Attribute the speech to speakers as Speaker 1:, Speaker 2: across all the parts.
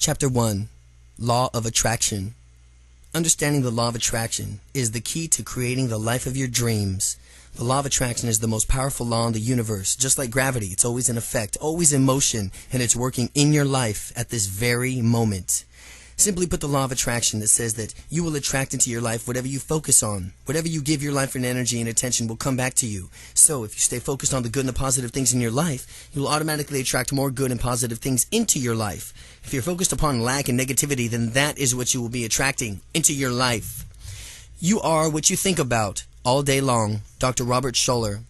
Speaker 1: Chapter 1. Law of Attraction. Understanding the law of attraction is the key to creating the life of your dreams. The law of attraction is the most powerful law in the universe. Just like gravity, it's always in effect, always in motion, and it's working in your life at this very moment. Simply put, the law of attraction that says that you will attract into your life whatever you focus on. Whatever you give your life and energy and attention will come back to you. So if you stay focused on the good and the positive things in your life, you will automatically attract more good and positive things into your life. If you're focused upon lack and negativity, then that is what you will be attracting into your life. You are what you think about all day long. Dr. Robert Schuller.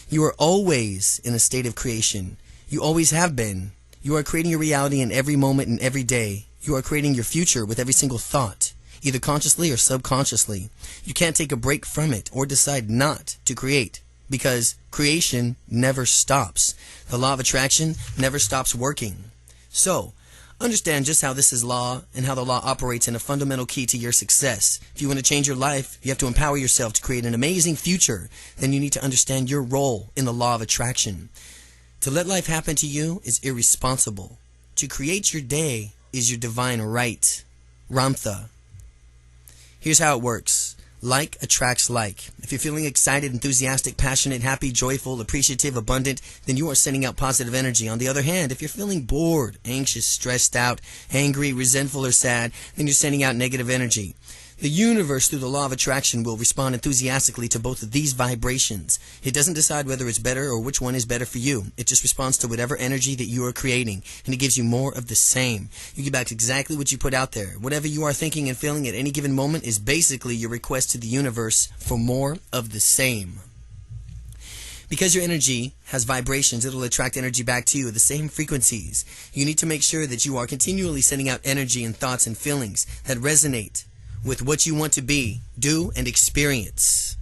Speaker 1: You are always in a state of creation. You always have been. You are creating your reality in every moment and every day. You are creating your future with every single thought, either consciously or subconsciously. You can't take a break from it or decide not to create, because creation never stops. The law of attraction never stops working. So, understand just how this is law and how the law operates in a fundamental key to your success. If you want to change your life, you have to empower yourself to create an amazing future. Then you need to understand your role in the law of attraction. To let life happen to you is irresponsible. To create your day is your divine right. Ramtha. Here's how it works. Like attracts like. If you're feeling excited, enthusiastic, passionate, happy, joyful, appreciative, abundant, then you are sending out positive energy. On the other hand, if you're feeling bored, anxious, stressed out, angry, resentful, or sad, then you're sending out negative energy. The universe, through the law of attraction, will respond enthusiastically to both of these vibrations. It doesn't decide whether it's better or which one is better for you. It just responds to whatever energy that you are creating, and it gives you more of the same. You get back exactly what you put out there. Whatever you are thinking and feeling at any given moment is basically your request to the universe for more of the same. Because your energy has vibrations, it'll attract energy back to you at the same frequencies. You need to make sure that you are continually sending out energy and thoughts and feelings that resonate with what you want to be, do, and experience.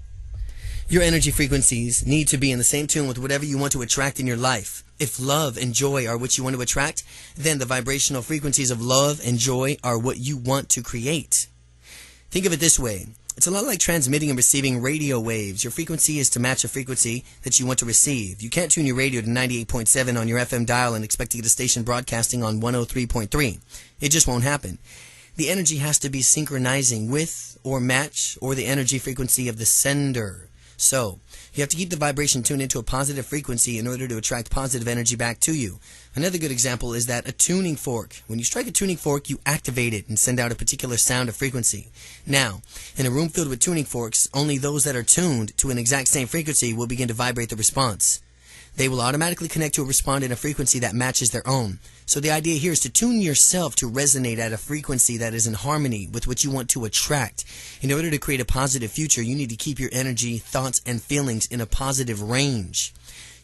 Speaker 1: Your energy frequencies need to be in the same tune with whatever you want to attract in your life. If love and joy are what you want to attract, then the vibrational frequencies of love and joy are what you want to create. Think of it this way. It's a lot like transmitting and receiving radio waves. Your frequency is to match a frequency that you want to receive. You can't tune your radio to 98.7 on your FM dial and expect to get a station broadcasting on 103.3. It just won't happen. The energy has to be synchronizing with or match or the energy frequency of the sender. So, you have to keep the vibration tuned into a positive frequency in order to attract positive energy back to you. Another good example is that a tuning fork. When you strike a tuning fork, you activate it and send out a particular sound or frequency. Now, in a room filled with tuning forks, only those that are tuned to an exact same frequency will begin to vibrate the response. They will automatically connect to a respond in a frequency that matches their own. So the idea here is to tune yourself to resonate at a frequency that is in harmony with what you want to attract. In order to create a positive future, you need to keep your energy, thoughts, and feelings in a positive range.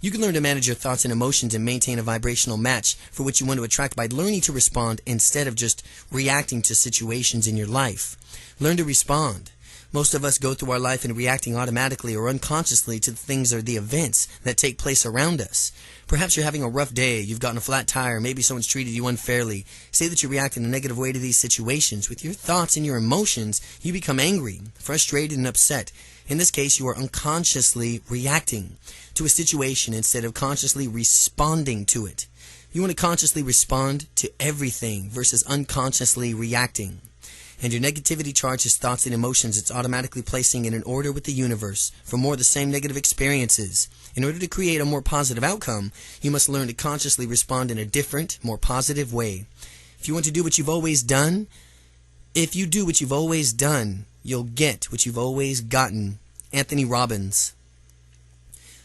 Speaker 1: You can learn to manage your thoughts and emotions and maintain a vibrational match for what you want to attract by learning to respond instead of just reacting to situations in your life. Learn to respond. Most of us go through our life and reacting automatically or unconsciously to the things or the events that take place around us. Perhaps you're having a rough day, you've gotten a flat tire, maybe someone's treated you unfairly. Say that you react in a negative way to these situations. With your thoughts and your emotions, you become angry, frustrated, and upset. In this case, you are unconsciously reacting to a situation instead of consciously responding to it. You want to consciously respond to everything versus unconsciously reacting. And your negativity charges thoughts and emotions it's automatically placing in an order with the universe for more of the same negative experiences. In order to create a more positive outcome, you must learn to consciously respond in a different, more positive way. If you want to do what you've always done, if you do what you've always done, you'll get what you've always gotten. Anthony Robbins.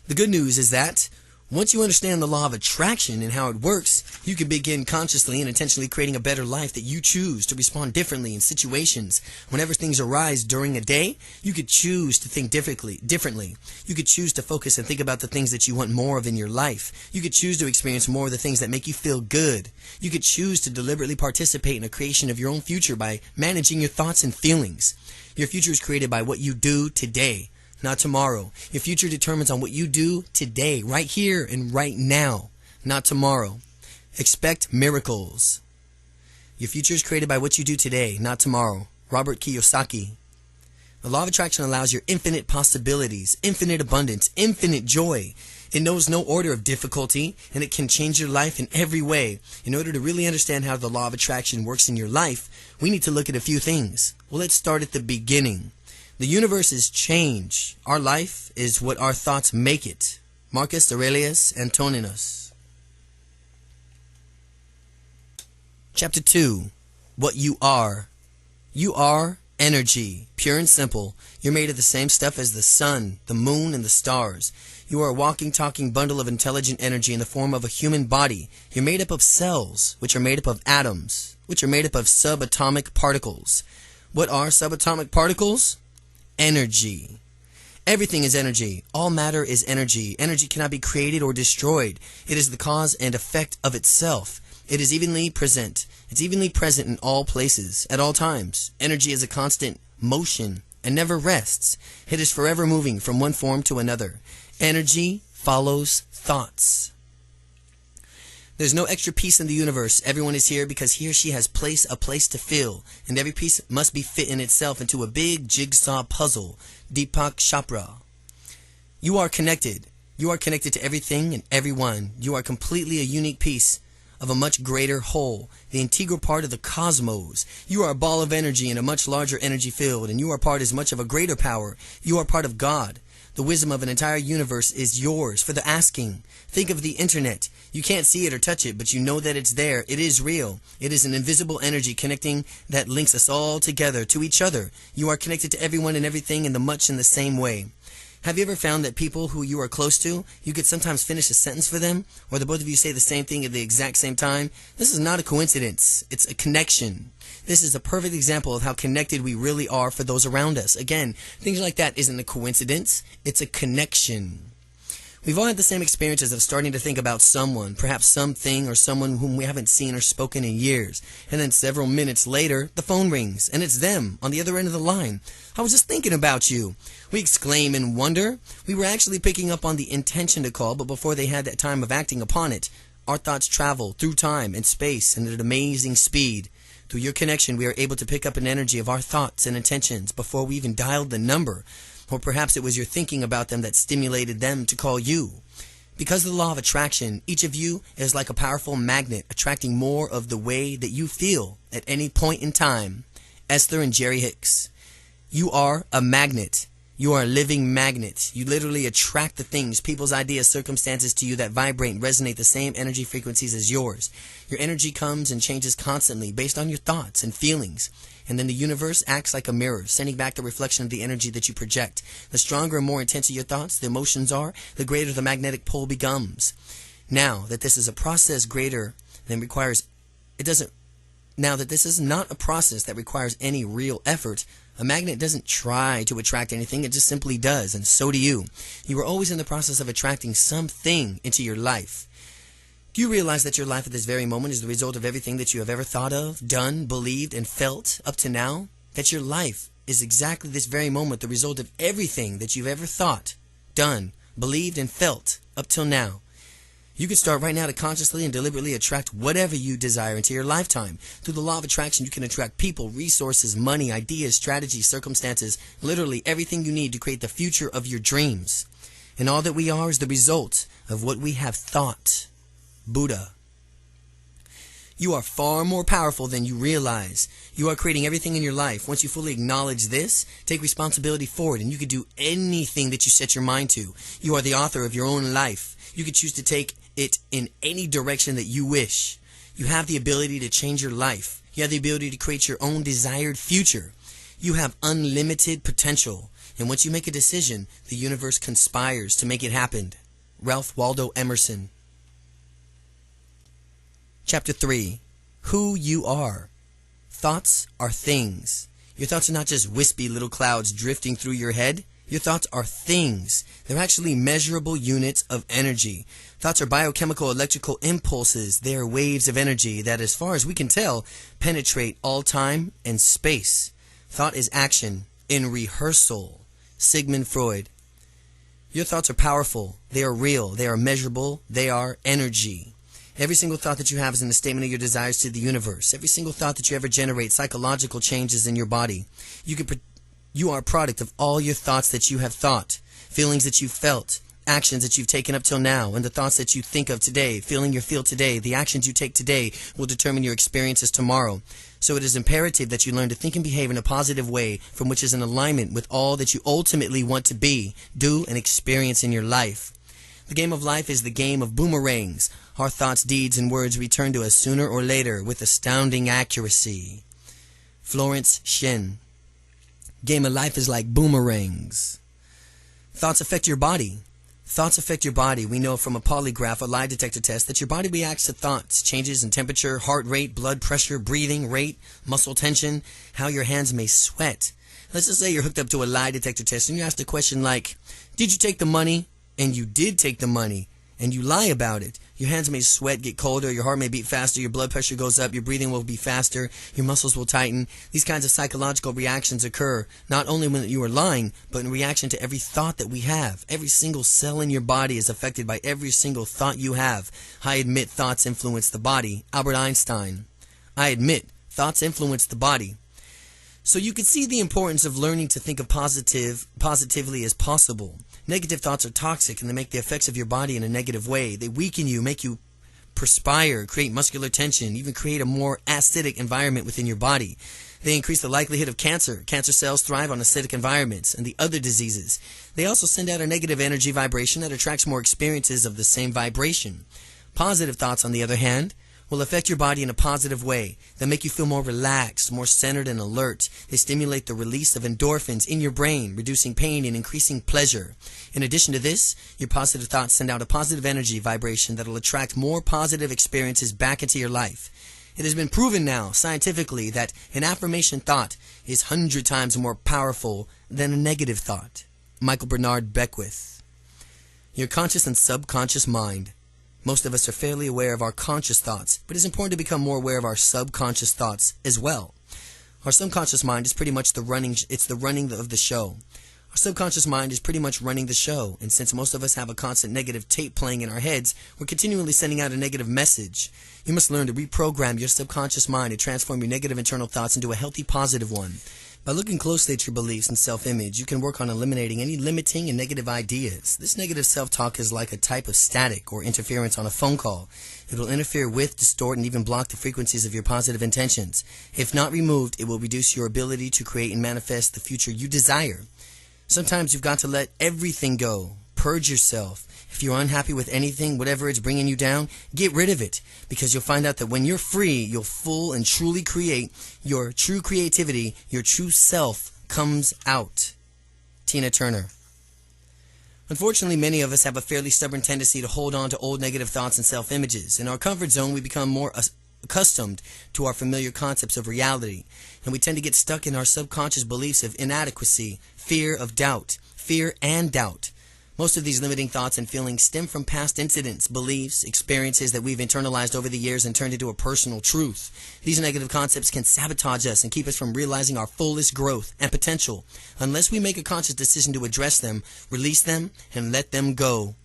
Speaker 1: The good news is that once you understand the law of attraction and how it works, you can begin consciously and intentionally creating a better life that you choose to respond differently in situations. Whenever things arise during a day, you could choose to think differently. You could choose to focus and think about the things that you want more of in your life. You could choose to experience more of the things that make you feel good. You could choose to deliberately participate in the creation of your own future by managing your thoughts and feelings. Your future is created by what you do today, not tomorrow. Your future determines on what you do today, right here and right now, not tomorrow. Expect miracles. Your future is created by what you do today, not tomorrow. Robert Kiyosaki. The law of attraction allows your infinite possibilities, infinite abundance, infinite joy. It knows no order of difficulty, and it can change your life in every way. In order to really understand how the law of attraction works in your life, we need to look at a few things. Well, let's start at the beginning. The universe is change. Our life is what our thoughts make it. Marcus Aurelius Antoninus. Chapter 2. What you are. You are energy, pure and simple. You're made of the same stuff as the sun, the moon, and the stars. You are a walking, talking bundle of intelligent energy in the form of a human body. You're made up of cells, which are made up of atoms, which are made up of subatomic particles. What are subatomic particles? Energy. Everything is energy. All matter is energy. Energy cannot be created or destroyed. It is the cause and effect of itself. It is evenly present. It's evenly present in all places, at all times. Energy is a constant motion and never rests. It is forever moving from one form to another. Energy follows thoughts. There's no extra piece in the universe. Everyone is here because he or she has a place to fill, and every piece must be fit in itself into a big jigsaw puzzle. Deepak Chopra. You are connected. You are connected to everything and everyone. You are completely a unique piece of a much greater whole, the integral part of the cosmos. You are a ball of energy in a much larger energy field, and you are part as much of a greater power. You are part of God. The wisdom of an entire universe is yours for the asking. Think of the internet. You can't see it or touch it, but you know that it's there. It is real. It is an invisible energy connecting that links us all together to each other. You are connected to everyone and everything in the same way. Have you ever found that people who you are close to, you could sometimes finish a sentence for them, or the both of you say the same thing at the exact same time? This is not a coincidence. It's a connection. This is a perfect example of how connected we really are for those around us. Again, things like that isn't a coincidence. It's a connection. We've all had the same experiences of starting to think about someone, perhaps something or someone whom we haven't seen or spoken in years. And then several minutes later, the phone rings, and it's them on the other end of the line. I was just thinking about you. We exclaim in wonder. We were actually picking up on the intention to call, but before they had that time of acting upon it, our thoughts travel through time and space and at an amazing speed. Through your connection, we are able to pick up an energy of our thoughts and intentions before we even dialed the number. Or perhaps it was your thinking about them that stimulated them to call you. Because of the law of attraction, each of you is like a powerful magnet attracting more of the way that you feel at any point in time. Esther and Jerry Hicks. You are a magnet. You are a living magnet. You literally attract the things, people's ideas, circumstances to you that vibrate and resonate the same energy frequencies as yours. Your energy comes and changes constantly based on your thoughts and feelings. And then the universe acts like a mirror, sending back the reflection of the energy that you project. The stronger and more intense your thoughts, the emotions are, the greater the magnetic pull becomes. Now that this is a process greater than requires, now that this is not a process that requires any real effort, a magnet doesn't try to attract anything, it just simply does, and so do you. You are always in the process of attracting something into your life. Do you realize that your life at this very moment is the result of everything that you have ever thought of, done, believed, and felt up to now? That your life is exactly this very moment the result of everything that you've ever thought, done, believed, and felt up till now. You can start right now to consciously and deliberately attract whatever you desire into your lifetime. Through the law of attraction, you can attract people, resources, money, ideas, strategies, circumstances, literally everything you need to create the future of your dreams. And all that we are is the result of what we have thought. Buddha. You are far more powerful than you realize. You are creating everything in your life. Once you fully acknowledge this, take responsibility for it, and you can do anything that you set your mind to. You are the author of your own life. You can choose to take it in any direction that you wish. You have the ability to change your life. You have the ability to create your own desired future. You have unlimited potential. And once you make a decision, the universe conspires to make it happen. Ralph Waldo Emerson. Chapter 3. Who you are. Thoughts are things. Your thoughts are not just wispy little clouds drifting through your head. Your thoughts are things. They're actually measurable units of energy. Thoughts are biochemical electrical impulses. They are waves of energy that, as far as we can tell, penetrate all time and space. Thought is action in rehearsal. Sigmund Freud. Your thoughts are powerful. They are real. They are measurable. They are energy. Every single thought that you have is in a statement of your desires to the universe. Every single thought that you ever generate, psychological changes in your body. You are a product of all your thoughts that you have thought, feelings that you felt, actions that you've taken up till now and the thoughts that you think of today, feeling you feel today, the actions you take today will determine your experiences tomorrow. So it is imperative that you learn to think and behave in a positive way from which is in alignment with all that you ultimately want to be, do, and experience in your life. The game of life is the game of boomerangs. Our thoughts, deeds, and words return to us sooner or later with astounding accuracy. Florence Shen. Game of life is like boomerangs. Thoughts affect your body. Thoughts affect your body. We know from a polygraph, a lie detector test, that your body reacts to thoughts, changes in temperature, heart rate, blood pressure, breathing rate, muscle tension, how your hands may sweat. Let's just say you're hooked up to a lie detector test and you ask a question like, did you take the money? And you did take the money, and you lie about it. Your hands may sweat, get colder, your heart may beat faster, your blood pressure goes up, your breathing will be faster, your muscles will tighten. These kinds of psychological reactions occur not only when you are lying, but in reaction to every thought that we have. Every single cell in your body is affected by every single thought you have. I admit thoughts influence the body. Albert Einstein. I admit thoughts influence the body. So you can see the importance of learning to think of positively as possible. Negative thoughts are toxic and they make the effects of your body in a negative way. They weaken you, make you perspire, create muscular tension, even create a more acidic environment within your body. They increase the likelihood of cancer. Cancer cells thrive on acidic environments and the other diseases. They also send out a negative energy vibration that attracts more experiences of the same vibration. Positive thoughts, on the other hand, will affect your body in a positive way. They make you feel more relaxed, more centered and alert. They stimulate the release of endorphins in your brain, reducing pain and increasing pleasure. In addition to this, your positive thoughts send out a positive energy vibration that will attract more positive experiences back into your life. It has been proven now, scientifically, that an affirmation thought is 100 times more powerful than a negative thought. Michael Bernard Beckwith. Your conscious and subconscious mind. Most of us are fairly aware of our conscious thoughts, but it's important to become more aware of our subconscious thoughts as well. Our subconscious mind is pretty much the running of the show. Our subconscious mind is pretty much running the show, and since most of us have a constant negative tape playing in our heads, we're continually sending out a negative message. You must learn to reprogram your subconscious mind and transform your negative internal thoughts into a healthy, positive one. By looking closely at your beliefs and self-image, you can work on eliminating any limiting and negative ideas. This negative self-talk is like a type of static or interference on a phone call. It will interfere with, distort, and even block the frequencies of your positive intentions. If not removed, it will reduce your ability to create and manifest the future you desire. Sometimes you've got to let everything go. Purge yourself. If you're unhappy with anything, whatever it's bringing you down, get rid of it. Because you'll find out that when you're free, you'll full and truly create. Your true creativity, your true self comes out. Tina Turner. Unfortunately, many of us have a fairly stubborn tendency to hold on to old negative thoughts and self-images. In our comfort zone, we become more accustomed to our familiar concepts of reality. And we tend to get stuck in our subconscious beliefs of inadequacy, fear of doubt, fear and doubt. Most of these limiting thoughts and feelings stem from past incidents, beliefs, experiences that we've internalized over the years and turned into a personal truth. These negative concepts can sabotage us and keep us from realizing our fullest growth and potential. Unless we make a conscious decision to address them, release them, and let them go.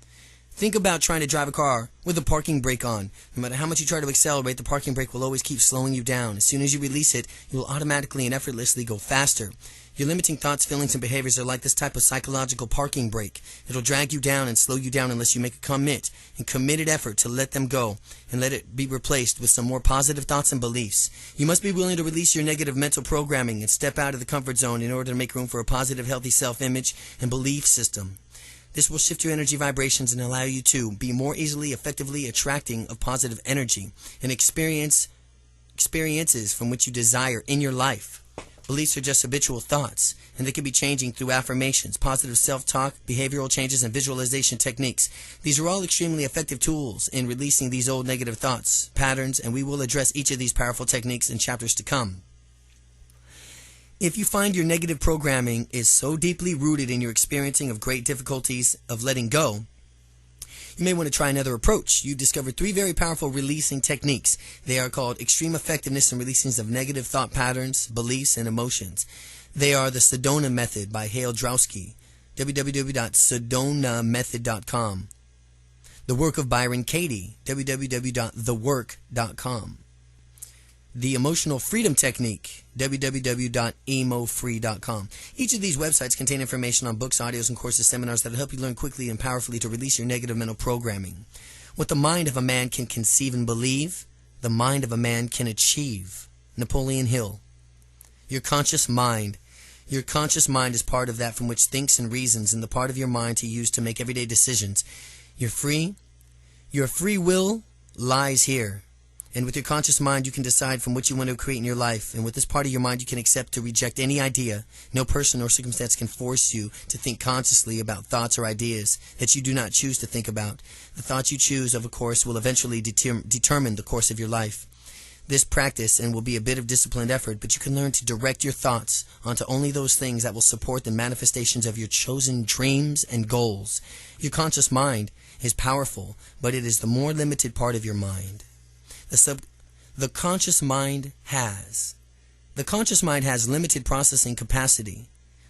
Speaker 1: Think about trying to drive a car with a parking brake on. No matter how much you try to accelerate, the parking brake will always keep slowing you down. As soon as you release it, you will automatically and effortlessly go faster. Your limiting thoughts, feelings, and behaviors are like this type of psychological parking brake. It'll drag you down and slow you down unless you make a committed effort to let them go and let it be replaced with some more positive thoughts and beliefs. You must be willing to release your negative mental programming and step out of the comfort zone in order to make room for a positive, healthy self-image and belief system. This will shift your energy vibrations and allow you to be more easily, effectively attracting of positive energy and experiences from which you desire in your life. Beliefs are just habitual thoughts, and they can be changing through affirmations, positive self-talk, behavioral changes, and visualization techniques. These are all extremely effective tools in releasing these old negative thoughts, patterns, and we will address each of these powerful techniques in chapters to come. If you find your negative programming is so deeply rooted in your experiencing of great difficulties of letting go, you may want to try another approach. You've discovered 3 very powerful releasing techniques. They are called extreme effectiveness in releasing of negative thought patterns, beliefs, and emotions. They are the Sedona Method by Hale Drowsky, www.sedonamethod.com. The Work of Byron Katie, www.thework.com. the Emotional Freedom Technique, www.emofree.com. Each of these websites contain information on books, audios, and courses, seminars that will help you learn quickly and powerfully to release your negative mental programming. What the mind of a man can conceive and believe, the mind of a man can achieve. Napoleon Hill. Your conscious mind. Your conscious mind is part of that from which thinks and reasons, and the part of your mind to use to make everyday decisions. You're free. Your free will lies here. And with your conscious mind, you can decide from what you want to create in your life. And with this part of your mind, you can accept or reject any idea. No person or circumstance can force you to think consciously about thoughts or ideas that you do not choose to think about. The thoughts you choose, of course, will eventually determine the course of your life. This practice and will be a bit of disciplined effort, but you can learn to direct your thoughts onto only those things that will support the manifestations of your chosen dreams and goals. Your conscious mind is powerful, but it is the more limited part of your mind. The conscious mind has limited processing capacity,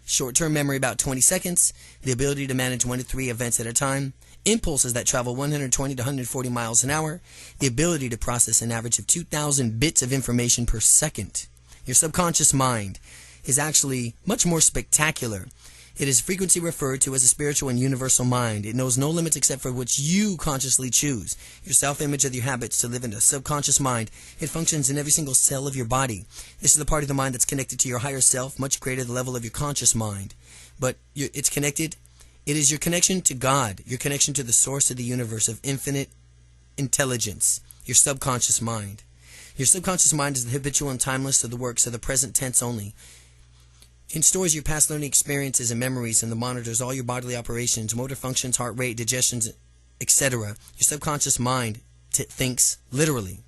Speaker 1: short-term memory about 20 seconds, the ability to manage 1 to 3 events at a time, impulses that travel 120 to 140 miles an hour, the ability to process an average of 2,000 bits of information per second. Your subconscious mind is actually much more spectacular. It is frequently referred to as a spiritual and universal mind. It knows no limits except for which you consciously choose. Your self-image of your habits to live in a subconscious mind. It functions in every single cell of your body. This is the part of the mind that's connected to your higher self, much greater the level of your conscious mind. But it's connected. It is your connection to God, your connection to the source of the universe of infinite intelligence, your subconscious mind. Your subconscious mind is the habitual and timeless of the works of the present tense only. It stores your past learning experiences and memories and monitors all your bodily operations, motor functions, heart rate, digestions, etc. Your subconscious mind thinks literally.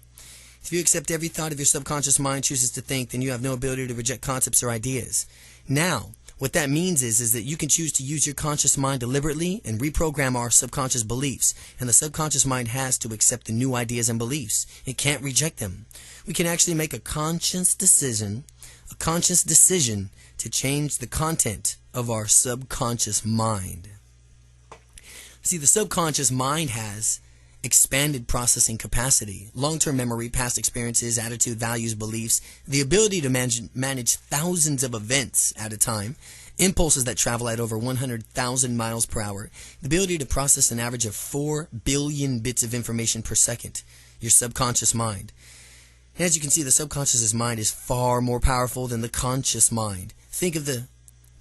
Speaker 1: If you accept every thought of your subconscious mind chooses to think, then you have no ability to reject concepts or ideas. Now, what that means is that you can choose to use your conscious mind deliberately and reprogram our subconscious beliefs. And the subconscious mind has to accept the new ideas and beliefs. It can't reject them. We can actually make a conscious decision to change the content of our subconscious mind. See, the subconscious mind has expanded processing capacity, long-term memory, past experiences, attitude, values, beliefs, the ability to manage thousands of events at a time, impulses that travel at over 100,000 miles per hour, the ability to process an average of 4 billion bits of information per second, your subconscious mind. And as you can see, the subconscious mind is far more powerful than the conscious mind. Think of the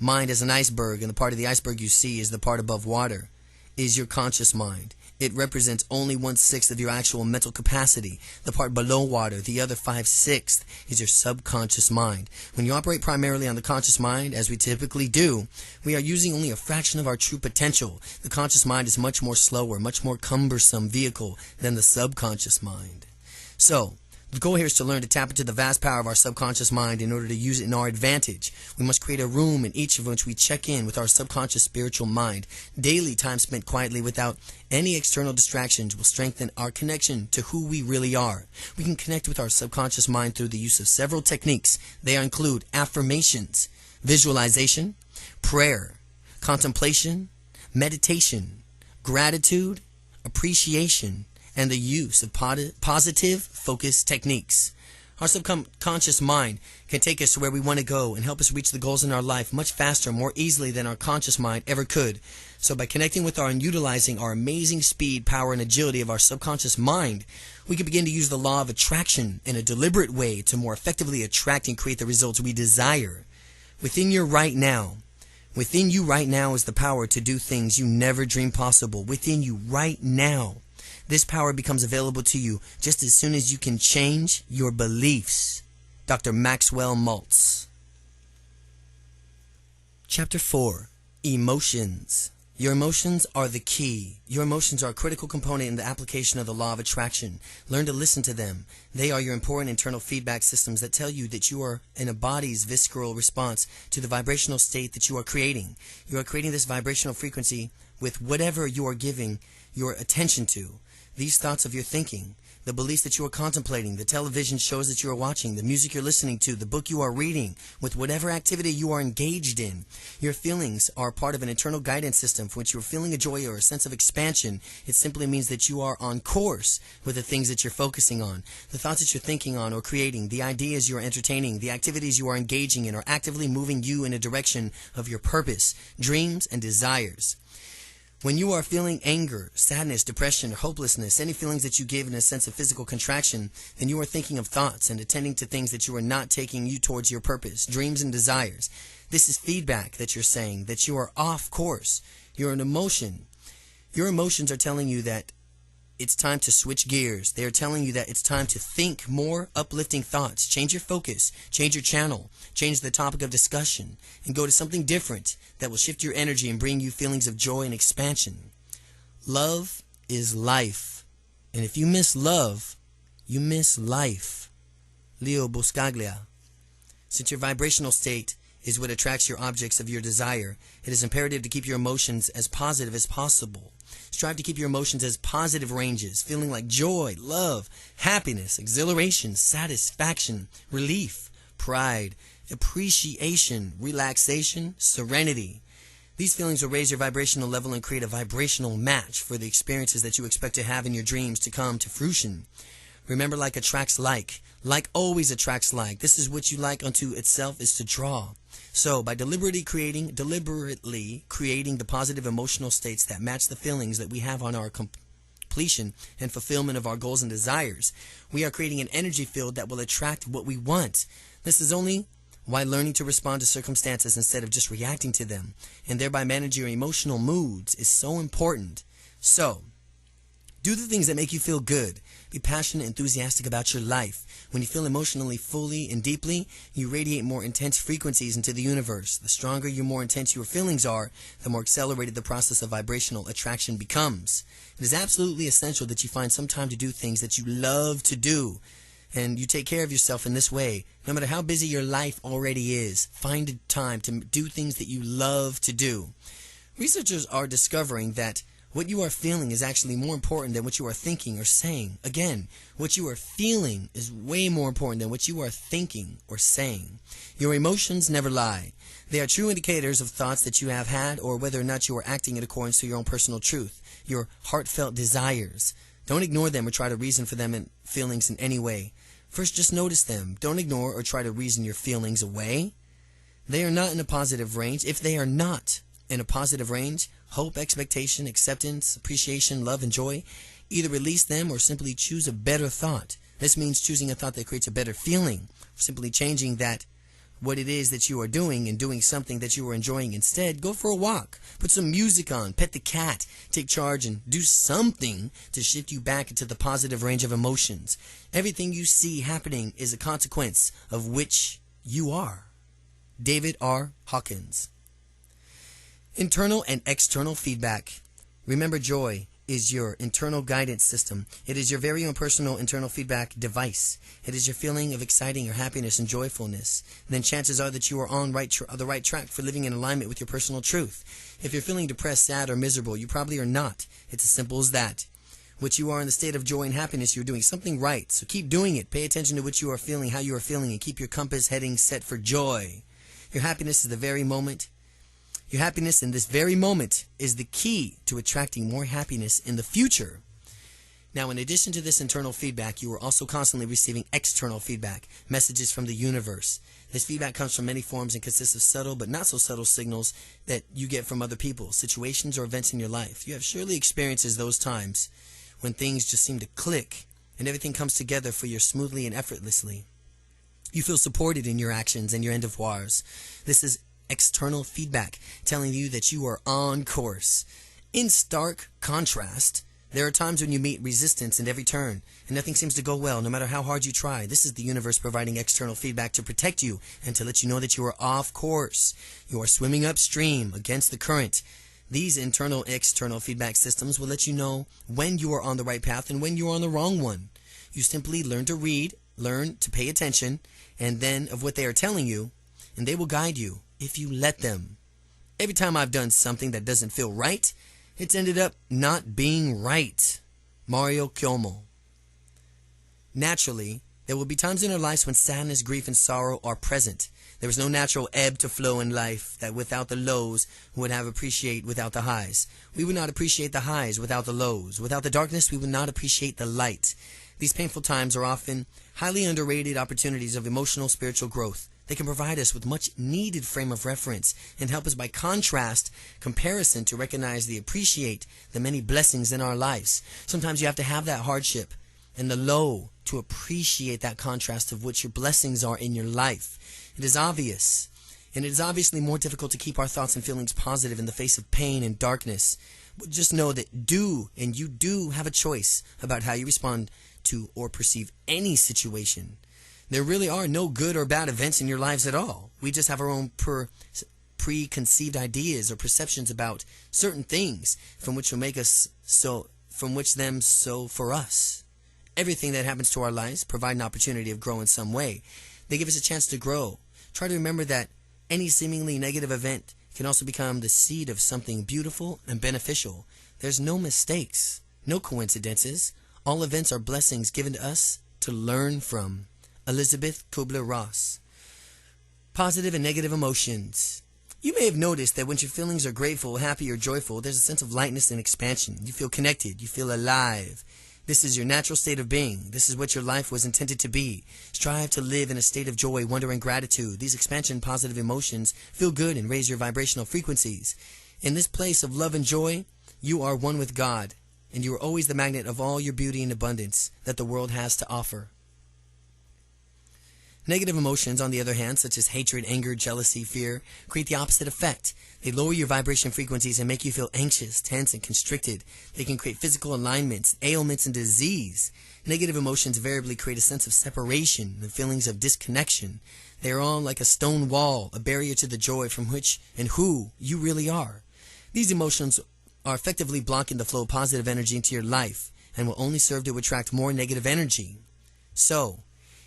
Speaker 1: mind as an iceberg, and the part of the iceberg you see is the part above water, is your conscious mind. It represents only 1/6 of your actual mental capacity. The part below water, the other 5/6, is your subconscious mind. When you operate primarily on the conscious mind, as we typically do, we are using only a fraction of our true potential. The conscious mind is much more slower, much more cumbersome vehicle than the subconscious mind. So, the goal here is to learn to tap into the vast power of our subconscious mind in order to use it in our advantage. We must create a room in each of which we check in with our subconscious spiritual mind. Daily time spent quietly without any external distractions will strengthen our connection to who we really are. We can connect with our subconscious mind through the use of several techniques. They include affirmations, visualization, prayer, contemplation, meditation, gratitude, appreciation, and the use of positive focus techniques. Our subconscious mind can take us to where we want to go and help us reach the goals in our life much faster, more easily than our conscious mind ever could. So by connecting with and utilizing our amazing speed, power, and agility of our subconscious mind, we can begin to use the law of attraction in a deliberate way to more effectively attract and create the results we desire. Within you right now is the power to do things you never dreamed possible. Within you right now. This power becomes available to you just as soon as you can change your beliefs. Dr. Maxwell Maltz. Chapter 4. Emotions. Your emotions are the key. Your emotions are a critical component in the application of the law of attraction. Learn to listen to them. They are your important internal feedback systems that tell you that you are in a body's visceral response to the vibrational state that you are creating. You are creating this vibrational frequency with whatever you are giving your attention to. These thoughts of your thinking the beliefs that you are contemplating, the television shows that you are watching, the music you're listening to, the book you are reading, with whatever activity you are engaged in. Your feelings are part of an internal guidance system for which you're feeling a joy or a sense of expansion. It simply means that you are on course with the things that you're focusing on, the thoughts that you're thinking on or creating, the ideas you're entertaining, the activities you are engaging in are actively moving you in a direction of your purpose, dreams, and desires. When you are feeling anger, sadness, depression, or hopelessness, any feelings that you give in a sense of physical contraction, then you are thinking of thoughts and attending to things that you are not taking you towards your purpose, dreams, and desires. This is feedback that you're saying that you are off course. You're an emotion. Your emotions are telling you that it's time to switch gears. They are telling you that it's time to think more uplifting thoughts. Change your focus, change your channel, change the topic of discussion, and go to something different that will shift your energy and bring you feelings of joy and expansion. Love is life. And if you miss love, you miss life. Leo Buscaglia. Since your vibrational state is what attracts your objects of your desire, it is imperative to keep your emotions as positive as possible. Strive to keep your emotions as positive ranges, feeling like joy, love, happiness, exhilaration, satisfaction, relief, pride, appreciation, relaxation, serenity. These feelings will raise your vibrational level and create a vibrational match for the experiences that you expect to have in your dreams to come to fruition. Remember, like attracts like. Like always attracts like. This is what you like unto itself is to draw. So, by deliberately creating the positive emotional states that match the feelings that we have on our completion and fulfillment of our goals and desires, we are creating an energy field that will attract what we want. This is only why learning to respond to circumstances instead of just reacting to them, and thereby manage your emotional moods, is so important. So, do the things that make you feel good. Be passionate, enthusiastic about your life. When you feel emotionally fully and deeply, you radiate more intense frequencies into the universe. The stronger your more intense your feelings are, the more accelerated the process of vibrational attraction becomes. It is absolutely essential that you find some time to do things that you love to do. And you take care of yourself in this way. No matter how busy your life already is, find time to do things that you love to do. Researchers are discovering that what you are feeling is actually more important than what you are thinking or saying. Again, what you are feeling is way more important than what you are thinking or saying. Your emotions never lie. They are true indicators of thoughts that you have had or whether or not you are acting in accordance to your own personal truth, your heartfelt desires. Don't ignore them or try to reason for them and feelings in any way. First, just notice them. Don't ignore or try to reason your feelings away. They are not in a positive range. If they are not in a positive range, hope, expectation, acceptance, appreciation, love, and joy, either release them or simply choose a better thought. This means choosing a thought that creates a better feeling, or simply changing what it is that you are doing and doing something that you are enjoying instead. Go for a walk, put some music on, pet the cat, take charge, and do something to shift you back into the positive range of emotions. Everything you see happening is a consequence of which you are. David R. Hawkins. Internal and external feedback. Remember, joy is your internal guidance system. It is your very own personal internal feedback device. It is your feeling of exciting or happiness and joyfulness. Then chances are that you are on the right track for living in alignment with your personal truth. If you're feeling depressed, sad, or miserable, you probably are not. It's as simple as that. What you are in the state of joy and happiness, you're doing something right. So keep doing it. Pay attention to what you are feeling, how you are feeling, and keep your compass heading set for joy. Your happiness is the very moment. Your happiness in this very moment is the key to attracting more happiness in the future. Now, in addition to this internal feedback, you are also constantly receiving external feedback, messages from the universe. This feedback comes from many forms and consists of subtle but not so subtle signals that you get from other people, situations, or events in your life. You have surely experienced those times when things just seem to click and everything comes together for you smoothly and effortlessly. You feel supported in your actions and your endeavors. This is external feedback telling you that you are on course. In stark contrast, there are times when you meet resistance in every turn and nothing seems to go well no matter how hard you try. This is the universe providing external feedback to protect you and to let you know that you are off course. You are swimming upstream against the current. These internal and external feedback systems will let you know when you are on the right path and when you are on the wrong one. You simply learn to read, learn to pay attention, and then of what they are telling you, and they will guide you if you let them. Every time I've done something that doesn't feel right, it's ended up not being right. Mario Cuomo. Naturally, there will be times in our lives when sadness, grief, and sorrow are present. There is no natural ebb to flow in life that without the lows would have appreciate without the highs. We would not appreciate the highs without the lows. Without the darkness, we would not appreciate the light. These painful times are often highly underrated opportunities of emotional spiritual growth. They can provide us with much needed frame of reference and help us by comparison to recognize and appreciate the many blessings in our lives. Sometimes you have to have that hardship and the low to appreciate that contrast of what your blessings are in your life. It is obvious, and it is obviously more difficult to keep our thoughts and feelings positive in the face of pain and darkness. But just know that you do have a choice about how you respond to or perceive any situation. There really are no good or bad events in your lives at all. We just have our own preconceived ideas or perceptions about certain things from which will make us so for us. Everything that happens to our lives provide an opportunity of growing in some way. They give us a chance to grow. Try to remember that any seemingly negative event can also become the seed of something beautiful and beneficial. There's no mistakes, no coincidences. All events are blessings given to us to learn from. Elizabeth Kubler-Ross. Positive and negative emotions. You may have noticed that when your feelings are grateful, happy, or joyful, there's a sense of lightness and expansion. You feel connected. You feel alive. This is your natural state of being. This is what your life was intended to be. Strive to live in a state of joy, wonder, and gratitude. These expansion positive emotions feel good and raise your vibrational frequencies. In this place of love and joy, you are one with God, and you are always the magnet of all your beauty and abundance that the world has to offer. Negative emotions, on the other hand, such as hatred, anger, jealousy, fear, create the opposite effect. They lower your vibration frequencies and make you feel anxious, tense, and constricted. They can create physical alignments, ailments, and disease. Negative emotions invariably create a sense of separation and feelings of disconnection. They are all like a stone wall, a barrier to the joy from which and who you really are. These emotions are effectively blocking the flow of positive energy into your life and will only serve to attract more negative energy. So,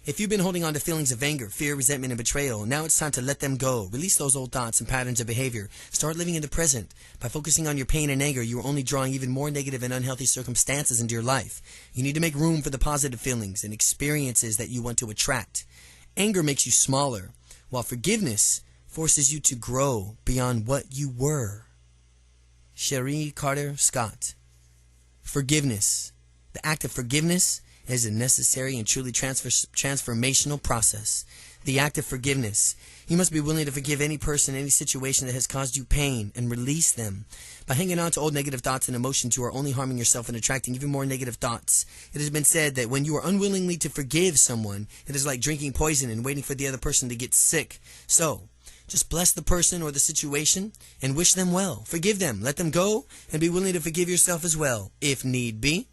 Speaker 1: if you've been holding on to feelings of anger, fear, resentment, and betrayal, now it's time to let them go. Release those old thoughts and patterns of behavior. Start living in the present. By focusing on your pain and anger, you are only drawing even more negative and unhealthy circumstances into your life. You need to make room for the positive feelings and experiences that you want to attract. Anger makes you smaller, while forgiveness forces you to grow beyond what you were. Cherie Carter Scott. Forgiveness. The act of forgiveness is a necessary and truly transformational process. The act of forgiveness. You must be willing to forgive any person, any situation that has caused you pain, and release them. By hanging on to old negative thoughts and emotions, you are only harming yourself and attracting even more negative thoughts. It has been said that when you are unwillingly to forgive someone, it is like drinking poison and waiting for the other person to get sick. So, just bless the person or the situation and wish them well. Forgive them, let them go, and be willing to forgive yourself as well, if need be.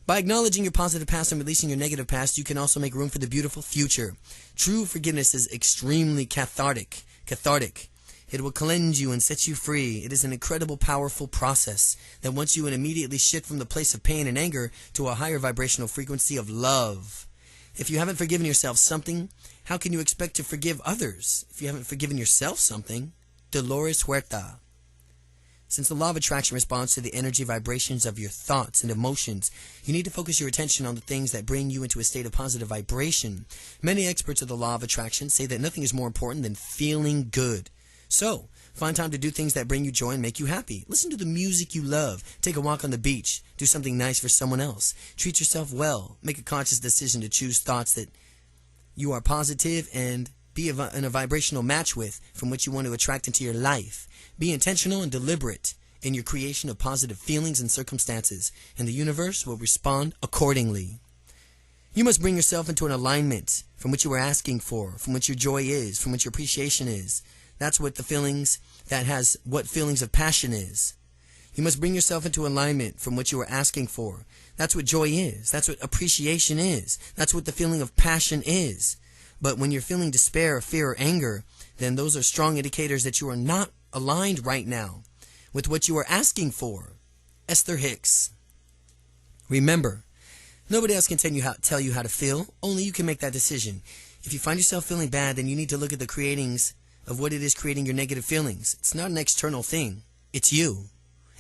Speaker 1: By acknowledging your positive past and releasing your negative past, you can also make room for the beautiful future. True forgiveness is extremely cathartic. It will cleanse you and set you free. It is an incredible, powerful process that wants you to immediately shift from the place of pain and anger to a higher vibrational frequency of love. If you haven't forgiven yourself something, how can you expect to forgive others? If you haven't forgiven yourself something, Dolores Huerta. Since the law of attraction responds to the energy vibrations of your thoughts and emotions, you need to focus your attention on the things that bring you into a state of positive vibration. Many experts of the law of attraction say that nothing is more important than feeling good. So, find time to do things that bring you joy and make you happy. Listen to the music you love. Take a walk on the beach. Do something nice for someone else. Treat yourself well. Make a conscious decision to choose thoughts that you are positive and be in a vibrational match with, from which you want to attract into your life. Be intentional and deliberate in your creation of positive feelings and circumstances, and the universe will respond accordingly. You must bring yourself into an alignment from which you are asking for, from which your joy is, from which your appreciation is. That's what feelings of passion is. You must bring yourself into alignment from what you are asking for. That's what joy is. That's what appreciation is. That's what the feeling of passion is. But when you're feeling despair, fear, or anger, then those are strong indicators that you are not aligned right now with what you are asking for. Esther Hicks. Remember, nobody else can tell you how to feel. Only you can make that decision. If you find yourself feeling bad, then you need to look at the creatings of what it is creating your negative feelings. It's not an external thing. It's you.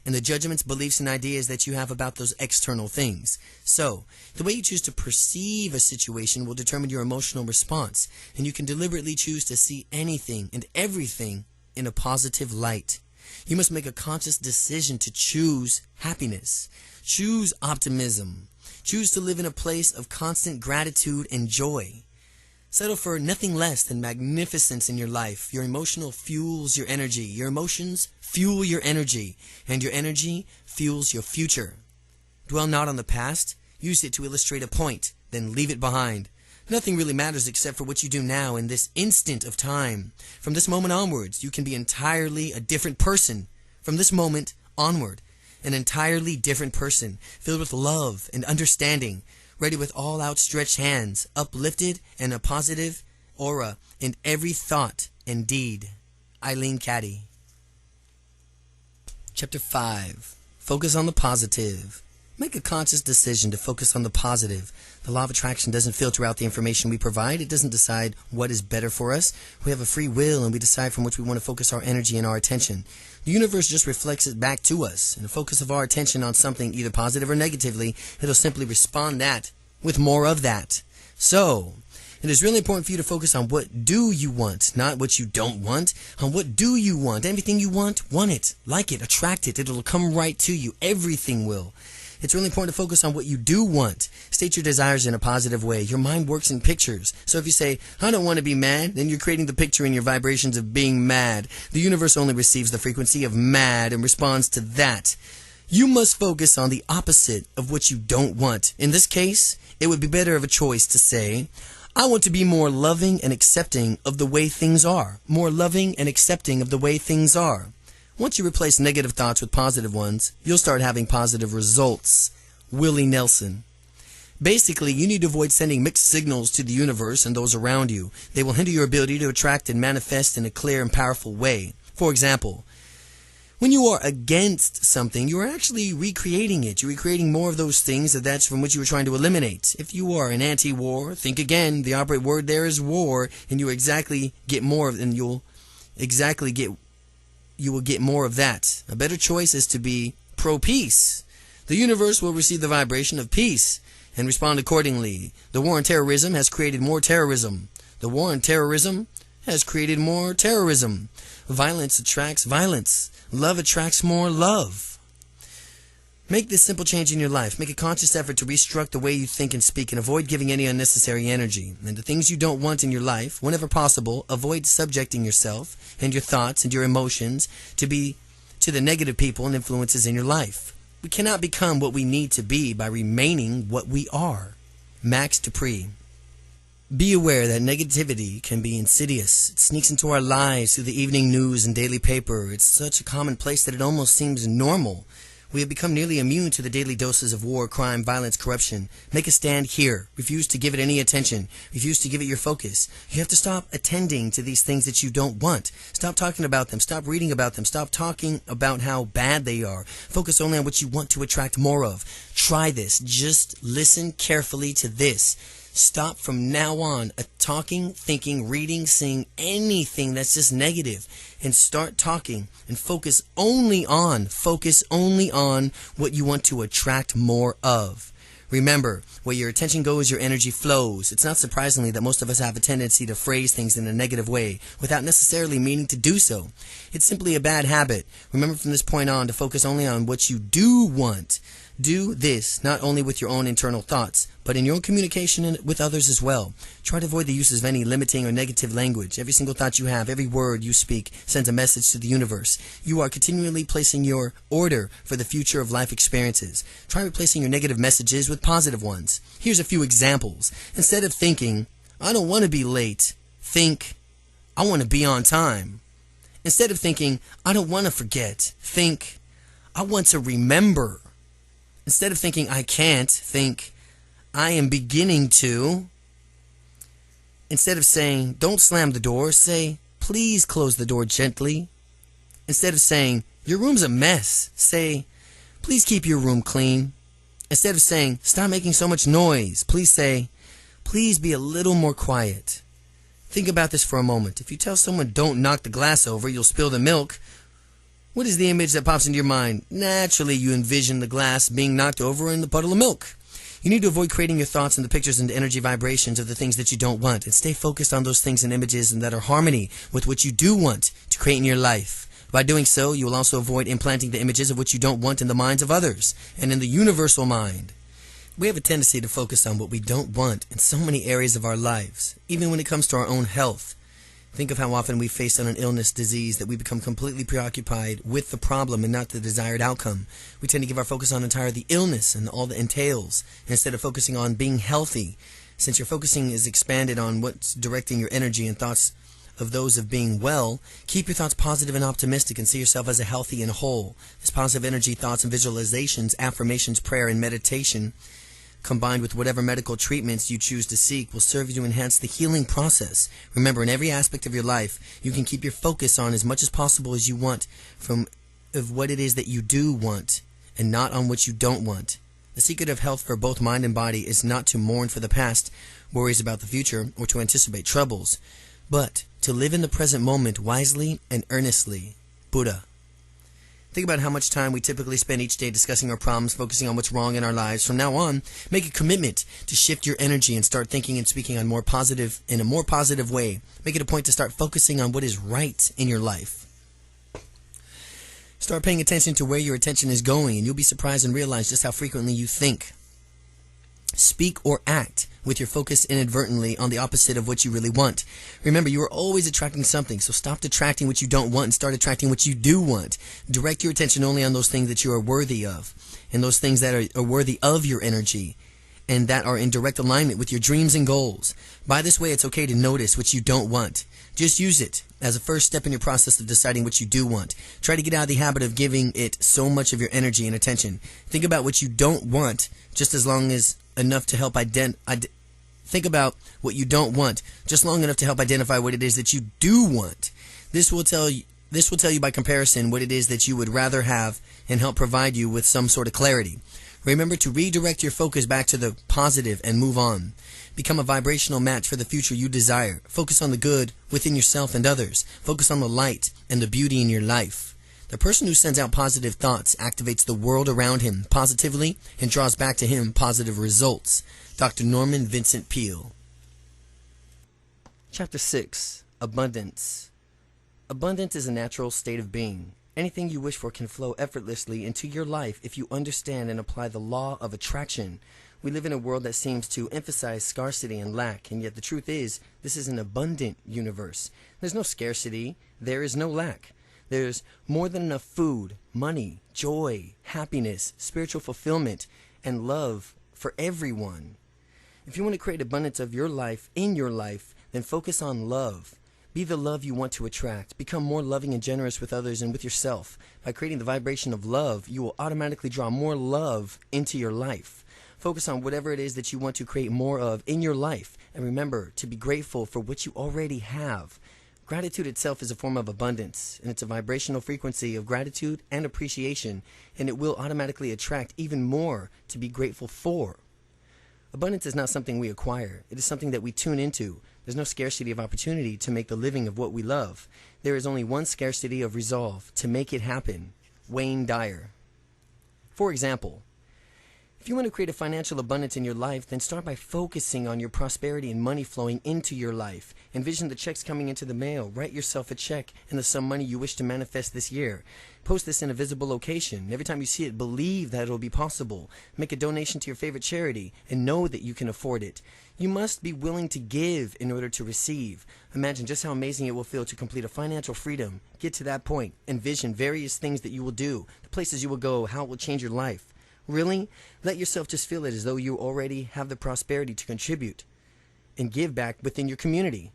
Speaker 1: and the judgments, beliefs, and ideas that you have about those external things. So, the way you choose to perceive a situation will determine your emotional response, and you can deliberately choose to see anything and everything in a positive light. You must make a conscious decision to choose happiness, choose optimism, choose to live in a place of constant gratitude and joy. Settle for nothing less than magnificence in your life. Your emotional fuels your energy. Your emotions fuel your energy, and your energy fuels your future. Dwell not on the past. Use it to illustrate a point, then leave it behind. Nothing really matters except for what you do now in this instant of time. From this moment onwards, you can be entirely a different person. From this moment onward, an entirely different person, filled with love and understanding, ready with all outstretched hands, uplifted and a positive aura in every thought and deed. Eileen Caddy. Chapter 5. Focus on the positive. Make a conscious decision to focus on the positive. The law of attraction doesn't filter out the information we provide. It doesn't decide what is better for us. We have a free will, and we decide from which we want to focus our energy and our attention. The universe just reflects it back to us. And the focus of our attention on something, either positive or negatively, it'll simply respond that with more of that. So, it is really important for you to focus on what do you want, not what you don't want. On what do you want. Everything you want it, like it, attract it. It'll come right to you. Everything will. It's really important to focus on what you do want. State your desires in a positive way. Your mind works in pictures. So if you say, I don't want to be mad, then you're creating the picture in your vibrations of being mad. The universe only receives the frequency of mad and responds to that. You must focus on the opposite of what you don't want. In this case, it would be better of a choice to say, I want to be more loving and accepting of the way things are. More loving and accepting of the way things are. Once you replace negative thoughts with positive ones, you'll start having positive results. Willie Nelson. Basically, you need to avoid sending mixed signals to the universe and those around you. They will hinder your ability to attract and manifest in a clear and powerful way. For example, when you are against something, you are actually recreating it. You're recreating more of those things that's from which you were trying to eliminate. If you are an anti-war, think again. The operative word there is war, and you exactly get more, and you will get more of that. A better choice is to be pro-peace. The universe will receive the vibration of peace and respond accordingly. The war on terrorism has created more terrorism. The war on terrorism has created more terrorism. Violence attracts violence. Love attracts more love. Make this simple change in your life. Make a conscious effort to restructure the way you think and speak, and avoid giving any unnecessary energy. And the things you don't want in your life, whenever possible, avoid subjecting yourself and your thoughts and your emotions to the negative people and influences in your life. We cannot become what we need to be by remaining what we are. Max Dupree. Be aware that negativity can be insidious. It sneaks into our lives through the evening news and daily paper. It's such a commonplace that it almost seems normal. We have become nearly immune to the daily doses of war, crime, violence, corruption. Make a stand here. Refuse to give it any attention. Refuse to give it your focus. You have to stop attending to these things that you don't want. Stop talking about them. Stop reading about them. Stop talking about how bad they are. Focus only on what you want to attract more of. Try this. Just listen carefully to this. Stop from now on talking, thinking, reading, seeing anything that's just negative, and start talking and focus only on what you want to attract more of. Remember, where your attention goes, your energy flows. It's not surprisingly that most of us have a tendency to phrase things in a negative way without necessarily meaning to do so. It's simply a bad habit. Remember from this point on to focus only on what you do want. Do this not only with your own internal thoughts, but in your communication with others as well. Try to avoid the uses of any limiting or negative language. Every single thought you have, every word you speak sends a message to the universe. You are continually placing your order for the future of life experiences. Try replacing your negative messages with positive ones. Here's a few examples. Instead of thinking, I don't want to be late, think, I want to be on time. Instead of thinking, I don't want to forget, think, I want to remember. Instead of thinking, I can't, think, I am beginning to. Instead of saying, don't slam the door, say, please close the door gently. Instead of saying, your room's a mess, say, please keep your room clean. Instead of saying, stop making so much noise, please say, please be a little more quiet. Think about this for a moment. If you tell someone, don't knock the glass over, you'll spill the milk, What is the image that pops into your mind? Naturally, you envision the glass being knocked over in the puddle of milk. You need to avoid creating your thoughts and the pictures and energy vibrations of the things that you don't want, and stay focused on those things and images and that are harmony with what you do want to create in your life. By doing so, you will also avoid implanting the images of what you don't want in the minds of others and in the universal mind. We have a tendency to focus on what we don't want in so many areas of our lives, even when it comes to our own health. Think of how often we face on an illness, disease, that we become completely preoccupied with the problem and not the desired outcome. We tend to give our focus on entirely the illness and all that entails, instead of focusing on being healthy. Since your focusing is expanded on what's directing your energy and thoughts of those of being well, keep your thoughts positive and optimistic and see yourself as a healthy and whole. This positive energy, thoughts and visualizations, affirmations, prayer, and meditation, combined with whatever medical treatments you choose to seek, will serve you to enhance the healing process. Remember, in every aspect of your life, you can keep your focus on as much as possible as you want of what it is that you do want, and not on what you don't want. The secret of health for both mind and body is not to mourn for the past, worries about the future, or to anticipate troubles, but to live in the present moment wisely and earnestly. Buddha. Think about how much time we typically spend each day discussing our problems, focusing on what's wrong in our lives. From now on, make a commitment to shift your energy and start thinking and speaking in a more positive way. Make it a point to start focusing on what is right in your life. Start paying attention to where your attention is going, and you'll be surprised and realize just how frequently you think, speak, or act with your focus inadvertently on the opposite of what you really want. Remember, you are always attracting something, so stop attracting what you don't want and start attracting what you do want. Direct your attention only on those things that you are worthy of, and those things that are worthy of your energy, and that are in direct alignment with your dreams and goals. By this way, it's okay to notice what you don't want. Just use it as a first step in your process of deciding what you do want. Try to get out of the habit of giving it so much of your energy and attention. Think about what you don't want just as long as enough to help think about what you don't want just long enough to help identify what it is that you do want. This will tell you by comparison what it is that you would rather have and help provide you with some sort of clarity. Remember to redirect your focus back to the positive and move on. Become a vibrational match for the future you desire. Focus on the good within yourself and others. Focus on the light and the beauty in your life. The person who sends out positive thoughts activates the world around him positively and draws back to him positive results. Dr. Norman Vincent Peale. Chapter 6. Abundance. Abundance is a natural state of being. Anything you wish for can flow effortlessly into your life if you understand and apply the law of attraction. We live in a world that seems to emphasize scarcity and lack, and yet the truth is, this is an abundant universe. There's no scarcity, there is no lack. There's more than enough food, money, joy, happiness, spiritual fulfillment, and love for everyone. If you want to create abundance of your life, in your life, then focus on love. Be the love you want to attract. Become more loving and generous with others and with yourself. By creating the vibration of love, you will automatically draw more love into your life. Focus on whatever it is that you want to create more of in your life. And remember to be grateful for what you already have. Gratitude itself is a form of abundance, and it's a vibrational frequency of gratitude and appreciation, and it will automatically attract even more to be grateful for. Abundance is not something we acquire. It is something that we tune into. There's no scarcity of opportunity to make the living of what we love. There is only one scarcity of resolve to make it happen. Wayne Dyer. For example, if you want to create a financial abundance in your life, then start by focusing on your prosperity and money flowing into your life. Envision the checks coming into the mail. Write yourself a check and the sum money you wish to manifest this year. Post this in a visible location. Every time you see it, believe that it will be possible. Make a donation to your favorite charity and know that you can afford it. You must be willing to give in order to receive. Imagine just how amazing it will feel to complete a financial freedom. Get to that point. Envision various things that you will do, the places you will go, how it will change your life. Really? Let yourself just feel it as though you already have the prosperity to contribute and give back within your community.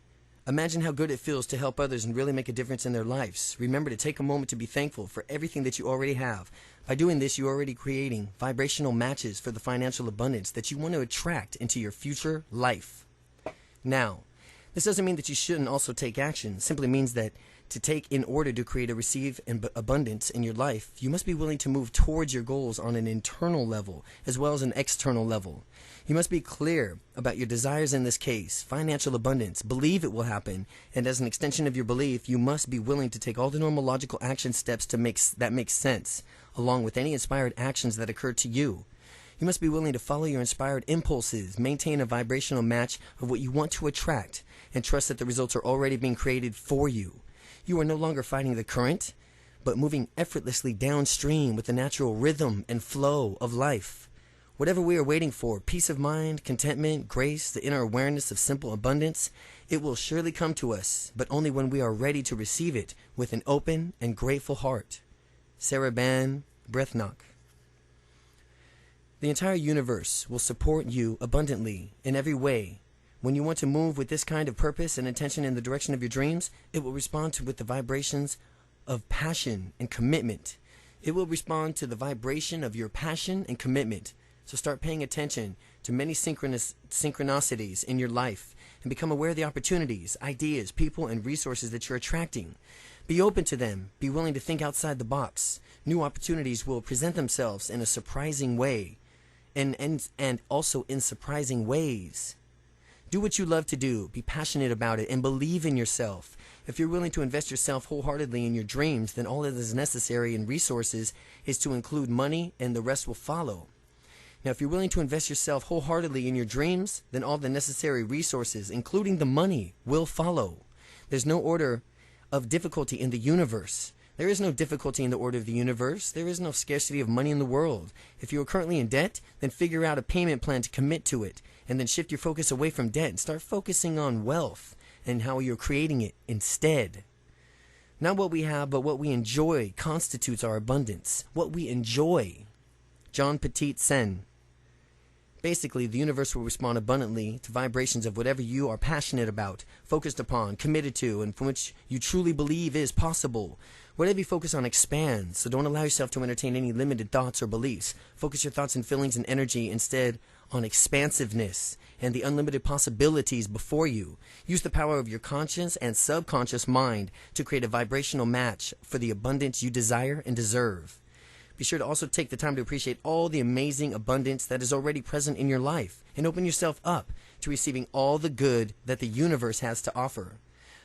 Speaker 1: Imagine how good it feels to help others and really make a difference in their lives. Remember to take a moment to be thankful for everything that you already have. By doing this, you're already creating vibrational matches for the financial abundance that you want to attract into your future life. Now, This doesn't mean that you shouldn't also take action. It simply means that to take in order to create or receive abundance in your life, you must be willing to move towards your goals on an internal level as well as an external level. You must be clear about your desires in this case, financial abundance, believe it will happen, and as an extension of your belief, you must be willing to take all the normal logical action steps that make sense, along with any inspired actions that occur to you. You must be willing to follow your inspired impulses, maintain a vibrational match of what you want to attract, and trust that the results are already being created for you. You are no longer fighting the current, but moving effortlessly downstream with the natural rhythm and flow of life. Whatever we are waiting for, peace of mind, contentment, grace, the inner awareness of simple abundance, it will surely come to us, but only when we are ready to receive it with an open and grateful heart. Sarah Ban Breathnock. The entire universe will support you abundantly in every way. When you want to move with this kind of purpose and intention in the direction of your dreams, it will respond with the vibrations of passion and commitment. It will respond to the vibration of your passion and commitment. So start paying attention to many synchronicities in your life and become aware of the opportunities, ideas, people, and resources that you're attracting. Be open to them. Be willing to think outside the box. New opportunities will present themselves in a surprising way and also in surprising ways. Do what you love to do, be passionate about it, and believe in yourself. If you're willing to invest yourself wholeheartedly in your dreams, then all that is necessary in resources is to include money, and the rest will follow. Now, if you're willing to invest yourself wholeheartedly in your dreams, then all the necessary resources, including the money, will follow. There's no order of difficulty in the universe. There is no difficulty in the order of the universe. There is no scarcity of money in the world. If you are currently in debt, then figure out a payment plan to commit to it, and then shift your focus away from debt and start focusing on wealth and how you're creating it instead. Not what we have, but what we enjoy constitutes our abundance. What we enjoy. John Petit Sen. Basically, the universe will respond abundantly to vibrations of whatever you are passionate about, focused upon, committed to, and from which you truly believe is possible. Whatever you focus on expands, so don't allow yourself to entertain any limited thoughts or beliefs. Focus your thoughts and feelings and energy instead on expansiveness and the unlimited possibilities before you. Use the power of your conscious and subconscious mind to create a vibrational match for the abundance you desire and deserve. Be sure to also take the time to appreciate all the amazing abundance that is already present in your life and open yourself up to receiving all the good that the universe has to offer.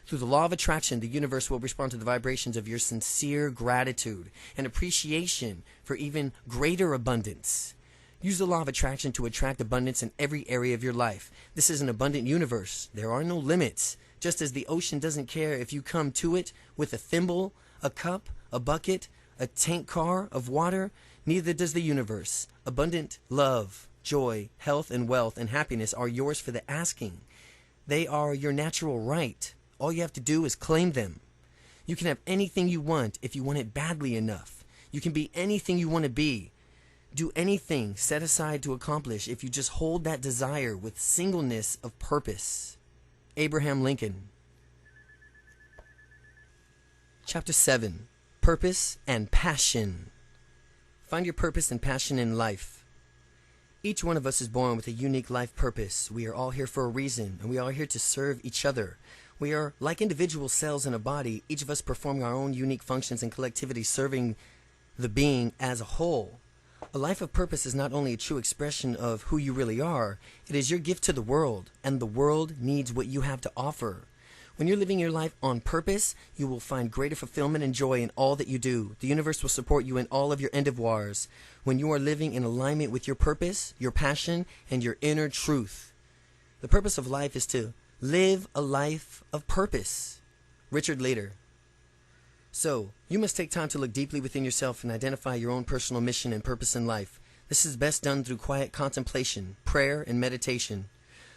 Speaker 1: Through the law of attraction, the universe will respond to the vibrations of your sincere gratitude and appreciation for even greater abundance. Use the law of attraction to attract abundance in every area of your life. This is an abundant universe. There are no limits. Just as the ocean doesn't care if you come to it with a thimble, a cup, a bucket, a tank car of water, neither does the universe. Abundant love, joy, health, and wealth and happiness are yours for the asking. They are your natural right. All you have to do is claim them. You can have anything you want if you want it badly enough. You can be anything you want to be. Do anything set aside to accomplish if you just hold that desire with singleness of purpose. Abraham Lincoln. Chapter 7. Purpose and passion. Find your purpose and passion in life. Each one of us is born with a unique life purpose. We are all here for a reason, and we are here to serve each other. We are like individual cells in a body, each of us performing our own unique functions and collectivity, serving the being as a whole. A life of purpose is not only a true expression of who you really are, it is your gift to the world, and the world needs what you have to offer. When you're living your life on purpose, you will find greater fulfillment and joy in all that you do. The universe will support you in all of your endeavors. When you are living in alignment with your purpose, your passion, and your inner truth. The purpose of life is to live a life of purpose. Richard Leder. So, you must take time to look deeply within yourself and identify your own personal mission and purpose in life. This is best done through quiet contemplation, prayer, and meditation.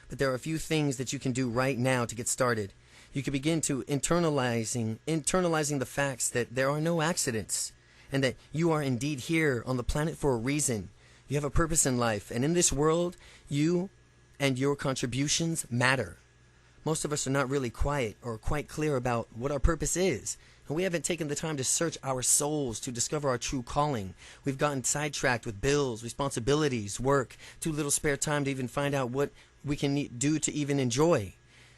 Speaker 1: But there are a few things that you can do right now to get started. You can begin to internalizing the facts that there are no accidents and that you are indeed here on the planet for a reason. You have a purpose in life, and in this world, you and your contributions matter. Most of us are not really quiet or quite clear about what our purpose is, and we haven't taken the time to search our souls to discover our true calling. We've gotten sidetracked with bills, responsibilities, work, too little spare time to even find out what we can do to even enjoy.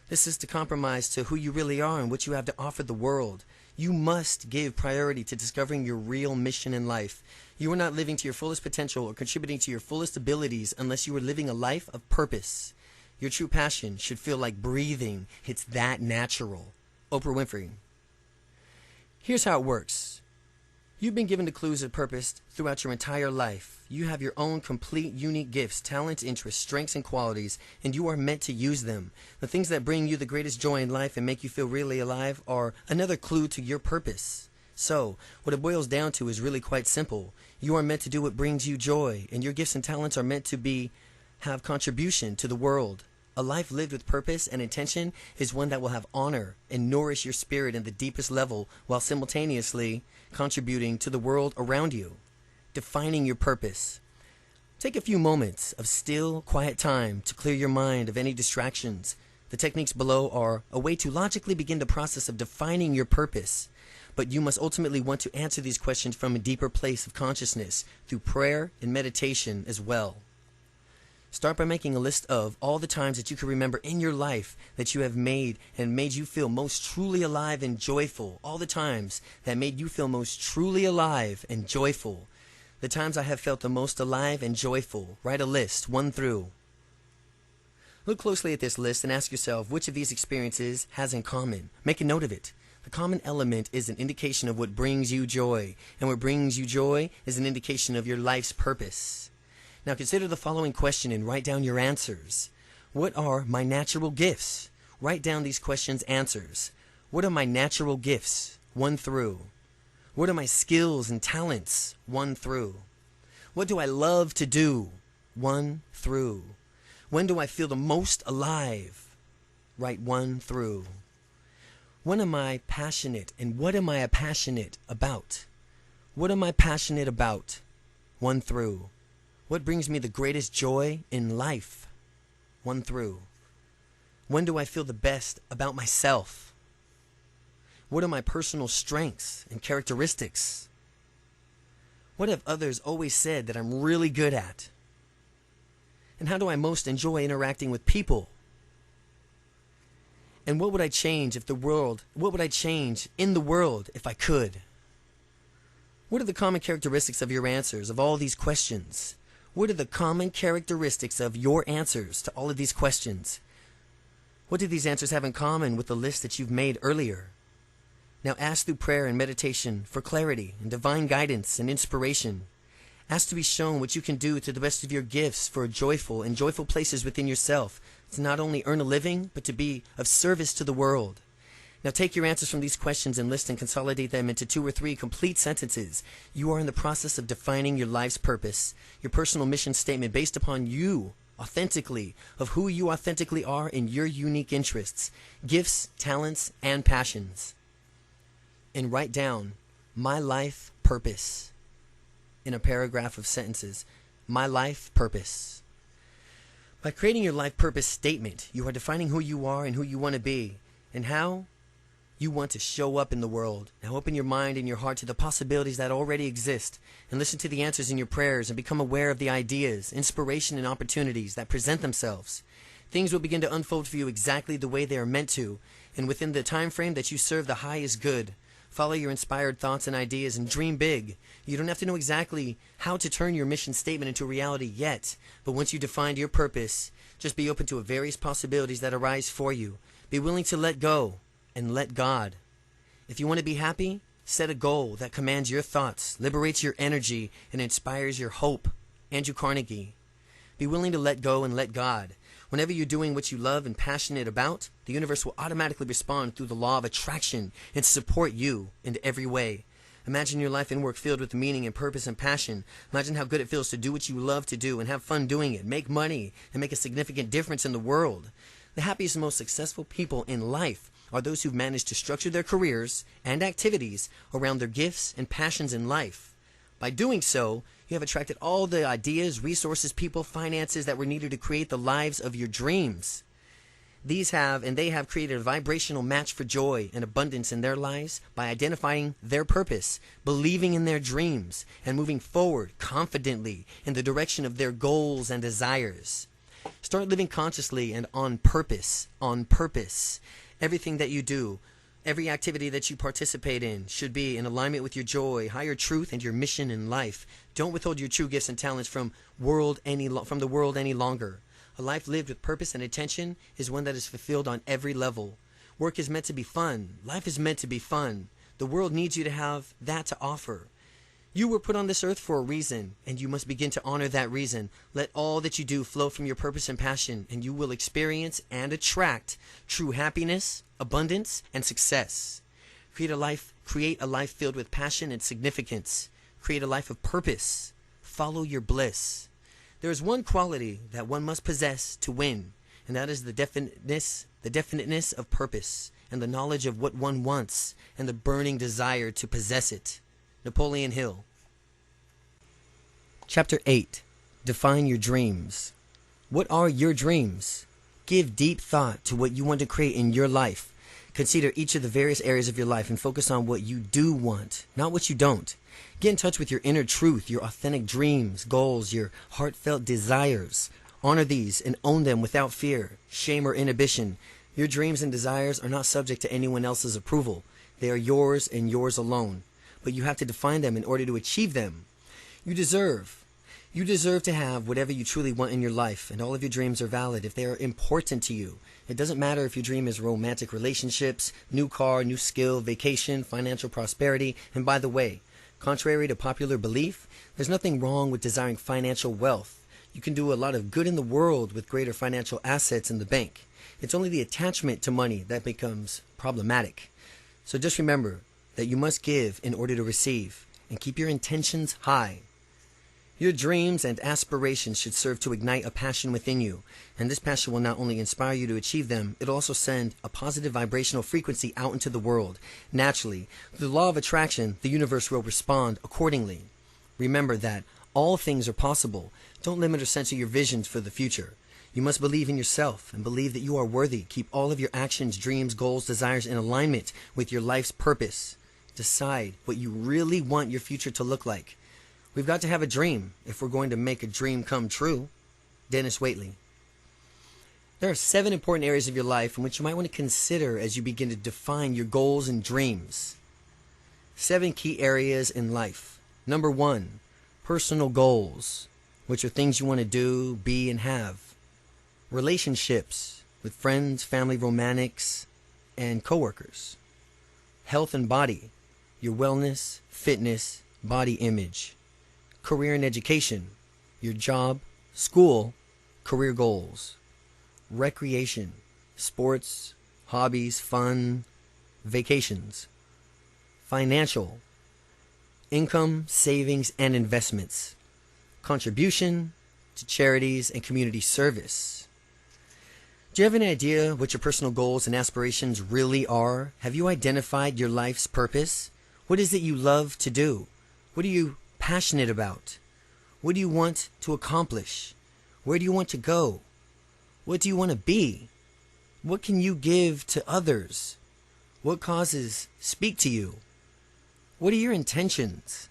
Speaker 1: This is to compromise to who you really are and what you have to offer the world. You must give priority to discovering your real mission in life. You are not living to your fullest potential or contributing to your fullest abilities unless you are living a life of purpose. Your true passion should feel like breathing. It's that natural. Oprah Winfrey. Here's how it works. You've been given the clues of purpose throughout your entire life. You have your own complete, unique gifts, talents, interests, strengths, and qualities, and you are meant to use them. The things that bring you the greatest joy in life and make you feel really alive are another clue to your purpose. So, what it boils down to is really quite simple. You are meant to do what brings you joy, and your gifts and talents are meant to have contribution to the world. A life lived with purpose and intention is one that will have honor and nourish your spirit in the deepest level while simultaneously contributing to the world around you. Defining your purpose. Take a few moments of still, quiet time to clear your mind of any distractions. The techniques below are a way to logically begin the process of defining your purpose. But you must ultimately want to answer these questions from a deeper place of consciousness through prayer and meditation as well. Start by making a list of all the times that you can remember in your life that you have made you feel most truly alive and joyful. All the times that made you feel most truly alive and joyful. The times I have felt the most alive and joyful. Write a list, 1 through. Look closely at this list and ask yourself which of these experiences has in common. Make a note of it. The common element is an indication of what brings you joy, and what brings you joy is an indication of your life's purpose. Now consider the following question and write down your answers. What are my natural gifts? Write down these questions' answers. What are my natural gifts? 1 through. What are my skills and talents? 1 through. What do I love to do? 1 through. When do I feel the most alive? Write 1 through. When am I passionate, and what am I passionate about? What am I passionate about? 1 through. What brings me the greatest joy in life? 1 through. When do I feel the best about myself? What are my personal strengths and characteristics? What have others always said that I'm really good at? And how do I most enjoy interacting with people? And what would I change in the world if I could? What are the common characteristics of your answers of all these questions? What are the common characteristics of your answers to all of these questions? What do these answers have in common with the list that you've made earlier? Now ask through prayer and meditation for clarity and divine guidance and inspiration. Ask to be shown what you can do to the best of your gifts for joyful places within yourself, to not only earn a living, but to be of service to the world. Now take your answers from these questions and list and consolidate them into 2 or 3 complete sentences. You are in the process of defining your life's purpose, your personal mission statement based upon you, authentically, of who you authentically are in your unique interests, gifts, talents, and passions. And write down, my life purpose, in a paragraph of sentences. My life purpose. By creating your life purpose statement, you are defining who you are and who you want to be, and how you want to show up in the world. Now open your mind and your heart to the possibilities that already exist, and listen to the answers in your prayers, and become aware of the ideas, inspiration, and opportunities that present themselves. Things will begin to unfold for you exactly the way they are meant to, and within the time frame that you serve the highest good. Follow your inspired thoughts and ideas and dream big. You don't have to know exactly how to turn your mission statement into reality yet, but once you defined your purpose, just be open to various possibilities that arise for you. Be willing to let go and let God. If you want to be happy, set a goal that commands your thoughts, liberates your energy, and inspires your hope. Andrew Carnegie. Be willing to let go and let God. Whenever you're doing what you love and passionate about, the universe will automatically respond through the law of attraction and support you in every way. Imagine your life and work filled with meaning and purpose and passion. Imagine how good it feels to do what you love to do and have fun doing it, make money, and make a significant difference in the world. The happiest and most successful people in life are those who've managed to structure their careers and activities around their gifts and passions in life. By doing so, you have attracted all the ideas, resources, people, finances that were needed to create the lives of your dreams. They have created a vibrational match for joy and abundance in their lives by identifying their purpose, believing in their dreams, and moving forward confidently in the direction of their goals and desires. Start living consciously and on purpose. On purpose. Everything that you do, every activity that you participate in should be in alignment with your joy, higher truth, and your mission in life. Don't withhold your true gifts and talents from the world any longer. A life lived with purpose and intention is one that is fulfilled on every level. Work is meant to be fun. Life is meant to be fun. The world needs you to have that to offer. You were put on this earth for a reason, and you must begin to honor that reason. Let all that you do flow from your purpose and passion, and you will experience and attract true happiness, abundance, and success. Create a life filled with passion and significance. Create a life of purpose. Follow your bliss. There is one quality that one must possess to win, and that is the definiteness of purpose, and the knowledge of what one wants, and the burning desire to possess it. Napoleon Hill. Chapter 8. Define your dreams. What are your dreams? Give deep thought to what you want to create in your life. Consider each of the various areas of your life and focus on what you do want, not what you don't. Get in touch with your inner truth, your authentic dreams, goals, your heartfelt desires. Honor these and own them without fear, shame, or inhibition. Your dreams and desires are not subject to anyone else's approval. They are yours and yours alone. But you have to define them in order to achieve them. You deserve to have whatever you truly want in your life, and all of your dreams are valid if they are important to you. It doesn't matter if your dream is romantic relationships, new car, new skill, vacation, financial prosperity. And by the way, contrary to popular belief, there's nothing wrong with desiring financial wealth. You can do a lot of good in the world with greater financial assets in the bank. It's only the attachment to money that becomes problematic. So just remember that you must give in order to receive, and keep your intentions high. Your dreams and aspirations should serve to ignite a passion within you, and this passion will not only inspire you to achieve them, it'll also send a positive vibrational frequency out into the world. Naturally, through the law of attraction, the universe will respond accordingly. Remember that all things are possible. Don't limit or censor your visions for the future. You must believe in yourself and believe that you are worthy. Keep all of your actions, dreams, goals, desires in alignment with your life's purpose. Decide what you really want your future to look like. We've got to have a dream if we're going to make a dream come true. Dennis Waitley. There are 7 important areas of your life in which you might want to consider as you begin to define your goals and dreams. 7 key areas in life. Number 1, personal goals, which are things you want to do, be, and have. Relationships with friends, family, romantics, and coworkers. Health and body, your wellness, fitness, body image. Career and education, your job, school, career goals. Recreation, sports, hobbies, fun, vacations. Financial, income, savings, and investments. Contribution to charities and community service. Do you have any idea what your personal goals and aspirations really are? Have you identified your life's purpose? What is it you love to do? What are you passionate about? What do you want to accomplish? Where do you want to go? What do you want to be? What can you give to others? What causes speak to you? What are your intentions?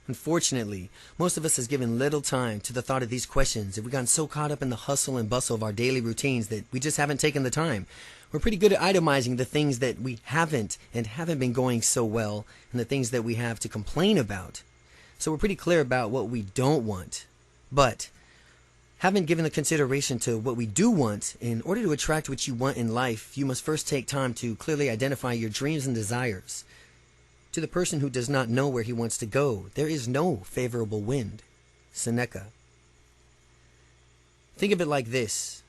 Speaker 1: Unfortunately, most of us has given little time to the thought of these questions, and we've gotten so caught up in the hustle and bustle of our daily routines that we just haven't taken the time. We're pretty good at itemizing the things that we haven't been going so well, and the things that we have to complain about. So we're pretty clear about what we don't want. But having given the consideration to what we do want, in order to attract what you want in life, you must first take time to clearly identify your dreams and desires. To the person who does not know where he wants to go, there is no favorable wind. Seneca. Think of it like this.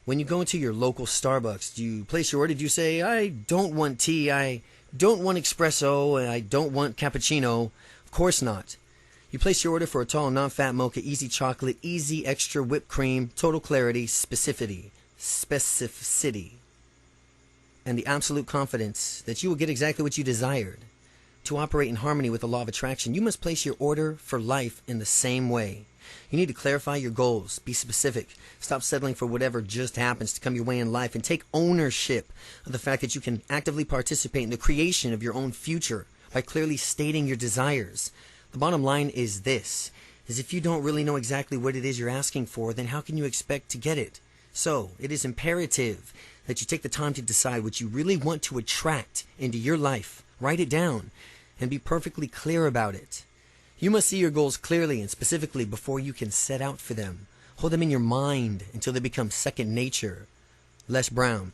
Speaker 1: When you go into your local Starbucks, do you place your order? Do you say, I don't want tea, I don't want espresso, and I don't want cappuccino? Of course not. You place your order for a tall, non-fat mocha, easy chocolate, easy extra whipped cream, total clarity, specificity, and the absolute confidence that you will get exactly what you desired. To operate in harmony with the law of attraction, you must place your order for life in the same way. You need to clarify your goals, be specific, stop settling for whatever just happens to come your way in life, and take ownership of the fact that you can actively participate in the creation of your own future by clearly stating your desires. The bottom line is this: is if you don't really know exactly what it is you're asking for, then how can you expect to get it? So, it is imperative that you take the time to decide what you really want to attract into your life. Write it down and be perfectly clear about it. You must see your goals clearly and specifically before you can set out for them. Hold them in your mind until they become second nature. Les Brown.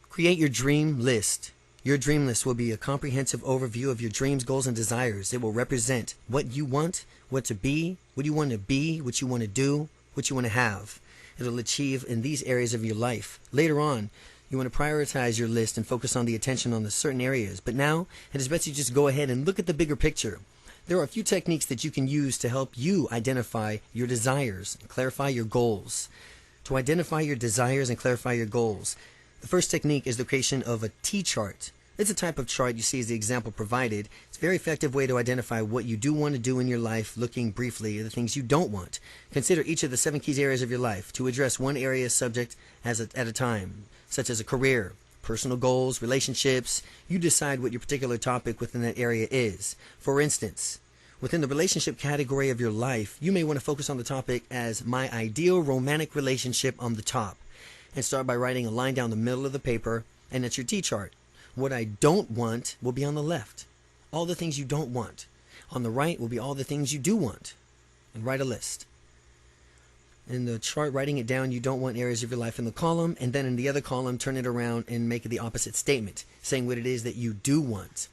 Speaker 1: Create your dream list. Your dream list will be a comprehensive overview of your dreams, goals, and desires. It will represent what you want, what to be, what you want to be, what you want to do, what you want to have. It will achieve in these areas of your life. Later on, you want to prioritize your list and focus on the attention on the certain areas. But now, it is best you just go ahead and look at the bigger picture. There are a few techniques that you can use to help you identify your desires and clarify your goals. To identify your desires and clarify your goals, the first technique is the creation of a T-chart. It's a type of chart you see as the example provided. It's a very effective way to identify what you do want to do in your life, looking briefly at the things you don't want. Consider each of the 7 key areas of your life to address one area subject at a time, such as a career, personal goals, relationships. You decide what your particular topic within that area is. For instance, within the relationship category of your life, you may want to focus on the topic as my ideal romantic relationship on the top. And start by writing a line down the middle of the paper, and that's your T-chart. What I don't want will be on the left. All the things you don't want. On the right will be all the things you do want. And write a list. In the chart, writing it down, you don't want areas of your life in the column, and then in the other column, turn it around and make it the opposite statement, saying what it is that you do want.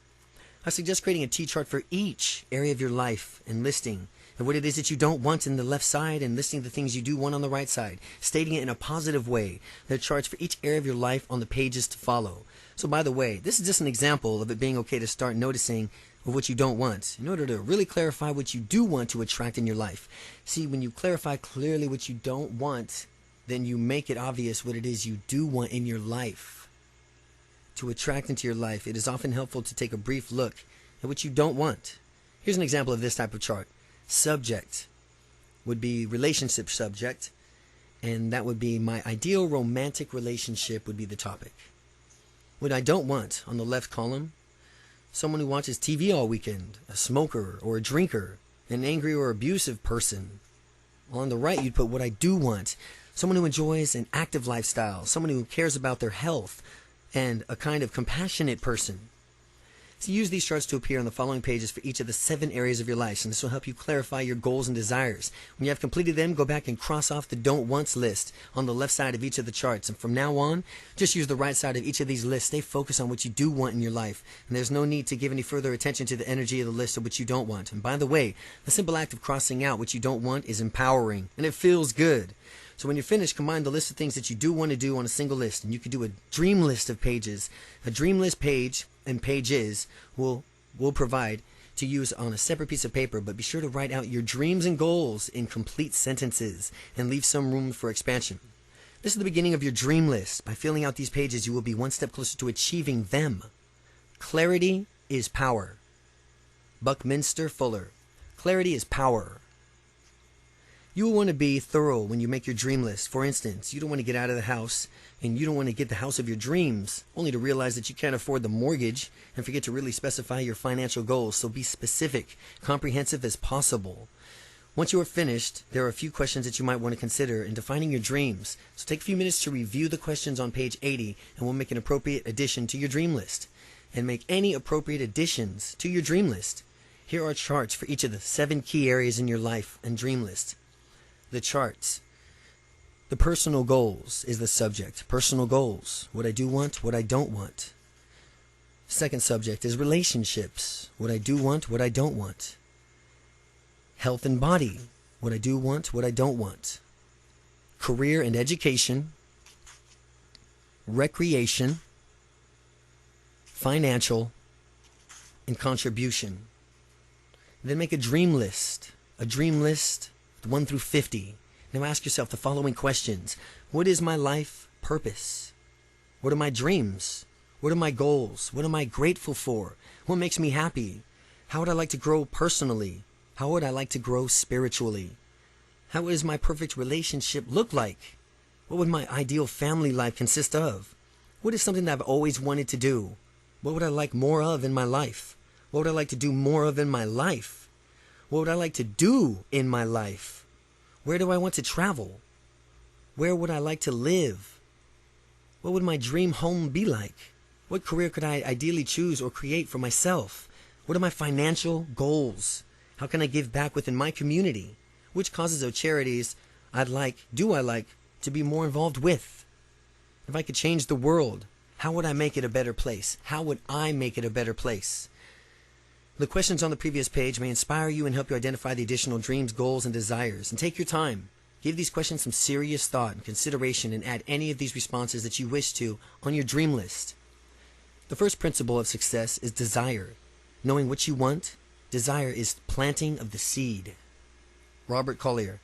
Speaker 1: I suggest creating a T-chart for each area of your life and listing and what it is that you don't want in the left side and listing the things you do want on the right side, stating it in a positive way. There are charts for each area of your life on the pages to follow. So by the way, this is just an example of it being okay to start noticing what you don't want in order to really clarify what you do want to attract in your life. See, when you clarify clearly what you don't want, then you make it obvious what it is you do want in your life. To attract into your life, it is often helpful to take a brief look at what you don't want. Here's an example of this type of chart. Subject would be relationship subject, and that would be my ideal romantic relationship would be the topic. What I don't want on the left column, someone who watches TV all weekend, a smoker or a drinker, an angry or abusive person. On the right, you'd put what I do want, someone who enjoys an active lifestyle, someone who cares about their health, and a kind of compassionate person. So use these charts to appear on the following pages for each of the 7 areas of your life, and this will help you clarify your goals and desires. When you have completed them, go back and cross off the don't wants list on the left side of each of the charts. And from now on, just use the right side of each of these lists. Stay focused on what you do want in your life. And there's no need to give any further attention to the energy of the list of what you don't want. And by the way, the simple act of crossing out what you don't want is empowering, and it feels good. So when you're finished, combine the list of things that you do want to do on a single list, and you can do a dream list of pages. A dream list page and pages will provide to use on a separate piece of paper, but be sure to write out your dreams and goals in complete sentences and leave some room for expansion. This is the beginning of your dream list. By filling out these pages, you will be one step closer to achieving them. Clarity is power. Buckminster Fuller. Clarity is power. You will want to be thorough when you make your dream list. For instance, you don't want to get out of the house and you don't want to get the house of your dreams only to realize that you can't afford the mortgage and forget to really specify your financial goals. So be specific, comprehensive as possible. Once you are finished, there are a few questions that you might want to consider in defining your dreams. So take a few minutes to review the questions on page 80, and we'll make an appropriate addition to your dream list. And make any appropriate additions to your dream list. Here are charts for each of the 7 key areas in your life and dream list. The charts. The personal goals is the subject. Personal goals. What I do want, what I don't want. Second subject is relationships. What I do want, what I don't want. Health and body. What I do want, what I don't want. Career and education. Recreation. Financial. And contribution. Then make a dream list. A dream list 1 through 50. Now ask yourself the following questions. What is my life purpose? What are my dreams? What are my goals? What am I grateful for? What makes me happy? How would I like to grow personally? How would I like to grow spiritually? How does my perfect relationship look like? What would my ideal family life consist of? What is something that I've always wanted to do? What would I like more of in my life? What would I like to do more of in my life? What would I like to do in my life? Where do I want to travel? Where would I like to live? What would my dream home be like? What career could I ideally choose or create for myself? What are my financial goals? How can I give back within my community? Which causes or charities I like to be more involved with? If I could change the world, how would I make it a better place? How would I make it a better place? The questions on the previous page may inspire you and help you identify the additional dreams, goals, and desires. And take your time. Give these questions some serious thought and consideration and add any of these responses that you wish to on your dream list. The first principle of success is desire. Knowing what you want, desire is planting of the seed. Robert Collier.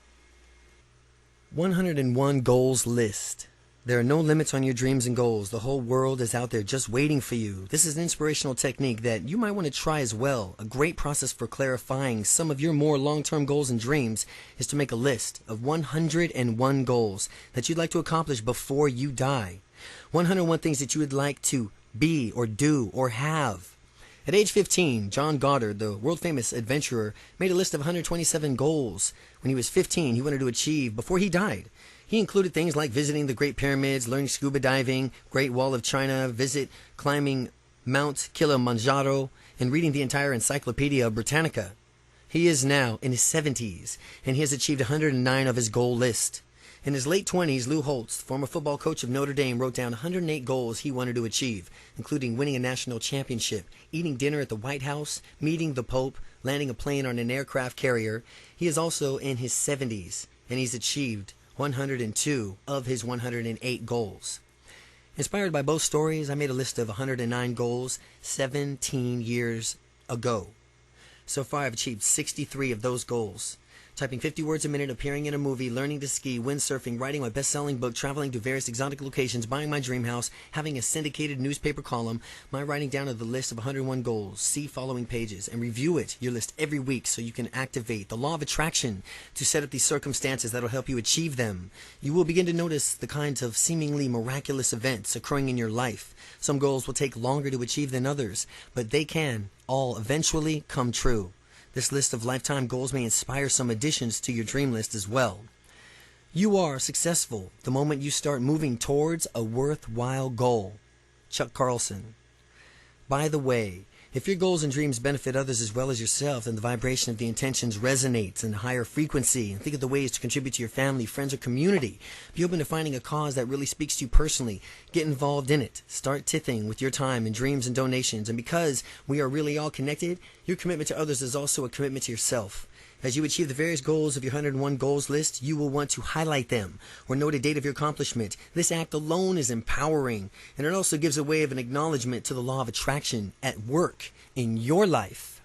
Speaker 1: 101 Goals List. There are no limits on your dreams and goals. The whole world is out there just waiting for you. This is an inspirational technique that you might want to try as well. A great process for clarifying some of your more long-term goals and dreams is to make a list of 101 goals that you'd like to accomplish before you die. 101 things that you would like to be or do or have. At age 15, John Goddard, the world-famous adventurer, made a list of 127 goals when he was 15 he wanted to achieve before he died. He included things like visiting the Great Pyramids, learning scuba diving, Great Wall of China, climbing Mount Kilimanjaro, and reading the entire Encyclopedia Britannica. He is now in his 70s, and he has achieved 109 of his goal list. In his late 20s, Lou Holtz, former football coach of Notre Dame, wrote down 108 goals he wanted to achieve, including winning a national championship, eating dinner at the White House, meeting the Pope, landing a plane on an aircraft carrier. He is also in his 70s, and he's achieved 102 of his 108 goals. Inspired by both stories, I made a list of 109 goals 17 years ago. So far, I've achieved 63 of those goals. Typing 50 words a minute, appearing in a movie, learning to ski, windsurfing, writing my best-selling book, traveling to various exotic locations, buying my dream house, having a syndicated newspaper column, my writing down of the list of 101 goals. See following pages and review your list every week so you can activate the law of attraction to set up these circumstances that will help you achieve them. You will begin to notice the kinds of seemingly miraculous events occurring in your life. Some goals will take longer to achieve than others, but they can all eventually come true. This list of lifetime goals may inspire some additions to your dream list as well. You are successful the moment you start moving towards a worthwhile goal. Chuck Carlson. By the way, if your goals and dreams benefit others as well as yourself, then the vibration of the intentions resonates in a higher frequency. And think of the ways to contribute to your family, friends, or community. Be open to finding a cause that really speaks to you personally. Get involved in it. Start tithing with your time and dreams and donations. And because we are really all connected, your commitment to others is also a commitment to yourself. As you achieve the various goals of your 101 goals list, you will want to highlight them or note a date of your accomplishment. This act alone is empowering, and it also gives a way of an acknowledgement to the law of attraction at work in your life.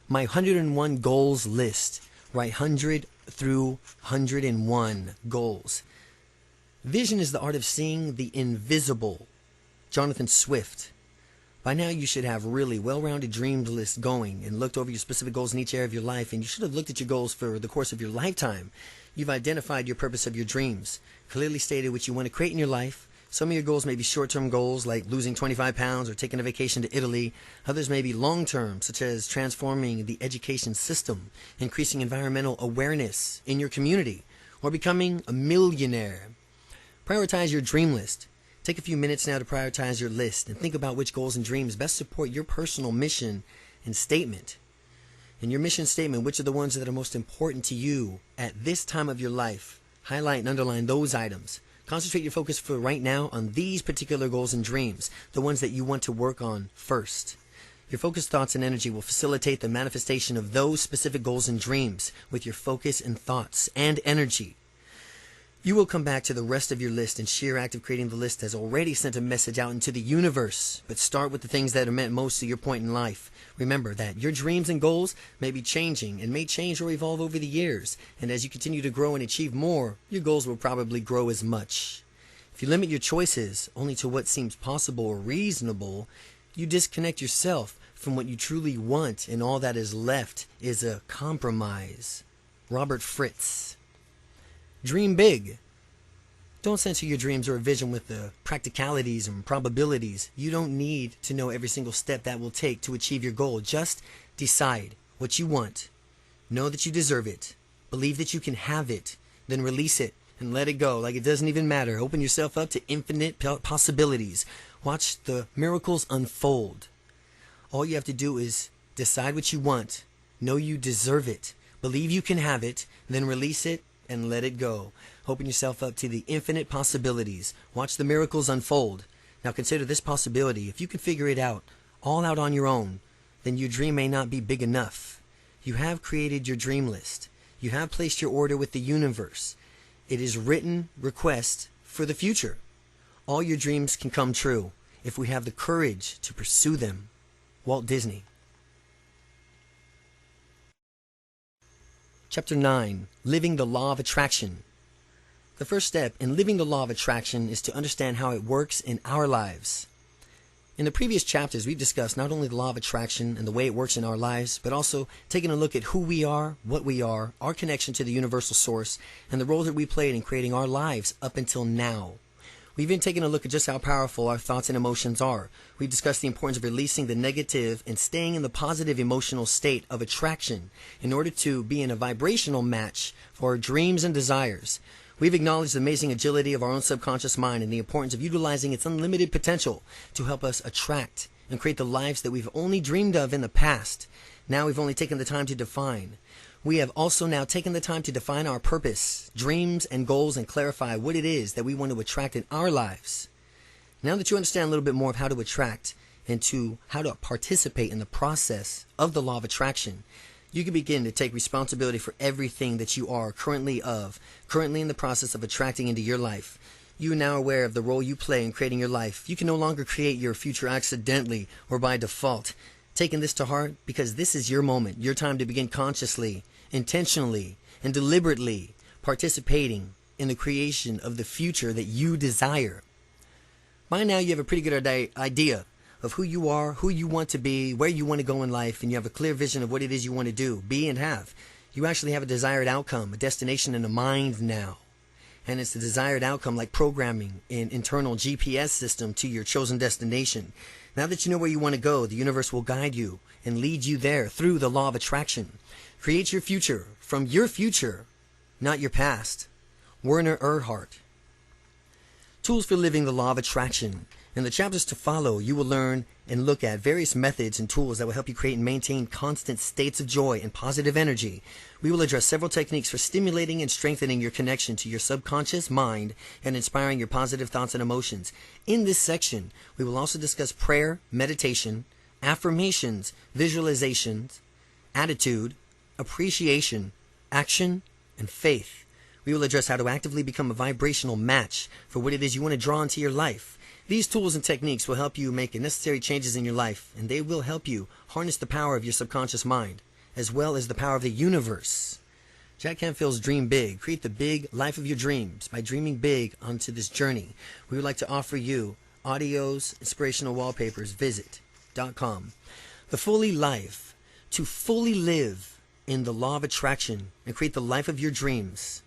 Speaker 1: My 101 goals list. Write 100 through 101 goals. Vision is the art of seeing the invisible. Jonathan Swift. By now you should have really well-rounded dream list going and looked over your specific goals in each area of your life, and you should have looked at your goals for the course of your lifetime. You've identified your purpose of your dreams, clearly stated what you want to create in your life. Some of your goals may be short-term goals like losing 25 pounds or taking a vacation to Italy. Others may be long-term, such as transforming the education system, increasing environmental awareness in your community, or becoming a millionaire. Prioritize your dream list. Take a few minutes now to prioritize your list and think about which goals and dreams best support your personal mission and statement. In your mission statement, which are the ones that are most important to you at this time of your life? Highlight and underline those items. Concentrate your focus for right now on these particular goals and dreams, the ones that you want to work on first. Your focused thoughts and energy will facilitate the manifestation of those specific goals and dreams with your focus and thoughts and energy. You will come back to the rest of your list, and sheer act of creating the list has already sent a message out into the universe. But start with the things that are meant most to your point in life. Remember that your dreams and goals may be changing and may change or evolve over the years. And as you continue to grow and achieve more, your goals will probably grow as much. If you limit your choices only to what seems possible or reasonable, you disconnect yourself from what you truly want, and all that is left is a compromise. Robert Fritz. Dream big. Don't censor your dreams or a vision with the practicalities and probabilities. You don't need to know every single step that will take to achieve your goal. Just decide what you want Know that you deserve it. Believe that you can have it. Then release it and let it go like it doesn't even matter. Open yourself up to infinite possibilities. Watch the miracles unfold. All you have to do is decide what you want. Know you deserve it. Believe you can have it. Then release it and let it go. Open yourself up to the infinite possibilities. Watch the miracles unfold. Now consider this possibility. If you can figure it out, all out on your own, then your dream may not be big enough. You have created your dream list. You have placed your order with the universe. It is written request for the future. All your dreams can come true if we have the courage to pursue them. Walt Disney. Chapter 9. Living the Law of Attraction. The first step in living the law of attraction is to understand how it works in our lives. In the previous chapters, we've discussed not only the law of attraction and the way it works in our lives, but also taking a look at who we are, what we are, our connection to the universal source, and the role that we played in creating our lives up until now. We've even taken a look at just how powerful our thoughts and emotions are. We've discussed the importance of releasing the negative and staying in the positive emotional state of attraction in order to be in a vibrational match for our dreams and desires. We've acknowledged the amazing agility of our own subconscious mind and the importance of utilizing its unlimited potential to help us attract and create the lives that we've only dreamed of in the past. Now we've only taken the time to define. We have also now taken the time to define our purpose, dreams, and goals and clarify what it is that we want to attract in our lives. Now that you understand a little bit more of how to attract and to how to participate in the process of the law of attraction, you can begin to take responsibility for everything that you are currently in the process of attracting into your life. You are now aware of the role you play in creating your life. You can no longer create your future accidentally or by default. Taking this to heart because this is your moment, your time to begin consciously, intentionally, and deliberately participating in the creation of the future that you desire. By now you have a pretty good idea of who you are, who you want to be, where you want to go in life, and you have a clear vision of what it is you want to do, be, and have. You actually have a desired outcome, a destination in the mind now. And it's the desired outcome like programming an internal GPS system to your chosen destination. Now that you know where you want to go, the universe will guide you and lead you there through the law of attraction. Create your future from your future, not your past. Werner Erhard. Tools for living the law of attraction. In the chapters to follow, you will learn and look at various methods and tools that will help you create and maintain constant states of joy and positive energy. We will address several techniques for stimulating and strengthening your connection to your subconscious mind and inspiring your positive thoughts and emotions. In this section, we will also discuss prayer, meditation, affirmations, visualizations, attitude, appreciation, action, and faith. We will address how to actively become a vibrational match for what it is you want to draw into your life. These tools and techniques will help you make the necessary changes in your life, and they will help you harness the power of your subconscious mind, as well as the power of the universe. Jack Canfield's Dream Big. Create the big life of your dreams by dreaming big onto this journey. We would like to offer you audios, inspirational wallpapers. Visit.com. The Fully Life. To fully live in the law of attraction and create the life of your dreams.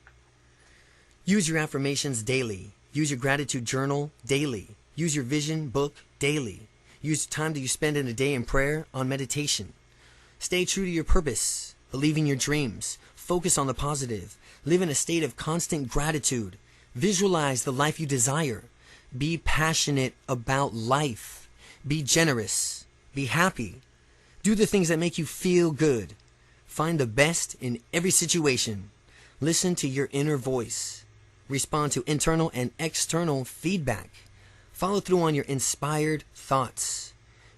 Speaker 1: Use your affirmations daily. Use your gratitude journal daily. Use your vision book daily. Use time that you spend in a day in prayer on meditation. Stay true to your purpose. Believe in your dreams. Focus on the positive. Live in a state of constant gratitude. Visualize the life you desire. Be passionate about life. Be generous. Be happy. Do the things that make you feel good. Find the best in every situation. Listen to your inner voice. Respond to internal and external feedback. Follow through on your inspired thoughts.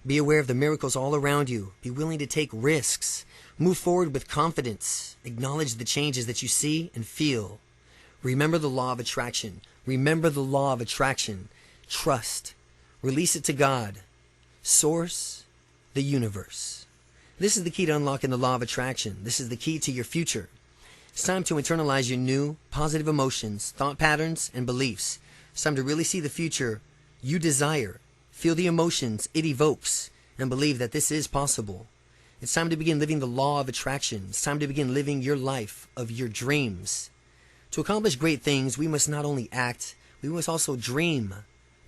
Speaker 1: Be aware of the miracles all around you. Be willing to take risks. Move forward with confidence. Acknowledge the changes that you see and feel. Remember the law of attraction. Remember the law of attraction. Trust. Release it to God. Source. The universe. This is the key to unlocking the law of attraction. This is the key to your future. It's time to internalize your new positive emotions, thought patterns, and beliefs. It's time to really see the future you desire, feel the emotions it evokes, and believe that this is possible. It's time to begin living the law of attraction. It's time to begin living your life of your dreams. To accomplish great things, we must not only act, we must also dream,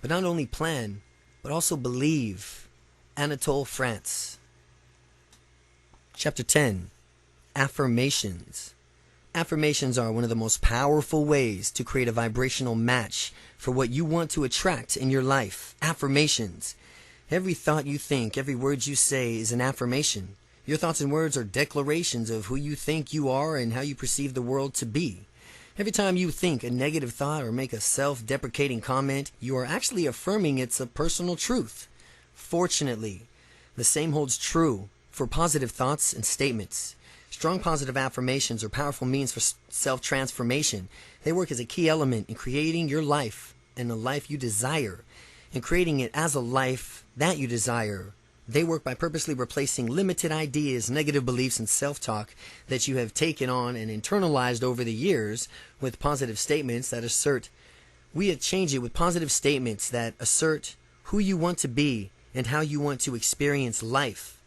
Speaker 1: but not only plan, but also believe. Anatole France. Chapter 10. Affirmations. Affirmations are one of the most powerful ways to create a vibrational match for what you want to attract in your life. Affirmations. Every thought you think, every word you say is an affirmation. Your thoughts and words are declarations of who you think you are and how you perceive the world to be. Every time you think a negative thought or make a self-deprecating comment, you are actually affirming it's a personal truth. Fortunately, the same holds true for positive thoughts and statements. Strong positive affirmations are powerful means for self-transformation. They work as a key element in creating your life and the life you desire, and creating it as a life that you desire. They work by purposely replacing limited ideas, negative beliefs, and self-talk that you have taken on and internalized over the years with positive statements that assert. We change it with positive statements that assert who you want to be and how you want to experience life.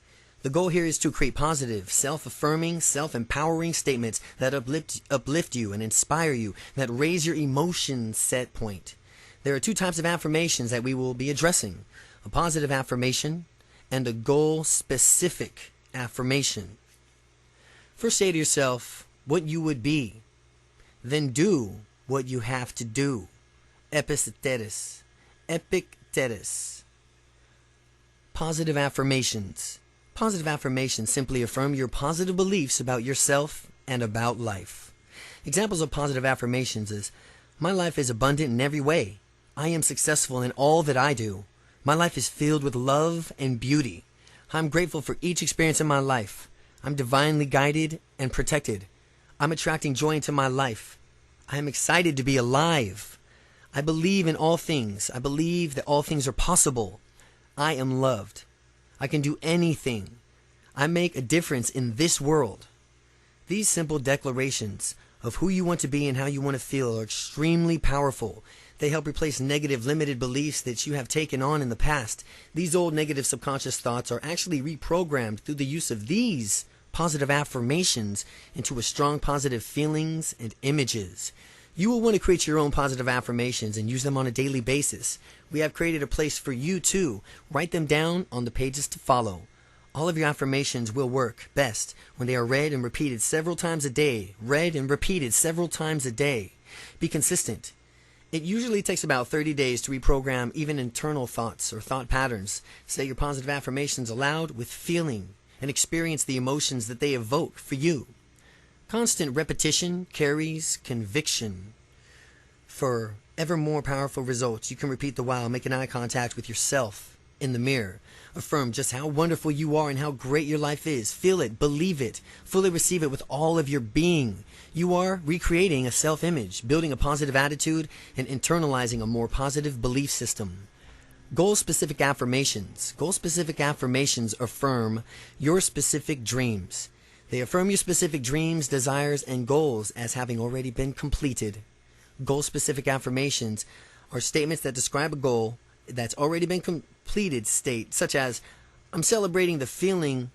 Speaker 1: The goal here is to create positive, self-affirming, self-empowering statements that uplift you and inspire you, that raise your emotion set point. There are two types of affirmations that we will be addressing: a positive affirmation and a goal-specific affirmation. First, say to yourself what you would be. Then do what you have to do. Epictetus. Epictetus. Positive affirmations. Positive affirmations simply affirm your positive beliefs about yourself and about life. Examples of positive affirmations is: my life is abundant in every way. I am successful in all that I do. My life is filled with love and beauty. I'm grateful for each experience in my life. I'm divinely guided and protected. I'm attracting joy into my life. I am excited to be alive. I believe in all things. I believe that all things are possible. I am loved. I can do anything. I make a difference in this world. These simple declarations of who you want to be and how you want to feel are extremely powerful. They help replace negative, limited beliefs that you have taken on in the past. These old negative subconscious thoughts are actually reprogrammed through the use of these positive affirmations into a strong positive feelings and images. You will want to create your own positive affirmations and use them on a daily basis. We have created a place for you to write them down on the pages to follow. All of your affirmations will work best when they are read and repeated several times a day. Read and repeated several times a day. Be consistent. It usually takes about 30 days to reprogram even internal thoughts or thought patterns. Say your positive affirmations aloud with feeling and experience the emotions that they evoke for you. Constant repetition carries conviction. For ever more powerful results, you can repeat the while making eye contact with yourself in the mirror. Affirm just how wonderful you are and how great your life is. Feel it, believe it, fully receive it with all of your being. You are recreating a self-image, building a positive attitude, and internalizing a more positive belief system. Goal-specific affirmations. Goal-specific affirmations affirm your specific dreams. They affirm your specific dreams, desires, and goals as having already been completed. Goal-specific affirmations are statements that describe a goal that's already been completed state, such as, I'm celebrating the feeling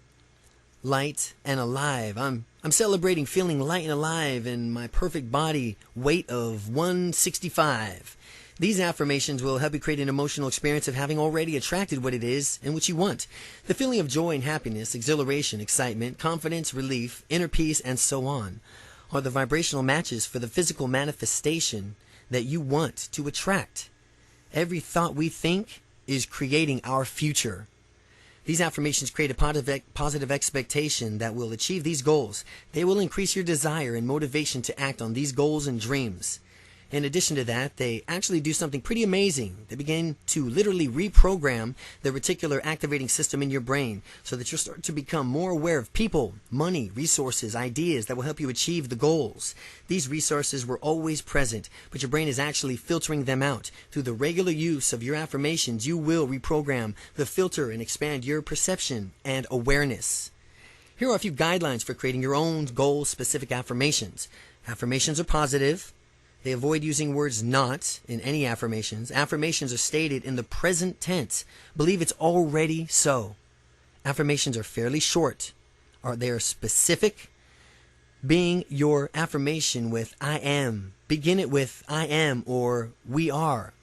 Speaker 1: light and alive. I'm celebrating feeling light and alive in my perfect body weight of 165. These affirmations will help you create an emotional experience of having already attracted what it is and what you want. The feeling of joy and happiness, exhilaration, excitement, confidence, relief, inner peace, and so on are the vibrational matches for the physical manifestation that you want to attract. Every thought we think is creating our future. These affirmations create a positive expectation that will achieve these goals. They will increase your desire and motivation to act on these goals and dreams. In addition to that, they actually do something pretty amazing. They begin to literally reprogram the reticular activating system in your brain so that you'll start to become more aware of people, money, resources, ideas that will help you achieve the goals. These resources were always present, but your brain is actually filtering them out. Through the regular use of your affirmations, you will reprogram the filter and expand your perception and awareness. Here are a few guidelines for creating your own goal-specific affirmations. Affirmations are positive. They avoid using words not in any affirmations. Affirmations are stated in the present tense. Believe it's already so. Affirmations are fairly short. They are specific. Being your affirmation with I am. Begin it with I am or we are.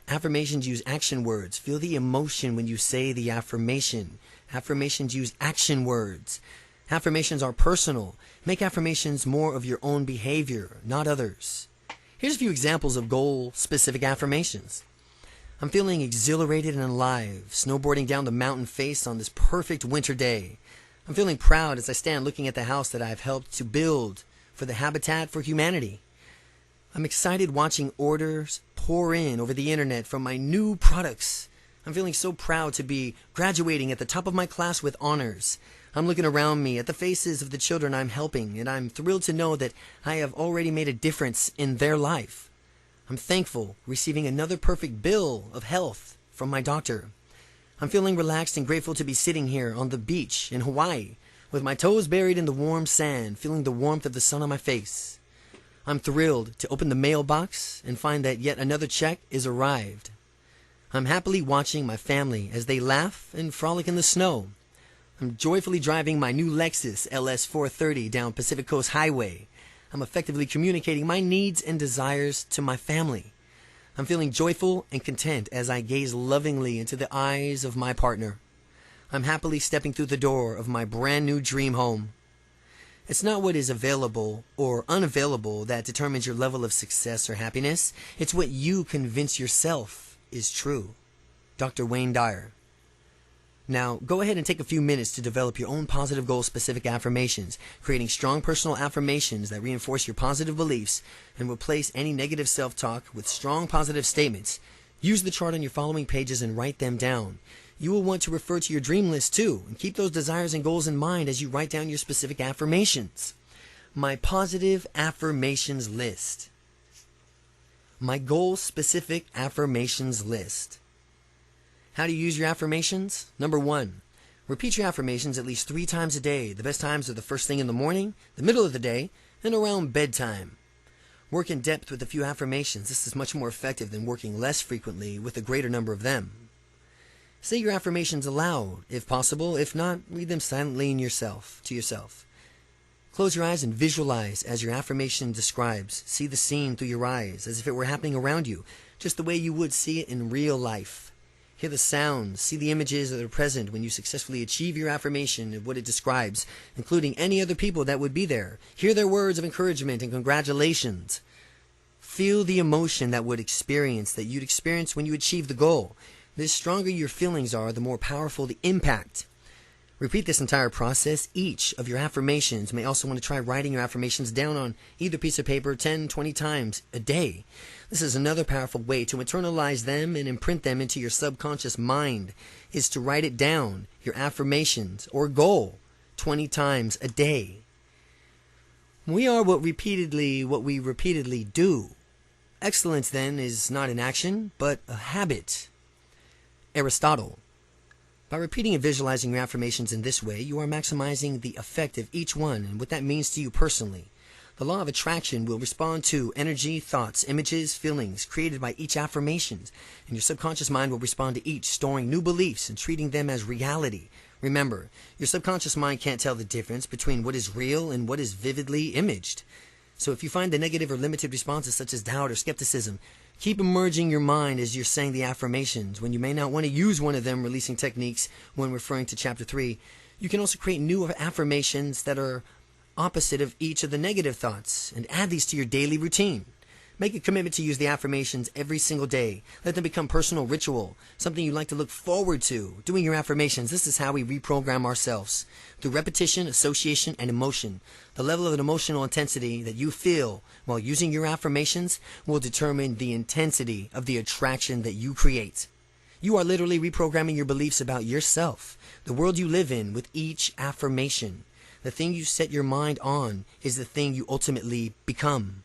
Speaker 1: Affirmations use action words. Feel the emotion when you say the affirmation. Affirmations use action words. Affirmations are personal. Make affirmations more of your own behavior, not others. Here's a few examples of goal-specific affirmations. I'm feeling exhilarated and alive, snowboarding down the mountain face on this perfect winter day. I'm feeling proud as I stand looking at the house that I've helped to build for the Habitat for Humanity. I'm excited watching orders pour in over the internet from my new products. I'm feeling so proud to be graduating at the top of my class with honors. I'm looking around me at the faces of the children I'm helping, and I'm thrilled to know that I have already made a difference in their life. I'm thankful receiving another perfect bill of health from my doctor. I'm feeling relaxed and grateful to be sitting here on the beach in Hawaii with my toes buried in the warm sand, feeling the warmth of the sun on my face. I'm thrilled to open the mailbox and find that yet another check is arrived. I'm happily watching my family as they laugh and frolic in the snow. I'm joyfully driving my new Lexus LS 430 down Pacific Coast Highway. I'm effectively communicating my needs and desires to my family. I'm feeling joyful and content as I gaze lovingly into the eyes of my partner. I'm happily stepping through the door of my brand new dream home. It's not what is available or unavailable that determines your level of success or happiness. It's what you convince yourself is true. Dr. Wayne Dyer. Now, go ahead and take a few minutes to develop your own positive goal-specific affirmations, creating strong personal affirmations that reinforce your positive beliefs and replace any negative self-talk with strong positive statements. Use the chart on your following pages and write them down. You will want to refer to your dream list too, and keep those desires and goals in mind as you write down your specific affirmations. My positive affirmations list. My goal-specific affirmations list. How do you use your affirmations? Number 1, repeat your affirmations at least 3 times a day. The best times are the first thing in the morning, the middle of the day, and around bedtime. Work in depth with a few affirmations. This is much more effective than working less frequently with a greater number of them. Say your affirmations aloud, if possible. If not, read them silently to yourself. Close your eyes and visualize as your affirmation describes. See the scene through your eyes as if it were happening around you, just the way you would see it in real life. Hear the sounds, see the images that are present when you successfully achieve your affirmation and what it describes, including any other people that would be there. Hear their words of encouragement and congratulations. Feel the emotion that you'd experience when you achieve the goal. The stronger your feelings are, the more powerful the impact. Repeat this entire process. Each of your affirmations. You may also want to try writing your affirmations down on either piece of paper 10, 20 times a day. This is another powerful way to internalize them and imprint them into your subconscious mind, is to write it down, your affirmations or goal, 20 times a day. We are what we repeatedly do. Excellence, then, is not an action, but a habit. Aristotle. By repeating and visualizing your affirmations in this way, you are maximizing the effect of each one and what that means to you personally. The law of attraction will respond to energy, thoughts, images, feelings created by each affirmation, and your subconscious mind will respond to each, storing new beliefs and treating them as reality. Remember, your subconscious mind can't tell the difference between what is real and what is vividly imaged. So if you find the negative or limited responses such as doubt or skepticism, keep immersing your mind as you're saying the affirmations. When you may not want to use one of them, releasing techniques when referring to Chapter 3, you can also create new affirmations that are opposite of each of the negative thoughts and add these to your daily routine. Make a commitment to use the affirmations every single day. Let them become personal ritual, something you like to look forward to. Doing your affirmations, this is how we reprogram ourselves. Through repetition, association, and emotion. The level of an emotional intensity that you feel while using your affirmations will determine the intensity of the attraction that you create. You are literally reprogramming your beliefs about yourself, the world you live in, with each affirmation. The thing you set your mind on is the thing you ultimately become.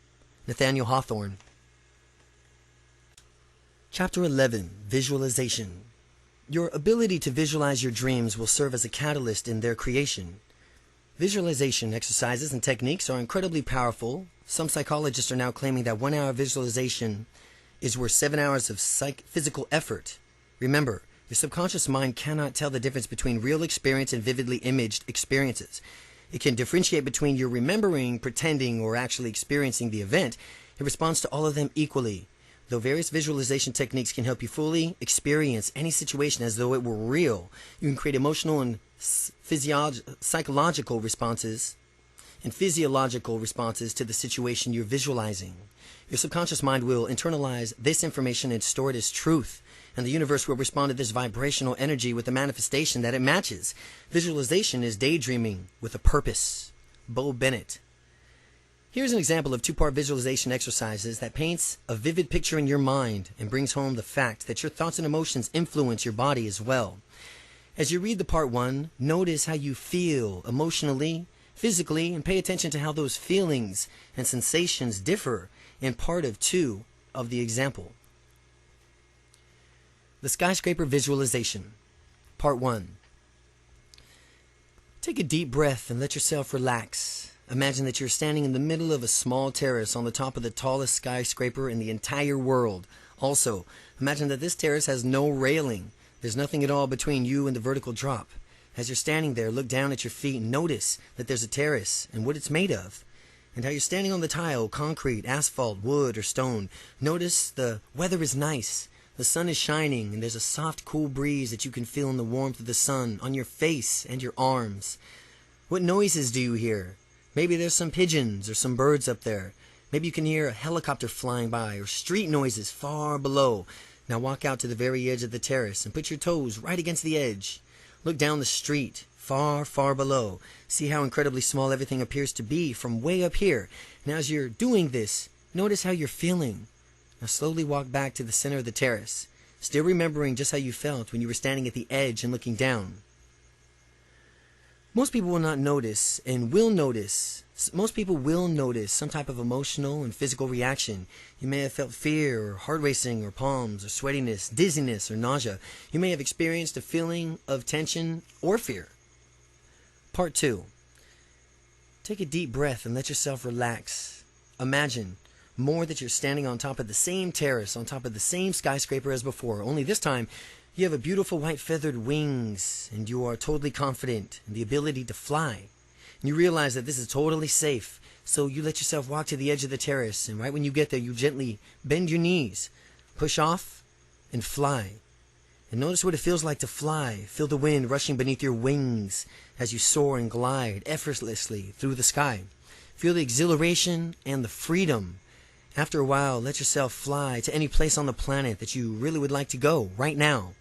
Speaker 1: Nathaniel Hawthorne. Chapter 11. Visualization. Your ability to visualize your dreams will serve as a catalyst in their creation. Visualization exercises and techniques are incredibly powerful. Some psychologists are now claiming that 1 hour visualization is worth 7 hours of physical effort. Remember, your subconscious mind cannot tell the difference between real experience and vividly imaged experiences. It can differentiate between your remembering, pretending, or actually experiencing the event. It responds to all of them equally. Though various visualization techniques can help you fully experience any situation as though it were real, you can create emotional and psychological responses and physiological responses to the situation you're visualizing. Your subconscious mind will internalize this information and store it as truth, and the universe will respond to this vibrational energy with a manifestation that it matches. Visualization is daydreaming with a purpose. Bo Bennett. Here's an example of two-part visualization exercises that paints a vivid picture in your mind and brings home the fact that your thoughts and emotions influence your body as well. As you read the part 1, notice how you feel emotionally, physically, and pay attention to how those feelings and sensations differ in part 2 of the example. The skyscraper visualization. Part 1. Take a deep breath and let yourself relax. Imagine that you're standing in the middle of a small terrace on the top of the tallest skyscraper in the entire world. Also, imagine that this terrace has no railing. There's nothing at all between you and the vertical drop. As you're standing there, look down at your feet and notice that there's a terrace and what it's made of, and how you're standing on the tile, concrete, asphalt, wood, or stone. Notice the weather is nice. The sun is shining, and there's a soft, cool breeze that you can feel in the warmth of the sun on your face and your arms. What noises do you hear? Maybe there's some pigeons or some birds up there. Maybe you can hear a helicopter flying by or street noises far below. Now walk out to the very edge of the terrace and put your toes right against the edge. Look down the street, far, far below. See how incredibly small everything appears to be from way up here. And as you're doing this, notice how you're feeling. Now slowly walk back to the center of the terrace, still remembering just how you felt when you were standing at the edge and looking down. Most people will not notice and will notice. Most people will notice some type of emotional and physical reaction. You may have felt fear or heart racing or palms or sweatiness, dizziness or nausea. You may have experienced a feeling of tension or fear. Part 2. Take a deep breath and let yourself relax. Imagine more that you're standing on top of the same terrace, on top of the same skyscraper as before, only this time you have a beautiful white feathered wings, and you are totally confident in the ability to fly. And you realize that this is totally safe, so you let yourself walk to the edge of the terrace, and right when you get there, you gently bend your knees, push off, and fly. And notice what it feels like to fly. Feel the wind rushing beneath your wings as you soar and glide effortlessly through the sky. Feel the exhilaration and the freedom. After a while, let yourself fly to any place on the planet that you really would like to go right now.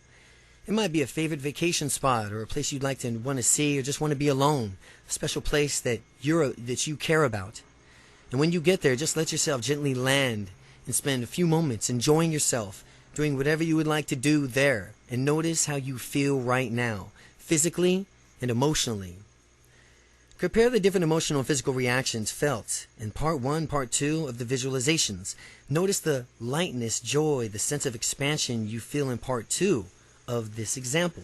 Speaker 1: It might be a favorite vacation spot or a place you'd like to want to see or just want to be alone, a special place that you care about. And when you get there, just let yourself gently land and spend a few moments enjoying yourself, doing whatever you would like to do there, and notice how you feel right now, physically and emotionally. Compare the different emotional and physical reactions felt in part 1, part 2 of the visualizations. Notice the lightness, joy, the sense of expansion you feel in part 2 of this example.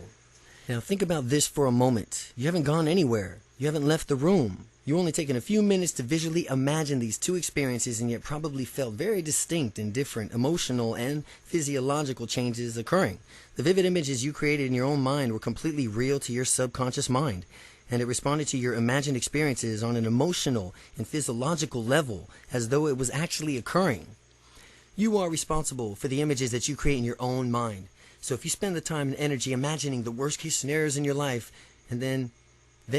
Speaker 1: Now think about this for a moment. You haven't gone anywhere. You haven't left the room. You've only taken a few minutes to visually imagine these two experiences, and yet probably felt very distinct and different emotional and physiological changes occurring. The vivid images you created in your own mind were completely real to your subconscious mind, and it responded to your imagined experiences on an emotional and physiological level as though it was actually occurring. You are responsible for the images that you create in your own mind. So if you spend the time and energy imagining the worst case scenarios in your life, and then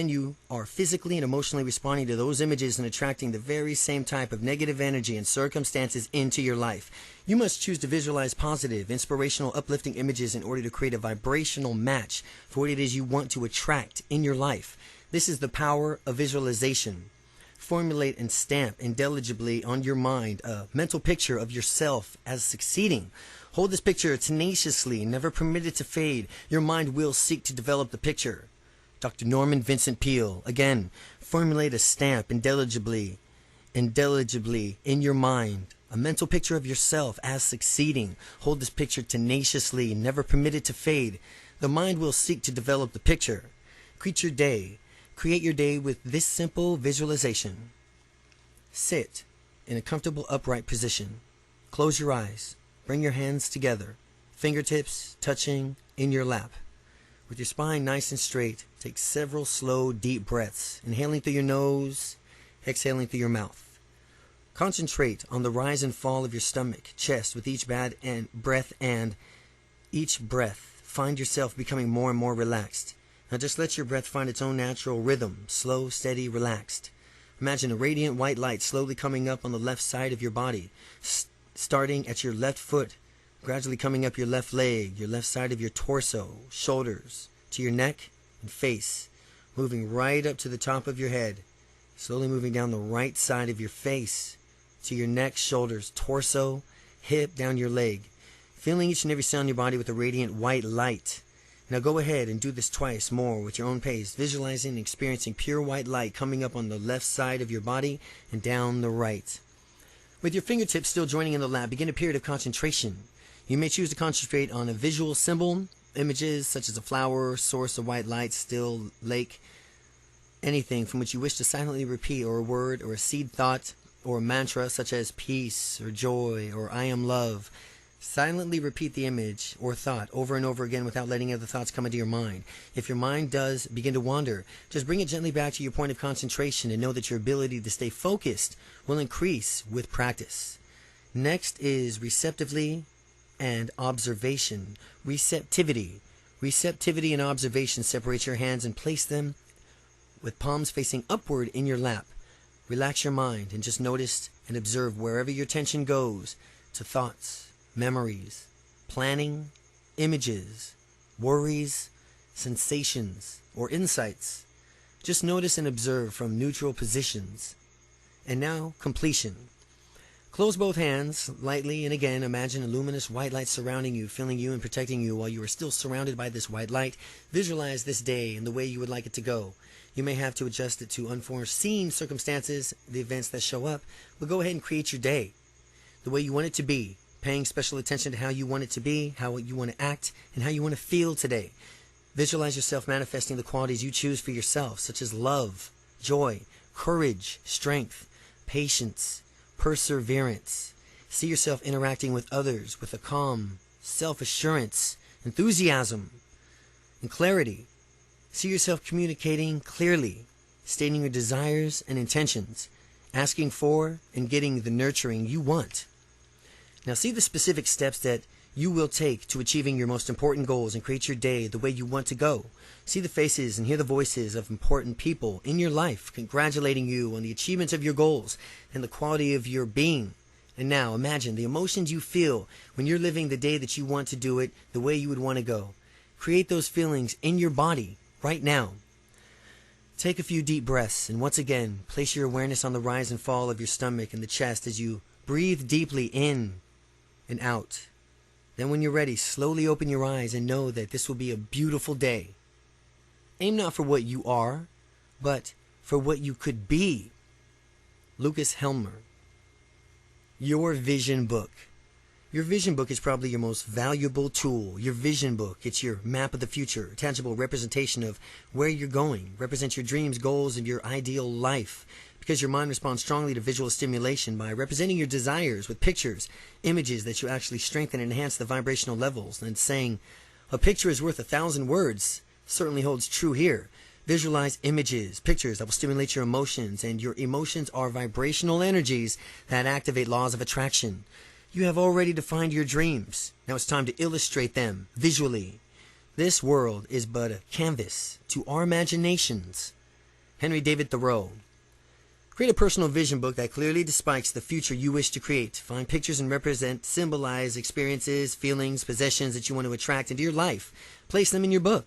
Speaker 1: you are physically and emotionally responding to those images and attracting the very same type of negative energy and circumstances into your life. You must choose to visualize positive, inspirational, uplifting images in order to create a vibrational match for what it is you want to attract in your life. This is the power of visualization. Formulate and stamp indelibly on your mind a mental picture of yourself as succeeding. Hold this picture tenaciously, never permit it to fade. Your mind will seek to develop the picture. Dr. Norman Vincent Peale. Again, formulate a stamp indelibly in your mind. A mental picture of yourself as succeeding. Hold this picture tenaciously, never permit it to fade. The mind will seek to develop the picture. Create your day. Create your day with this simple visualization. Sit in a comfortable upright position. Close your eyes. Bring your hands together, fingertips touching in your lap. With your spine nice and straight, take several slow, deep breaths, inhaling through your nose, exhaling through your mouth. Concentrate on the rise and fall of your stomach, chest with each breath, and each breath, find yourself becoming more and more relaxed. Now just let your breath find its own natural rhythm, slow, steady, relaxed. Imagine a radiant white light slowly coming up on the left side of your body, starting at your left foot, gradually coming up your left leg, your left side of your torso, shoulders, to your neck and face, moving right up to the top of your head, slowly moving down the right side of your face, to your neck, shoulders, torso, hip, down your leg, feeling each and every cell in your body with a radiant white light. Now go ahead and do this twice more with your own pace, visualizing and experiencing pure white light coming up on the left side of your body and down the right. With your fingertips still joining in the lap, begin a period of concentration. You may choose to concentrate on a visual symbol, images such as a flower, source of white light, still, lake, anything from which you wish to silently repeat, or a word or a seed thought or a mantra such as peace or joy or I am love. Silently repeat the image or thought over and over again without letting other thoughts come into your mind. If your mind does begin to wander, just bring it gently back to your point of concentration and know that your ability to stay focused will increase with practice. Next is receptively and observation. Receptivity. Receptivity and observation. Separate your hands and place them with palms facing upward in your lap. Relax your mind and just notice and observe wherever your attention goes, to thoughts, memories, planning, images, worries, sensations, or insights. Just notice and observe from neutral positions. And now, completion. Close both hands lightly and again imagine a luminous white light surrounding you, filling you and protecting you while you are still surrounded by this white light. Visualize this day in the way you would like it to go. You may have to adjust it to unforeseen circumstances, the events that show up, but go ahead and create your day the way you want it to be, paying special attention to how you want it to be, how you want to act, and how you want to feel today. Visualize yourself manifesting the qualities you choose for yourself, such as love, joy, courage, strength, patience, perseverance. See yourself interacting with others with a calm, self-assurance, enthusiasm, and clarity. See yourself communicating clearly, stating your desires and intentions, asking for and getting the nurturing you want. Now see the specific steps that you will take to achieving your most important goals and create your day the way you want to go. See the faces and hear the voices of important people in your life congratulating you on the achievements of your goals and the quality of your being. And now imagine the emotions you feel when you're living the day that you want to do it the way you would want to go. Create those feelings in your body right now. Take a few deep breaths and once again place your awareness on the rise and fall of your stomach and the chest as you breathe deeply in and out. Then when you're ready, slowly open your eyes and know that this will be a beautiful day. Aim not for what you are, but for what you could be. Lucas Helmer. Your vision book. Your vision book is probably your most valuable tool. Your vision book, it's your map of the future, a tangible representation of where you're going, represents your dreams, goals, and your ideal life. Because your mind responds strongly to visual stimulation by representing your desires with pictures, images that you actually strengthen and enhance the vibrational levels. And saying, a picture is worth 1,000 words, certainly holds true here. Visualize images, pictures that will stimulate your emotions, and your emotions are vibrational energies that activate laws of attraction. You have already defined your dreams. Now it's time to illustrate them visually. This world is but a canvas to our imaginations. Henry David Thoreau. Create a personal vision book that clearly depicts the future you wish to create. Find pictures and represent, symbolize experiences, feelings, possessions that you want to attract into your life. Place them in your book.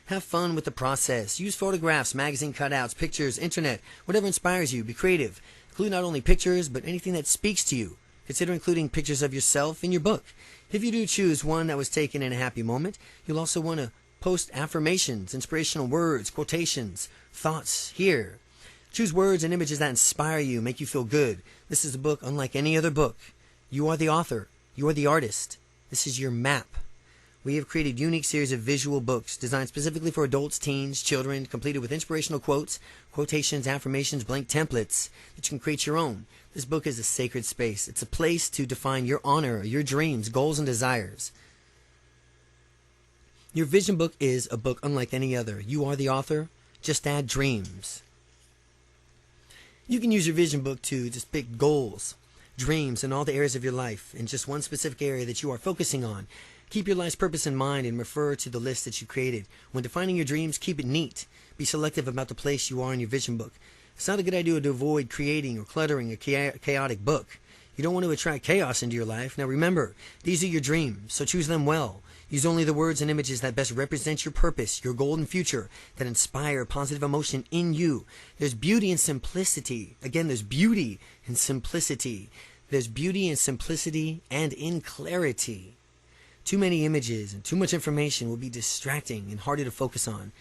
Speaker 1: Have fun with the process. Use photographs, magazine cutouts, pictures, internet, whatever inspires you. Be creative. Include not only pictures, but anything that speaks to you. Consider including pictures of yourself in your book. If you do choose one that was taken in a happy moment, you'll also want to post affirmations, inspirational words, quotations, thoughts here. Choose words and images that inspire you, make you feel good. This is a book unlike any other book. You are the author. You are the artist. This is your map. We have created a unique series of visual books designed specifically for adults, teens, children, completed with inspirational quotes, quotations, affirmations, blank templates that you can create your own. This book is a sacred space. It's a place to define your honor, your dreams, goals, and desires. Your vision book is a book unlike any other. You are the author. Just add dreams. You can use your vision book to just pick goals, dreams in all the areas of your life in just one specific area that you are focusing on. Keep your life's purpose in mind and refer to the list that you created. When defining your dreams, keep it neat. Be selective about the place you are in your vision book. It's not a good idea to avoid creating or cluttering a chaotic book. You don't want to attract chaos into your life. Now remember, these are your dreams, so choose them well. Use only the words and images that best represent your purpose, your golden future, that inspire positive emotion in you. There's beauty in simplicity. Again, there's beauty in simplicity. There's beauty in simplicity and in clarity. Too many images and too much information will be distracting and harder to focus on.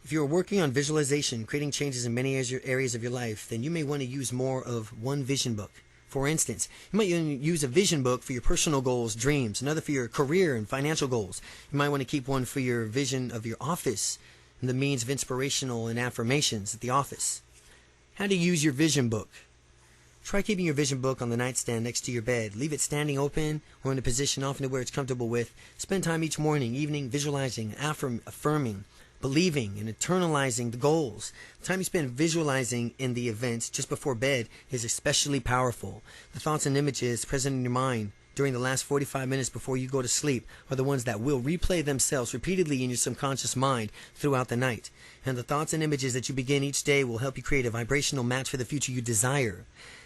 Speaker 1: If you are working on visualization, creating changes in many areas of your life, then you may want to use more of one vision book. For instance, you might use a vision book for your personal goals, dreams, another for your career and financial goals. You might want to keep one for your vision of your office and the means of inspirational and affirmations at the office. How to use your vision book. Try keeping your vision book on the nightstand next to your bed. Leave it standing open or in a position often to where it's comfortable with. Spend time each morning, evening, visualizing, affirming, believing, and internalizing the goals. The time you spend visualizing in the events just before bed is especially powerful. The thoughts and images present in your mind during the last 45 minutes before you go to sleep are the ones that will replay themselves repeatedly in your subconscious mind throughout the night. And the thoughts and images that you begin each day will help you create a vibrational match for the future you desire.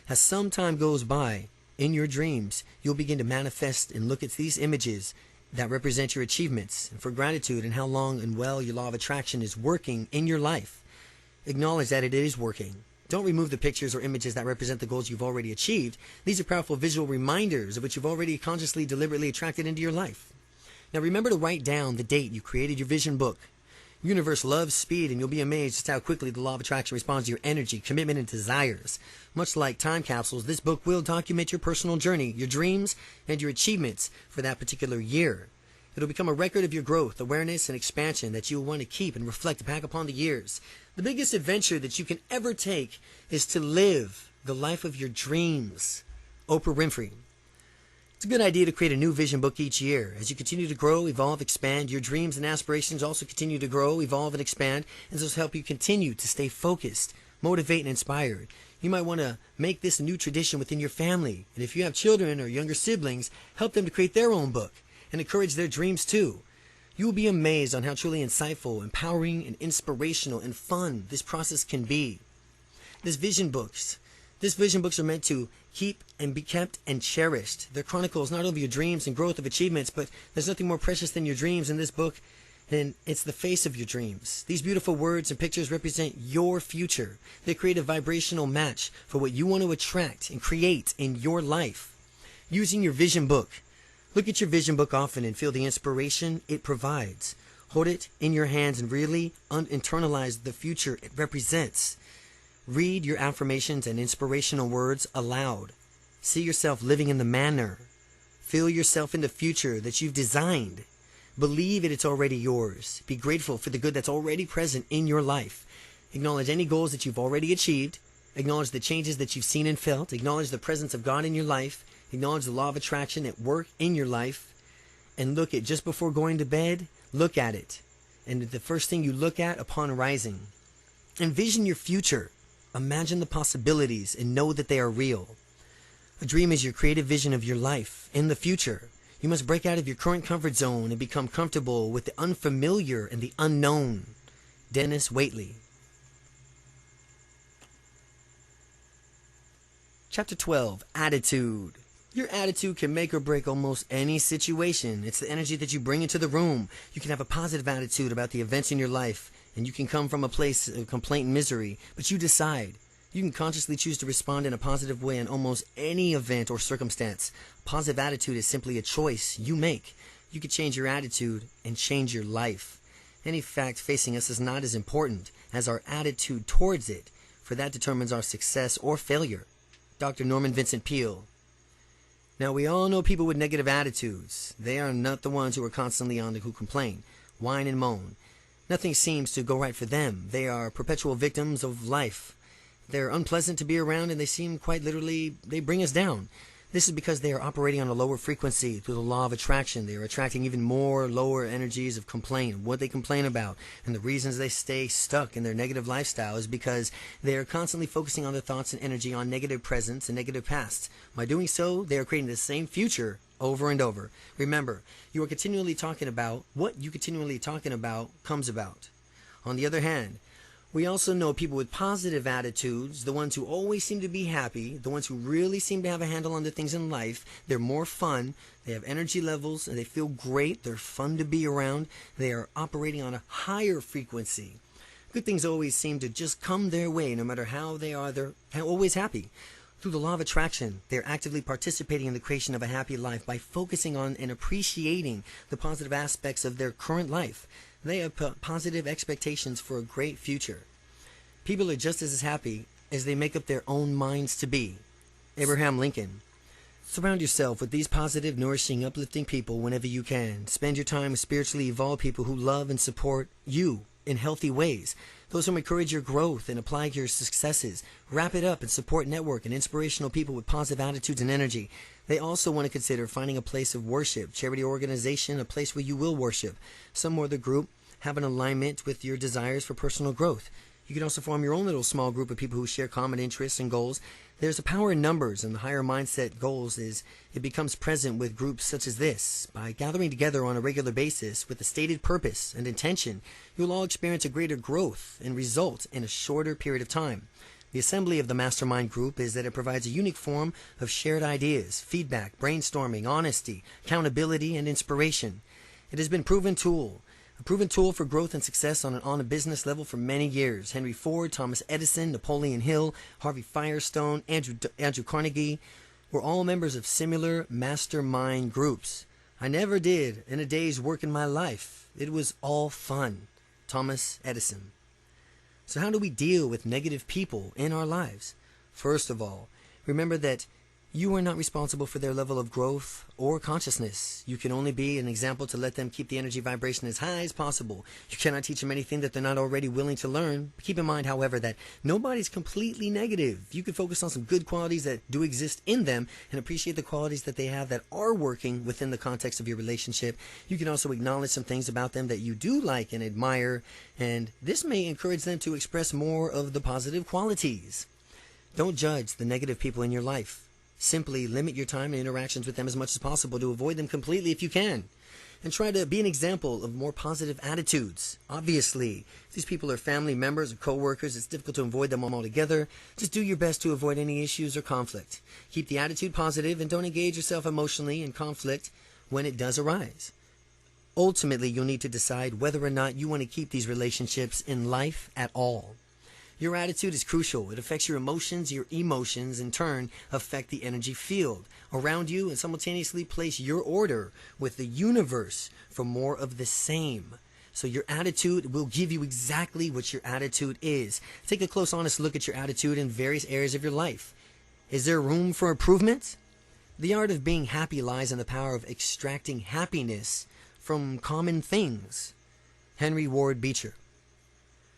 Speaker 1: As some time goes by, in your dreams, you'll begin to manifest and look at these images that represent your achievements and for gratitude and how long and well your law of attraction is working in your life. Acknowledge that it is working. Don't remove the pictures or images that represent the goals you've already achieved. These are powerful visual reminders of what you've already consciously, deliberately attracted into your life. Now remember to write down the date you created your vision book. Universe loves speed, and you'll be amazed just how quickly the law of attraction responds to your energy, commitment, and desires. Much like time capsules, this book will document your personal journey, your dreams, and your achievements for that particular year. It'll become a record of your growth, awareness, and expansion that you'll want to keep and reflect back upon the years. The biggest adventure that you can ever take is to live the life of your dreams. Oprah Winfrey. It's a good idea to create a new vision book each year. As you continue to grow, evolve, expand, your dreams and aspirations also continue to grow, evolve, and expand, and this will help you continue to stay focused, motivate, and inspired. You might want to make this a new tradition within your family, and if you have children or younger siblings, help them to create their own book and encourage their dreams too. You will be amazed on how truly insightful, empowering, and inspirational and fun this process can be. These vision books are meant to keep and be kept and cherished. They're chronicles not only of your dreams and growth of achievements, but there's nothing more precious than your dreams in this book, and it's the face of your dreams. These beautiful words and pictures represent your future. They create a vibrational match for what you want to attract and create in your life. Using your vision book. Look at your vision book often and feel the inspiration it provides. Hold it in your hands and really internalize the future it represents. Read your affirmations and inspirational words aloud. See yourself living in the manner. Feel yourself in the future that you've designed. Believe it's already yours. Be grateful for the good that's already present in your life. Acknowledge any goals that you've already achieved. Acknowledge the changes that you've seen and felt. Acknowledge the presence of God in your life. Acknowledge the law of attraction at work in your life. And look at, just before going to bed, look at it. And the first thing you look at upon rising. Envision your future. Imagine the possibilities and know that they are real. A dream is your creative vision of your life in the future. You must break out of your current comfort zone and become comfortable with the unfamiliar and the unknown. Dennis Waitley. Chapter 12. Attitude. Your attitude can make or break almost any situation. It's the energy that you bring into the room. You can have a positive attitude about the events in your life, and you can come from a place of complaint and misery, but you decide. You can consciously choose to respond in a positive way in almost any event or circumstance. Positive attitude is simply a choice you make. You can change your attitude and change your life. Any fact facing us is not as important as our attitude towards it, for that determines our success or failure. Dr. Norman Vincent Peale. Now, we all know people with negative attitudes. They are not the ones who are constantly on who complain, whine, and moan. Nothing seems to go right for them. They are perpetual victims of life. They're unpleasant to be around, and they seem quite literally, they bring us down. This is because they are operating on a lower frequency through the law of attraction. They are attracting even more lower energies of complaint, what they complain about, and the reasons they stay stuck in their negative lifestyle is because they are constantly focusing on their thoughts and energy on negative presents and negative pasts. By doing so, they are creating the same future over and over. Remember, you are continually talking about what you continually talking about comes about. On the other hand, we also know people with positive attitudes, the ones who always seem to be happy, the ones who really seem to have a handle on the things in life. They're more fun, they have energy levels, and they feel great, they're fun to be around, they are operating on a higher frequency. Good things always seem to just come their way, no matter how they are, they're always happy. Through the law of attraction, they're actively participating in the creation of a happy life by focusing on and appreciating the positive aspects of their current life. They have positive expectations for a great future. People are just as happy as they make up their own minds to be. Abraham Lincoln. Surround yourself with these positive, nourishing, uplifting people whenever you can. Spend your time with spiritually evolved people who love and support you in healthy ways. Those who encourage your growth and apply your successes. Wrap it up and support network and inspirational people with positive attitudes and energy. They also want to consider finding a place of worship, charity organization, a place where you will worship. Some other group have an alignment with your desires for personal growth. You can also form your own little small group of people who share common interests and goals. There's a power in numbers, and the higher mindset goals is it becomes present with groups such as this. By gathering together on a regular basis with a stated purpose and intention, you'll all experience a greater growth and result in a shorter period of time. The assembly of the mastermind group is that it provides a unique form of shared ideas, feedback, brainstorming, honesty, accountability, and inspiration. It has been a proven tool for growth and success on a business level for many years. Henry Ford, Thomas Edison, Napoleon Hill, Harvey Firestone, Andrew Carnegie were all members of similar mastermind groups. I never did in a day's work in my life. It was all fun. Thomas Edison. So how do we deal with negative people in our lives? First of all, remember that you are not responsible for their level of growth or consciousness. You can only be an example to let them keep the energy vibration as high as possible. You cannot teach them anything that they're not already willing to learn. Keep in mind, however, that nobody's completely negative. You can focus on some good qualities that do exist in them and appreciate the qualities that they have that are working within the context of your relationship. You can also acknowledge some things about them that you do like and admire, and this may encourage them to express more of the positive qualities. Don't judge the negative people in your life. Simply limit your time and interactions with them as much as possible to avoid them completely if you can. And try to be an example of more positive attitudes. Obviously, if these people are family members or co-workers, it's difficult to avoid them altogether. Just do your best to avoid any issues or conflict. Keep the attitude positive and don't engage yourself emotionally in conflict when it does arise. Ultimately, you'll need to decide whether or not you want to keep these relationships in life at all. Your attitude is crucial. It affects your emotions in turn affect the energy field around you and simultaneously place your order with the universe for more of the same. So your attitude will give you exactly what your attitude is. Take a close, honest look at your attitude in various areas of your life. Is there room for improvement? The art of being happy lies in the power of extracting happiness from common things. Henry Ward Beecher.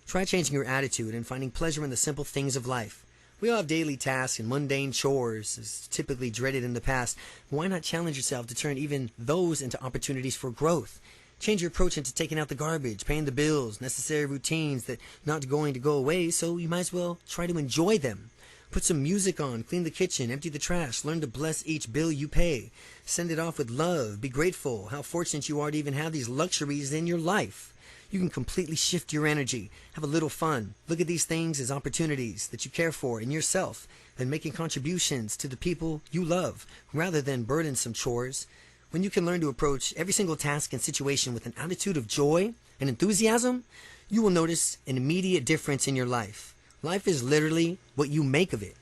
Speaker 1: Try changing your attitude and finding pleasure in the simple things of life. We all have daily tasks and mundane chores, as typically dreaded in the past. Why not challenge yourself to turn even those into opportunities for growth? Change your approach into taking out the garbage, paying the bills, necessary routines that not going to go away, so you might as well try to enjoy them. Put some music on, clean the kitchen, empty the trash, learn to bless each bill you pay. Send it off with love, be grateful how fortunate you are to even have these luxuries in your life. You can completely shift your energy, have a little fun. Look at these things as opportunities that you care for in yourself and making contributions to the people you love rather than burdensome chores. When you can learn to approach every single task and situation with an attitude of joy and enthusiasm, you will notice an immediate difference in your life. Life is literally what you make of it.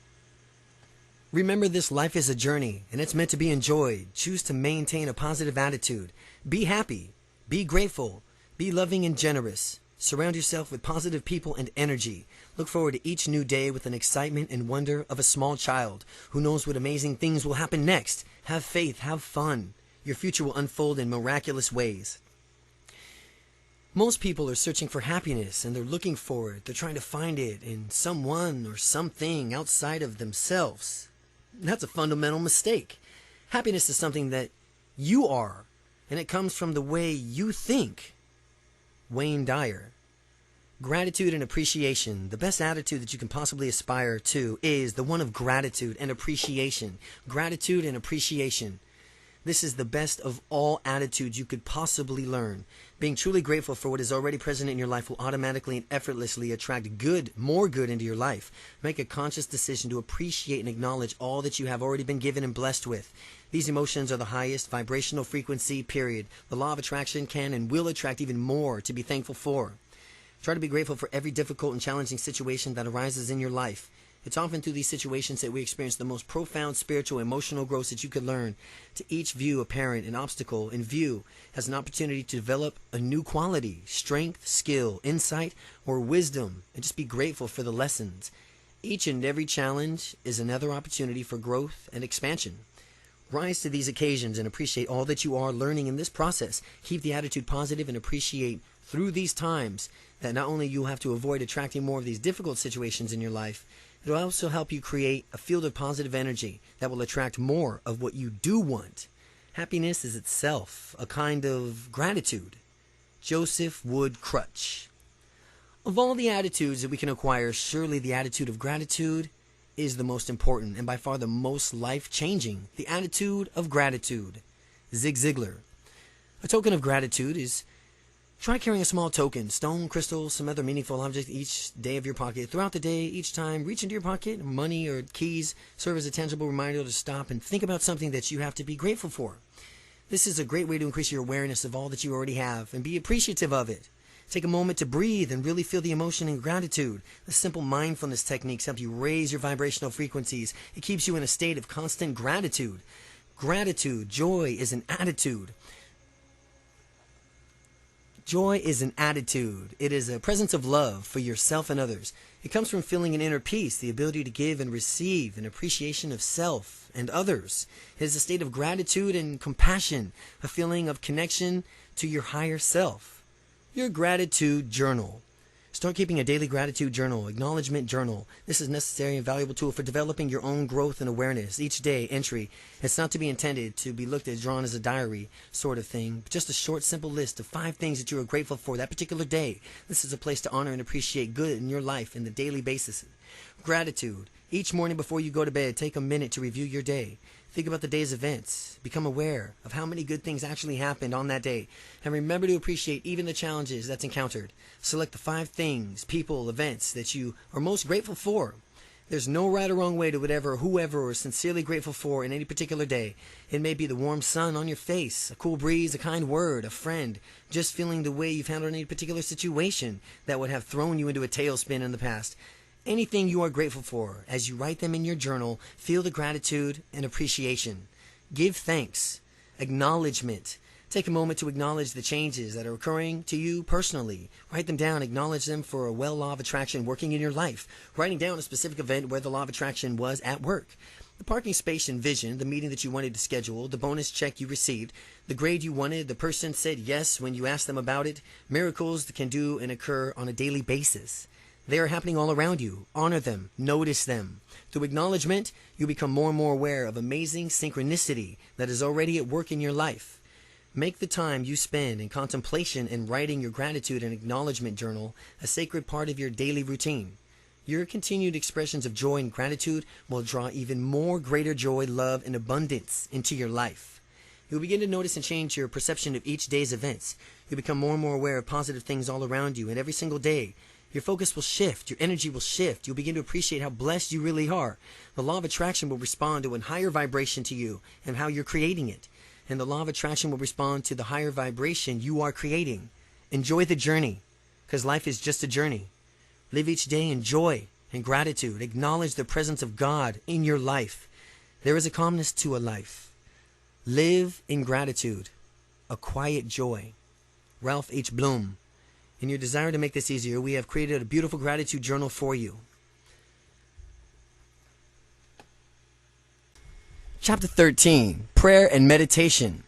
Speaker 1: Remember, this life is a journey and it's meant to be enjoyed. Choose to maintain a positive attitude. Be happy. Be grateful. Be loving and generous. Surround yourself with positive people and energy. Look forward to each new day with an excitement and wonder of a small child who knows what amazing things will happen next. Have faith, have fun. Your future will unfold in miraculous ways. Most people are searching for happiness and they're looking for it. They're trying to find it in someone or something outside of themselves. That's a fundamental mistake. Happiness is something that you are, and it comes from the way you think. Wayne Dyer. Gratitude and appreciation. The best attitude that you can possibly aspire to is the one of gratitude and appreciation. Gratitude and appreciation. This is the best of all attitudes you could possibly learn. Being truly grateful for what is already present in your life will automatically and effortlessly attract good, more good into your life. Make a conscious decision to appreciate and acknowledge all that you have already been given and blessed with. These emotions are the highest vibrational frequency, period. The law of attraction can and will attract even more to be thankful for. Try to be grateful for every difficult and challenging situation that arises in your life. It's often through these situations that we experience the most profound spiritual, emotional growth that you could learn. To each view apparent an obstacle in view as an opportunity to develop a new quality, strength, skill, insight, or wisdom, and just be grateful for the lessons. Each and every challenge is another opportunity for growth and expansion. Rise to these occasions and appreciate all that you are learning in this process. Keep the attitude positive and appreciate through these times that not only you'll have to avoid attracting more of these difficult situations in your life, it will also help you create a field of positive energy that will attract more of what you do want. Happiness is itself a kind of gratitude. Joseph Wood Crutch. Of all the attitudes that we can acquire, surely the attitude of gratitude is the most important and by far the most life-changing. The attitude of gratitude. Zig Ziglar. A token of gratitude is try carrying a small token, stone, crystal, some other meaningful object each day of your pocket. Throughout the day, each time, reach into your pocket. Money or keys serve as a tangible reminder to stop and think about something that you have to be grateful for. This is a great way to increase your awareness of all that you already have and be appreciative of it. Take a moment to breathe and really feel the emotion and gratitude. The simple mindfulness techniques help you raise your vibrational frequencies. It keeps you in a state of constant gratitude. Gratitude, joy is an attitude. Joy is an attitude. It is a presence of love for yourself and others. It comes from feeling an inner peace, the ability to give and receive, an appreciation of self and others. It is a state of gratitude and compassion, a feeling of connection to your higher self. Your gratitude journal. Start keeping a daily gratitude journal, acknowledgement journal. This is a necessary and valuable tool for developing your own growth and awareness. Each day entry. It's not to be intended to be looked at, drawn as a diary sort of thing, but just a short, simple list of 5 things that you are grateful for that particular day. This is a place to honor and appreciate good in your life on the daily basis. Gratitude. Each morning before you go to bed, take a minute to review your day. Think about the day's events. Become aware of how many good things actually happened on that day. And remember to appreciate even the challenges that's encountered. Select the 5 things, people, events that you are most grateful for. There's no right or wrong way to whatever, whoever is sincerely grateful for in any particular day. It may be the warm sun on your face, a cool breeze, a kind word, a friend, just feeling the way you've handled any particular situation that would have thrown you into a tailspin in the past. Anything you are grateful for, as you write them in your journal, feel the gratitude and appreciation. Give thanks. Acknowledgement. Take a moment to acknowledge the changes that are occurring to you personally. Write them down. Acknowledge them for a law of attraction working in your life. Writing down a specific event where the law of attraction was at work. The parking space envisioned, the meeting that you wanted to schedule, the bonus check you received, the grade you wanted, the person said yes when you asked them about it. Miracles that can do and occur on a daily basis. They are happening all around you. Honor them. Notice them. Through acknowledgement, you become more and more aware of amazing synchronicity that is already at work in your life. Make the time you spend in contemplation and writing your gratitude and acknowledgement journal a sacred part of your daily routine. Your continued expressions of joy and gratitude will draw even more greater joy, love, and abundance into your life. You'll begin to notice and change your perception of each day's events. You'll become more and more aware of positive things all around you, and every single day, your focus will shift. Your energy will shift. You'll begin to appreciate how blessed you really are. The law of attraction will respond to a higher vibration to you and how you're creating it. And the law of attraction will respond to the higher vibration you are creating. Enjoy the journey, because life is just a journey. Live each day in joy and gratitude. Acknowledge the presence of God in your life. There is a calmness to a life. Live in gratitude, a quiet joy. Ralph H. Bloom. In your desire to make this easier, we have created a beautiful gratitude journal for you. Chapter 13, Prayer and Meditation.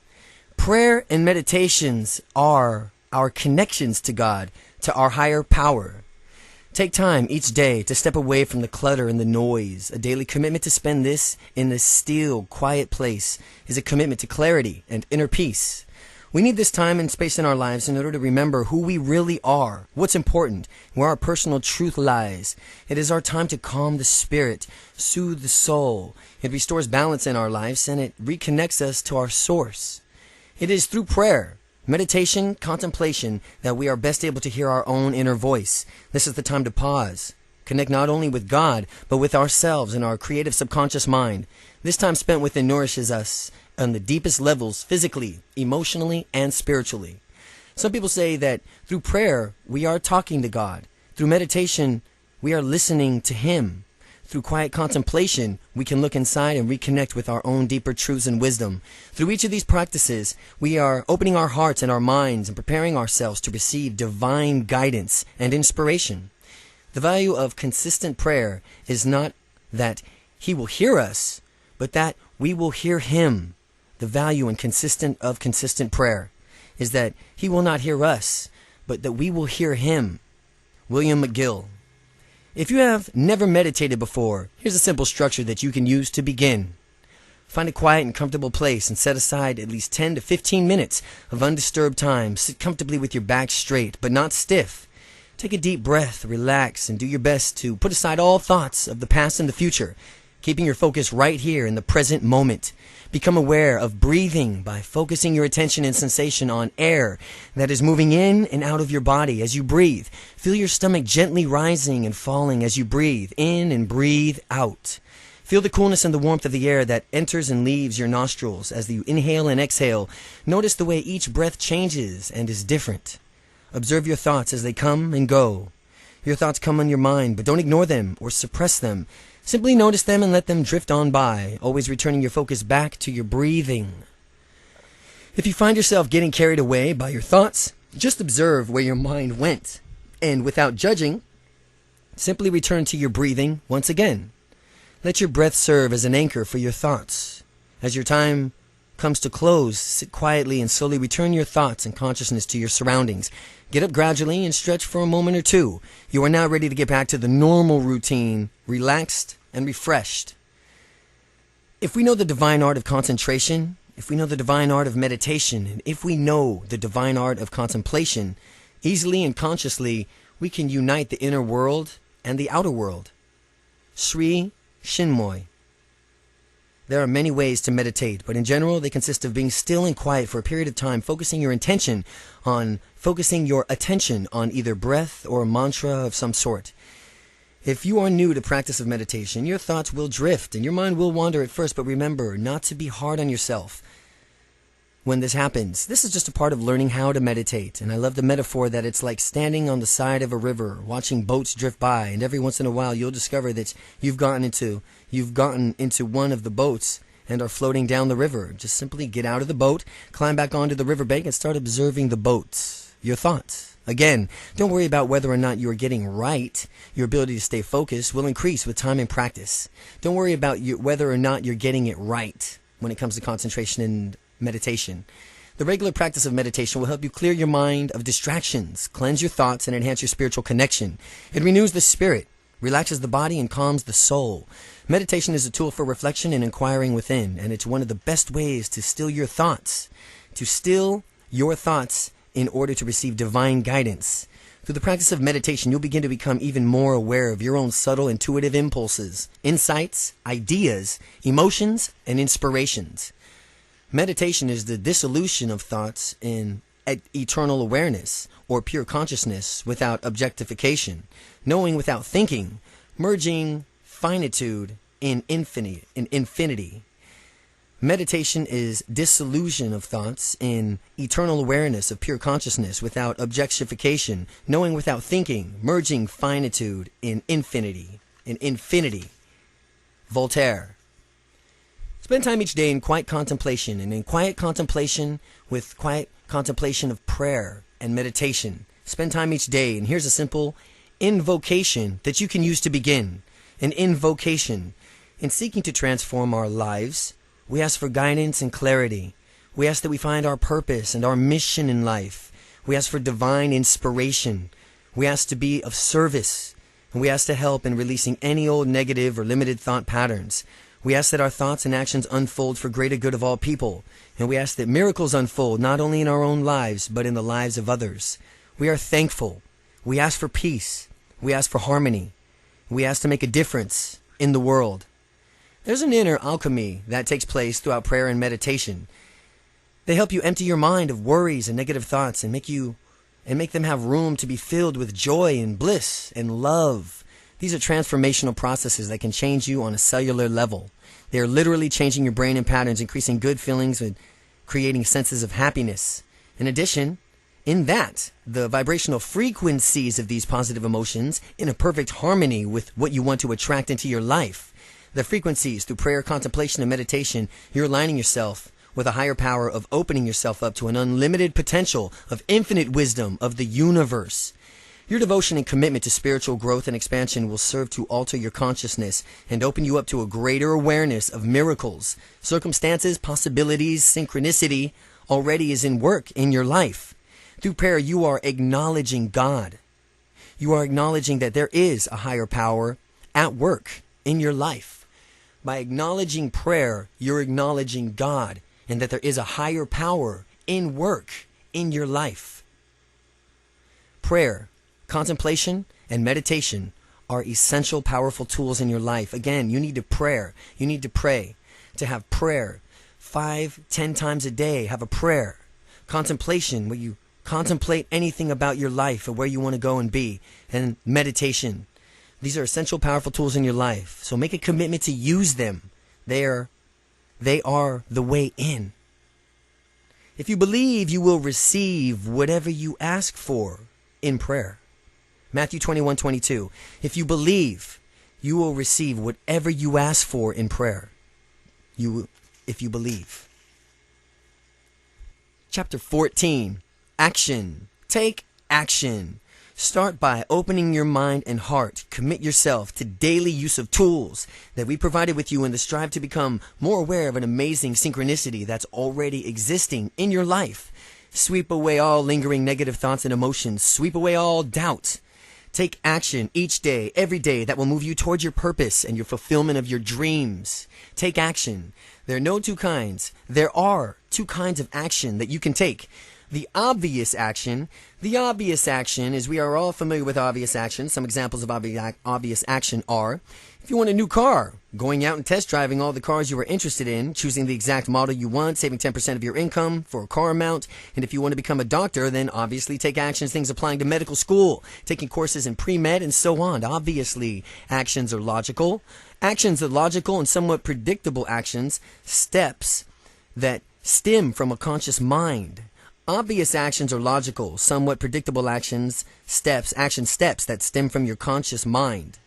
Speaker 1: Prayer and meditations are our connections to God, to our higher power. Take time each day to step away from the clutter and the noise. A daily commitment to spend this in this still, quiet place is a commitment to clarity and inner peace. We need this time and space in our lives in order to remember who we really are, what's important, where our personal truth lies. It is our time to calm the spirit, soothe the soul. It restores balance in our lives and it reconnects us to our source. It is through prayer, meditation, contemplation that we are best able to hear our own inner voice. This is the time to pause, connect not only with God, but with ourselves and our creative subconscious mind. This time spent within nourishes us on the deepest levels, physically, emotionally, and spiritually. Some people say that through prayer, we are talking to God. Through meditation, we are listening to Him. Through quiet contemplation, we can look inside and reconnect with our own deeper truths and wisdom. Through each of these practices, we are opening our hearts and our minds and preparing ourselves to receive divine guidance and inspiration. The value of consistent prayer is not that He will hear us, but that we will hear Him. The value and consistent prayer is that He will not hear us, but that we will hear Him. William McGill. If you have never meditated before, here's a simple structure that you can use to begin. Find a quiet and comfortable place and set aside at least 10 to 15 minutes of undisturbed time. Sit comfortably with your back straight, but not stiff. Take a deep breath, relax, and do your best to put aside all thoughts of the past and the future, keeping your focus right here in the present moment. Become aware of breathing by focusing your attention and sensation on air that is moving in and out of your body as you breathe. Feel your stomach gently rising and falling as you breathe in and breathe out. Feel the coolness and the warmth of the air that enters and leaves your nostrils as you inhale and exhale. Notice the way each breath changes and is different. Observe your thoughts as they come and go. Your thoughts come on your mind, but don't ignore them or suppress them. Simply notice them and let them drift on by, always returning your focus back to your breathing. If you find yourself getting carried away by your thoughts, just observe where your mind went, and without judging, simply return to your breathing once again. Let your breath serve as an anchor for your thoughts. As your time comes to close, sit quietly and slowly return your thoughts and consciousness to your surroundings. Get up gradually and stretch for a moment or two. You are now ready to get back to the normal routine, relaxed and refreshed. If we know the divine art of concentration, if we know the divine art of meditation, and if we know the divine art of contemplation, easily and consciously we can unite the inner world and the outer world. Sri Chinmoy. There are many ways to meditate, but in general they consist of being still and quiet for a period of time, focusing your attention on either breath or a mantra of some sort. If you are new to practice of meditation, your thoughts will drift and your mind will wander at first, but remember not to be hard on yourself when this happens. This is just a part of learning how to meditate, and I love the metaphor that it's like standing on the side of a river, watching boats drift by, and every once in a while you'll discover that you've gotten into one of the boats and are floating down the river. Just simply get out of the boat, climb back onto the riverbank, and start observing the boats, your thoughts. Again, don't worry about whether or not you are getting right. Your ability to stay focused will increase with time and practice. Don't worry about whether or not you're getting it right when it comes to concentration and meditation. The regular practice of meditation will help you clear your mind of distractions, cleanse your thoughts, and enhance your spiritual connection. It renews the spirit, relaxes the body, and calms the soul. Meditation is a tool for reflection and inquiring within, and it's one of the best ways to still your thoughts. To still your thoughts in order to receive divine guidance. Through the practice of meditation, you'll begin to become even more aware of your own subtle intuitive impulses, insights, ideas, emotions, and inspirations. Meditation is the dissolution of thoughts in eternal awareness, or pure consciousness without objectification, knowing without thinking, merging finitude in infinity. Meditation is dissolution of thoughts in eternal awareness of pure consciousness without objectification, knowing without thinking, merging finitude in infinity. Voltaire. Spend time each day in quiet contemplation, and in quiet contemplation with quiet contemplation of prayer and meditation. Spend time each day, and here's a simple invocation that you can use to begin. An invocation. In seeking to transform our lives, we ask for guidance and clarity. We ask that we find our purpose and our mission in life. We ask for divine inspiration. We ask to be of service. And we ask to help in releasing any old negative or limited thought patterns. We ask that our thoughts and actions unfold for greater good of all people. And we ask that miracles unfold not only in our own lives, but in the lives of others. We are thankful. We ask for peace. We ask for harmony. We ask to make a difference in the world. There's an inner alchemy that takes place throughout prayer and meditation. They help you empty your mind of worries and negative thoughts and make them have room to be filled with joy and bliss and love. These are transformational processes that can change you on a cellular level. They are literally changing your brain and patterns, increasing good feelings and creating senses of happiness. In addition, in that, the vibrational frequencies of these positive emotions in a perfect harmony with what you want to attract into your life. The frequencies through prayer, contemplation, and meditation, you're aligning yourself with a higher power of opening yourself up to an unlimited potential of infinite wisdom of the universe. Your devotion and commitment to spiritual growth and expansion will serve to alter your consciousness and open you up to a greater awareness of miracles, circumstances, possibilities, synchronicity already is in work in your life. Through prayer, you are acknowledging God. You are acknowledging that there is a higher power at work in your life. By acknowledging prayer, you're acknowledging God and that there is a higher power in work in your life. Prayer, contemplation, and meditation are essential, powerful tools in your life. Again, you need to pray. You need to pray. To have prayer 5-10 times a day, have a prayer. Contemplation, where you contemplate anything about your life or where you want to go and be. And meditation. These are essential, powerful tools in your life. So make a commitment to use them. They are the way in. If you believe, you will receive whatever you ask for in prayer. Matthew 21:22. If you believe, you will receive whatever you ask for in prayer. If you believe. Chapter 14. Action. Take action. Start by opening your mind and heart. Commit yourself to daily use of tools that we provided with you in the strive to become more aware of an amazing synchronicity that's already existing in your life. Sweep away all lingering negative thoughts and emotions. Sweep away all doubt. Take action each day, every day that will move you towards your purpose and your fulfillment of your dreams. Take action. There are no two kinds. There are two kinds of action that you can take. The obvious action is, we are all familiar with obvious action. Some examples of obvious action are, if you want a new car, going out and test driving all the cars you are interested in, choosing the exact model you want, saving 10% of your income for a car amount. And if you want to become a doctor, then obviously take actions, things applying to medical school, taking courses in pre-med and so on. Obviously, actions are logical. Actions are logical and somewhat predictable actions, steps that stem from a conscious mind. Obvious actions are logical, somewhat predictable action steps that stem from your conscious mind.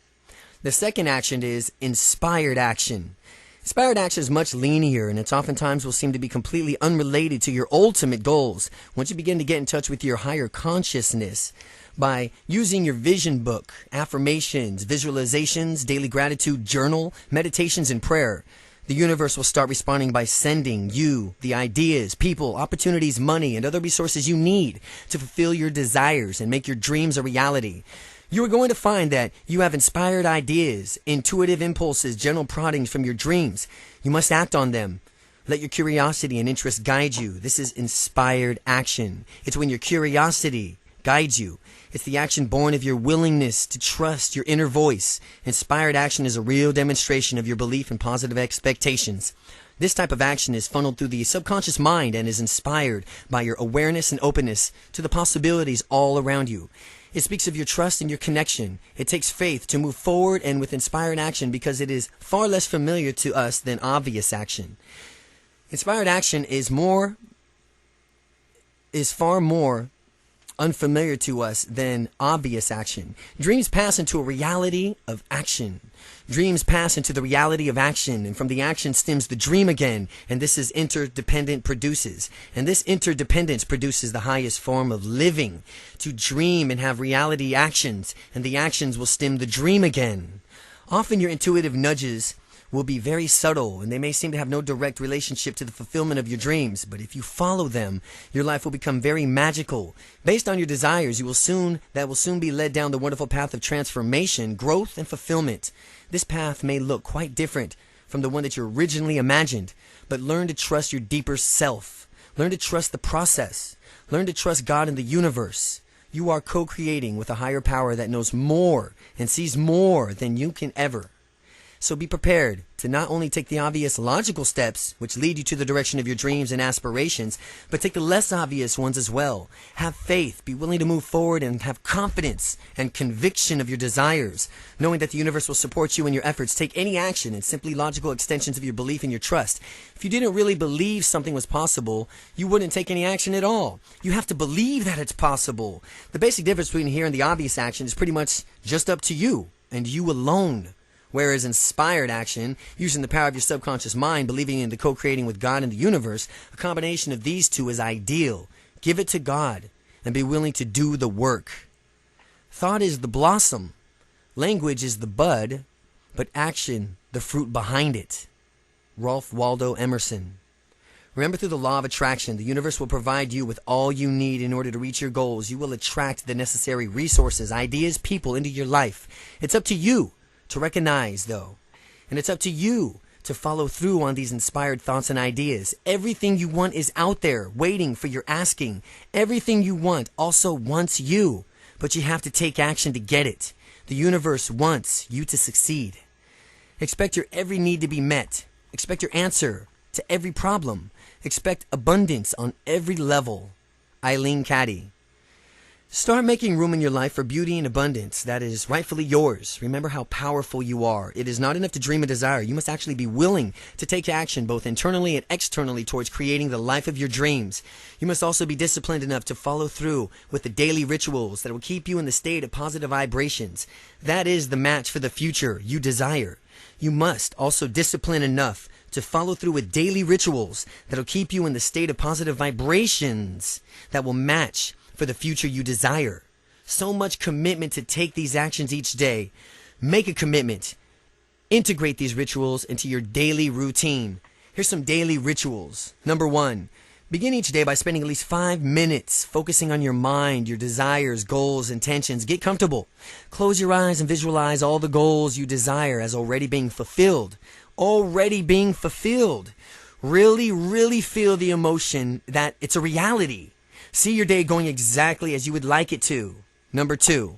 Speaker 1: The second action is inspired action. Inspired action is much linear, and it oftentimes will seem to be completely unrelated to your ultimate goals. Once you begin to get in touch with your higher consciousness by using your vision book, affirmations, visualizations, daily gratitude journal, meditations, and prayer, the universe will start responding by sending you the ideas, people, opportunities, money, and other resources you need to fulfill your desires and make your dreams a reality. You are going to find that you have inspired ideas, intuitive impulses, general proddings from your dreams. You must act on them. Let your curiosity and interest guide you. This is inspired action. It's when your curiosity guides you. It's the action born of your willingness to trust your inner voice. Inspired action is a real demonstration of your belief in positive expectations. This type of action is funneled through the subconscious mind and is inspired by your awareness and openness to the possibilities all around you. It speaks of your trust and your connection. It takes faith to move forward and with inspired action because it is far less familiar to us than obvious action. Inspired action is far more unfamiliar to us than obvious action. Dreams pass into a reality of action. Dreams pass into the reality of action, and from the action stems the dream again, and this is interdependent produces. And this interdependence produces the highest form of living. To dream and have reality actions, and the actions will stem the dream again. Often your intuitive nudges will be very subtle, and they may seem to have no direct relationship to the fulfillment of your dreams. But if you follow them, your life will become very magical. Based on your desires, that will soon be led down the wonderful path of transformation, growth, and fulfillment. This path may look quite different from the one that you originally imagined, but learn to trust your deeper self. Learn to trust the process. Learn to trust God and the universe. You are co-creating with a higher power that knows more and sees more than you can ever. So be prepared to not only take the obvious logical steps, which lead you to the direction of your dreams and aspirations, but take the less obvious ones as well. Have faith, be willing to move forward, and have confidence and conviction of your desires, knowing that the universe will support you in your efforts. Take any action and simply logical extensions of your belief and your trust. If you didn't really believe something was possible, you wouldn't take any action at all. You have to believe that it's possible. The basic difference between here and the obvious action is pretty much just up to you and you alone. Whereas inspired action, using the power of your subconscious mind, believing in the co-creating with God and the universe, a combination of these two is ideal. Give it to God and be willing to do the work. Thought is the blossom, language is the bud, but action, the fruit behind it. Ralph Waldo Emerson. Remember, through the law of attraction, the universe will provide you with all you need in order to reach your goals. You will attract the necessary resources, ideas, people into your life. It's up to you to recognize, though, and it's up to you to follow through on these inspired thoughts and ideas. Everything you want is out there waiting for your asking. Everything you want also wants you, but you have to take action to get it. The universe wants you to succeed. Expect your every need to be met. Expect your answer to every problem. Expect abundance on every level. Eileen Caddy. Start making room in your life for beauty and abundance that is rightfully yours. Remember how powerful you are. It is not enough to dream a desire. You must actually be willing to take action both internally and externally towards creating the life of your dreams. You must also be disciplined enough to follow through with the daily rituals that will keep you in the state of positive vibrations. That is the match for the future you desire. You must also discipline enough to follow through with daily rituals that will keep you in the state of positive vibrations that will match for the future you desire. So much commitment to take these actions each day. Make a commitment. Integrate these rituals into your daily routine. Here's some daily rituals. Number 1, begin each day by spending at least 5 minutes focusing on your mind, your desires, goals, intentions. Get comfortable. Close your eyes and visualize all the goals you desire as already being fulfilled. Already being fulfilled. Really feel the emotion that it's a reality. See your day going exactly as you would like it to. Number 2,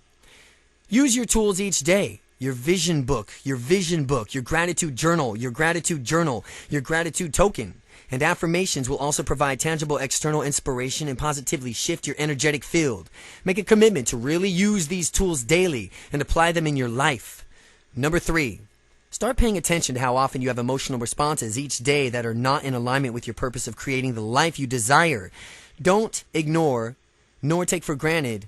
Speaker 1: use your tools each day. Your vision book, your gratitude journal, your gratitude token. And affirmations will also provide tangible external inspiration and positively shift your energetic field. Make a commitment to really use these tools daily and apply them in your life. Number 3, start paying attention to how often you have emotional responses each day that are not in alignment with your purpose of creating the life you desire. Don't ignore nor take for granted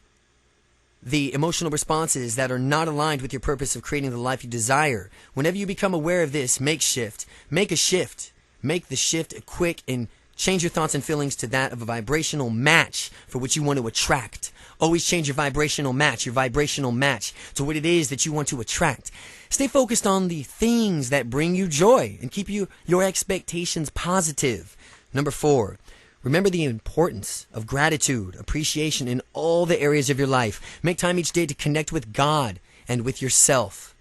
Speaker 1: the emotional responses that are not aligned with your purpose of creating the life you desire. Whenever you become aware of this, make a shift. Make the shift quick and change your thoughts and feelings to that of a vibrational match for what you want to attract. Always change your vibrational match to what it is that you want to attract. Stay focused on the things that bring you joy and keep your expectations positive. Number 4, remember the importance of gratitude, appreciation in all the areas of your life. Make time each day to connect with God and with yourself.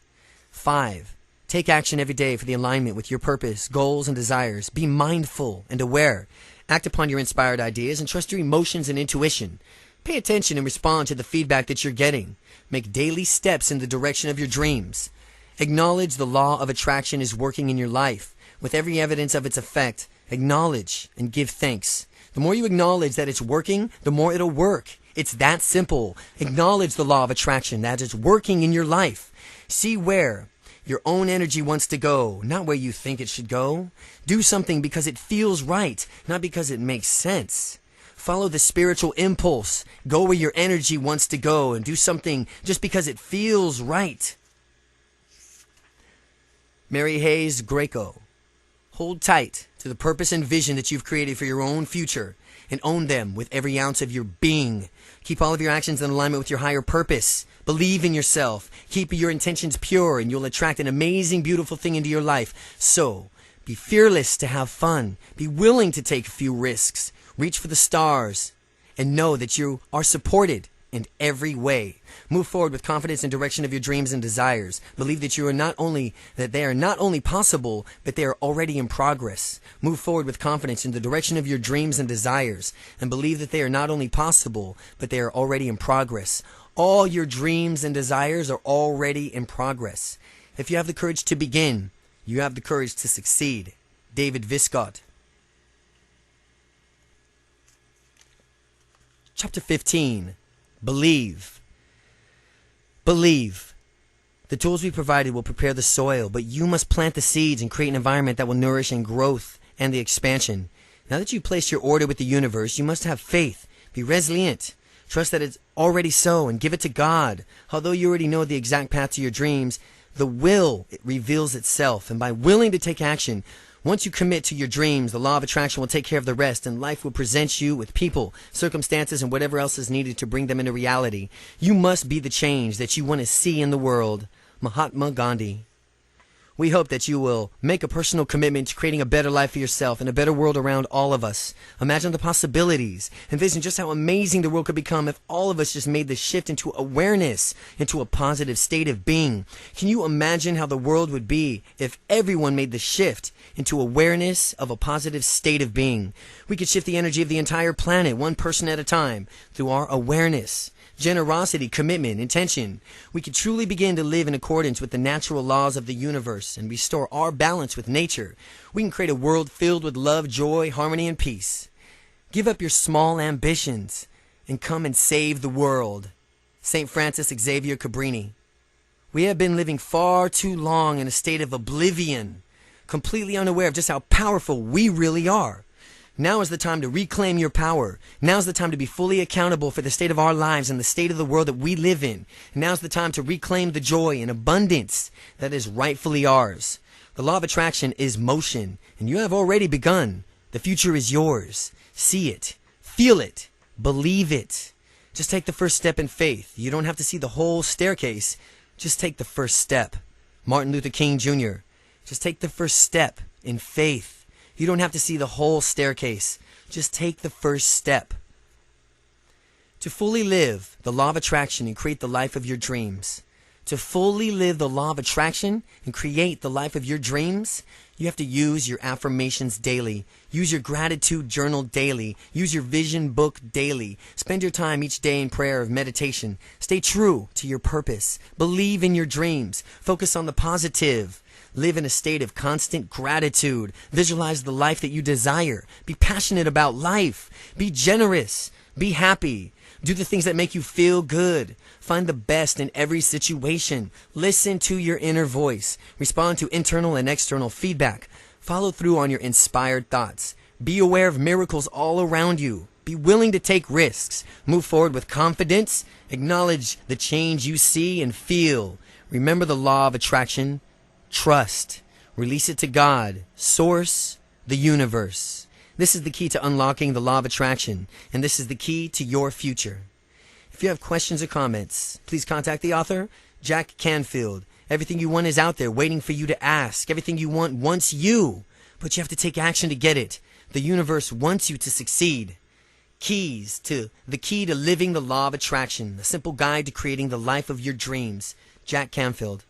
Speaker 1: 5, take action every day for the alignment with your purpose, goals, and desires. Be mindful and aware. Act upon your inspired ideas and trust your emotions and intuition. Pay attention and respond to the feedback that you're getting. Make daily steps in the direction of your dreams. Acknowledge the law of attraction is working in your life. With every evidence of its effect, acknowledge and give thanks. The more you acknowledge that it's working, the more it'll work. It's that simple. Acknowledge the law of attraction that is working in your life. See where your own energy wants to go, not where you think it should go. Do something because it feels right, not because it makes sense. Follow the spiritual impulse. Go where your energy wants to go and do something just because it feels right. Mary Hayes Greco. Hold tight to the purpose and vision that you've created for your own future and own them with every ounce of your being. Keep all of your actions in alignment with your higher purpose. Believe in yourself. Keep your intentions pure and you'll attract an amazing, beautiful thing into your life. So, be fearless to have fun. Be willing to take a few risks. Reach for the stars. And know that you are supported in every way. Move forward with confidence in direction of your dreams and desires. Believe that they are not only possible, but they are already in progress. Move forward with confidence in the direction of your dreams and desires, and believe that they are not only possible, but they are already in progress. All your dreams and desires are already in progress. If you have the courage to begin, you have the courage to succeed. David Viscott. Chapter 15. Believe. Believe. The tools we provided will prepare the soil, but you must plant the seeds and create an environment that will nourish and growth and the expansion. Now that you've placed your order with the universe, you must have faith. Be resilient. Trust that it's already so and give it to God. Although you already know the exact path to your dreams, the will, it reveals itself. And by willing to take action, once you commit to your dreams, the law of attraction will take care of the rest, and life will present you with people, circumstances, and whatever else is needed to bring them into reality. You must be the change that you want to see in the world. Mahatma Gandhi. We hope that you will make a personal commitment to creating a better life for yourself and a better world around all of us. Imagine the possibilities. Envision just how amazing the world could become if all of us just made the shift into awareness, into a positive state of being. Can you imagine how the world would be if everyone made the shift into awareness of a positive state of being? We could shift the energy of the entire planet, one person at a time, through our awareness. Generosity, commitment, intention. We could truly begin to live in accordance with the natural laws of the universe and restore our balance with nature. We can create a world filled with love, joy, harmony, and peace. Give up your small ambitions and come and save the world. St. Francis Xavier Cabrini. We have been living far too long in a state of oblivion, completely unaware of just how powerful we really are. Now is the time to reclaim your power. Now is the time to be fully accountable for the state of our lives and the state of the world that we live in. Now is the time to reclaim the joy and abundance that is rightfully ours. The law of attraction is motion, and you have already begun. The future is yours. See it. Feel it. Believe it. Just take the first step in faith. You don't have to see the whole staircase. Just take the first step. Martin Luther King Jr. Just take the first step in faith. You don't have to see the whole staircase. Just take the first step. To fully live the law of attraction and create the life of your dreams. To fully live the law of attraction and create the life of your dreams, you have to use your affirmations daily. Use your gratitude journal daily. Use your vision book daily. Spend your time each day in prayer or meditation. Stay true to your purpose. Believe in your dreams. Focus on the positive. Live in a state of constant gratitude. Visualize the life that you desire. Be passionate about life. Be generous. Be happy. Do the things that make you feel good. Find the best in every situation. Listen to your inner voice. Respond to internal and external feedback. Follow through on your inspired thoughts. Be aware of miracles all around you. Be willing to take risks. Move forward with confidence. Acknowledge the change you see and feel. Remember the law of attraction. Trust. Release it to God, Source, the universe. This is the key to unlocking the law of attraction, and this is the key to your future. If you have questions or comments, please contact the author, Jack Canfield. Everything you want is out there waiting for you to ask. Everything you want wants you, but you have to take action to get it. The universe wants you to succeed. The key to living the law of attraction, a simple guide to creating the life of your dreams. Jack Canfield.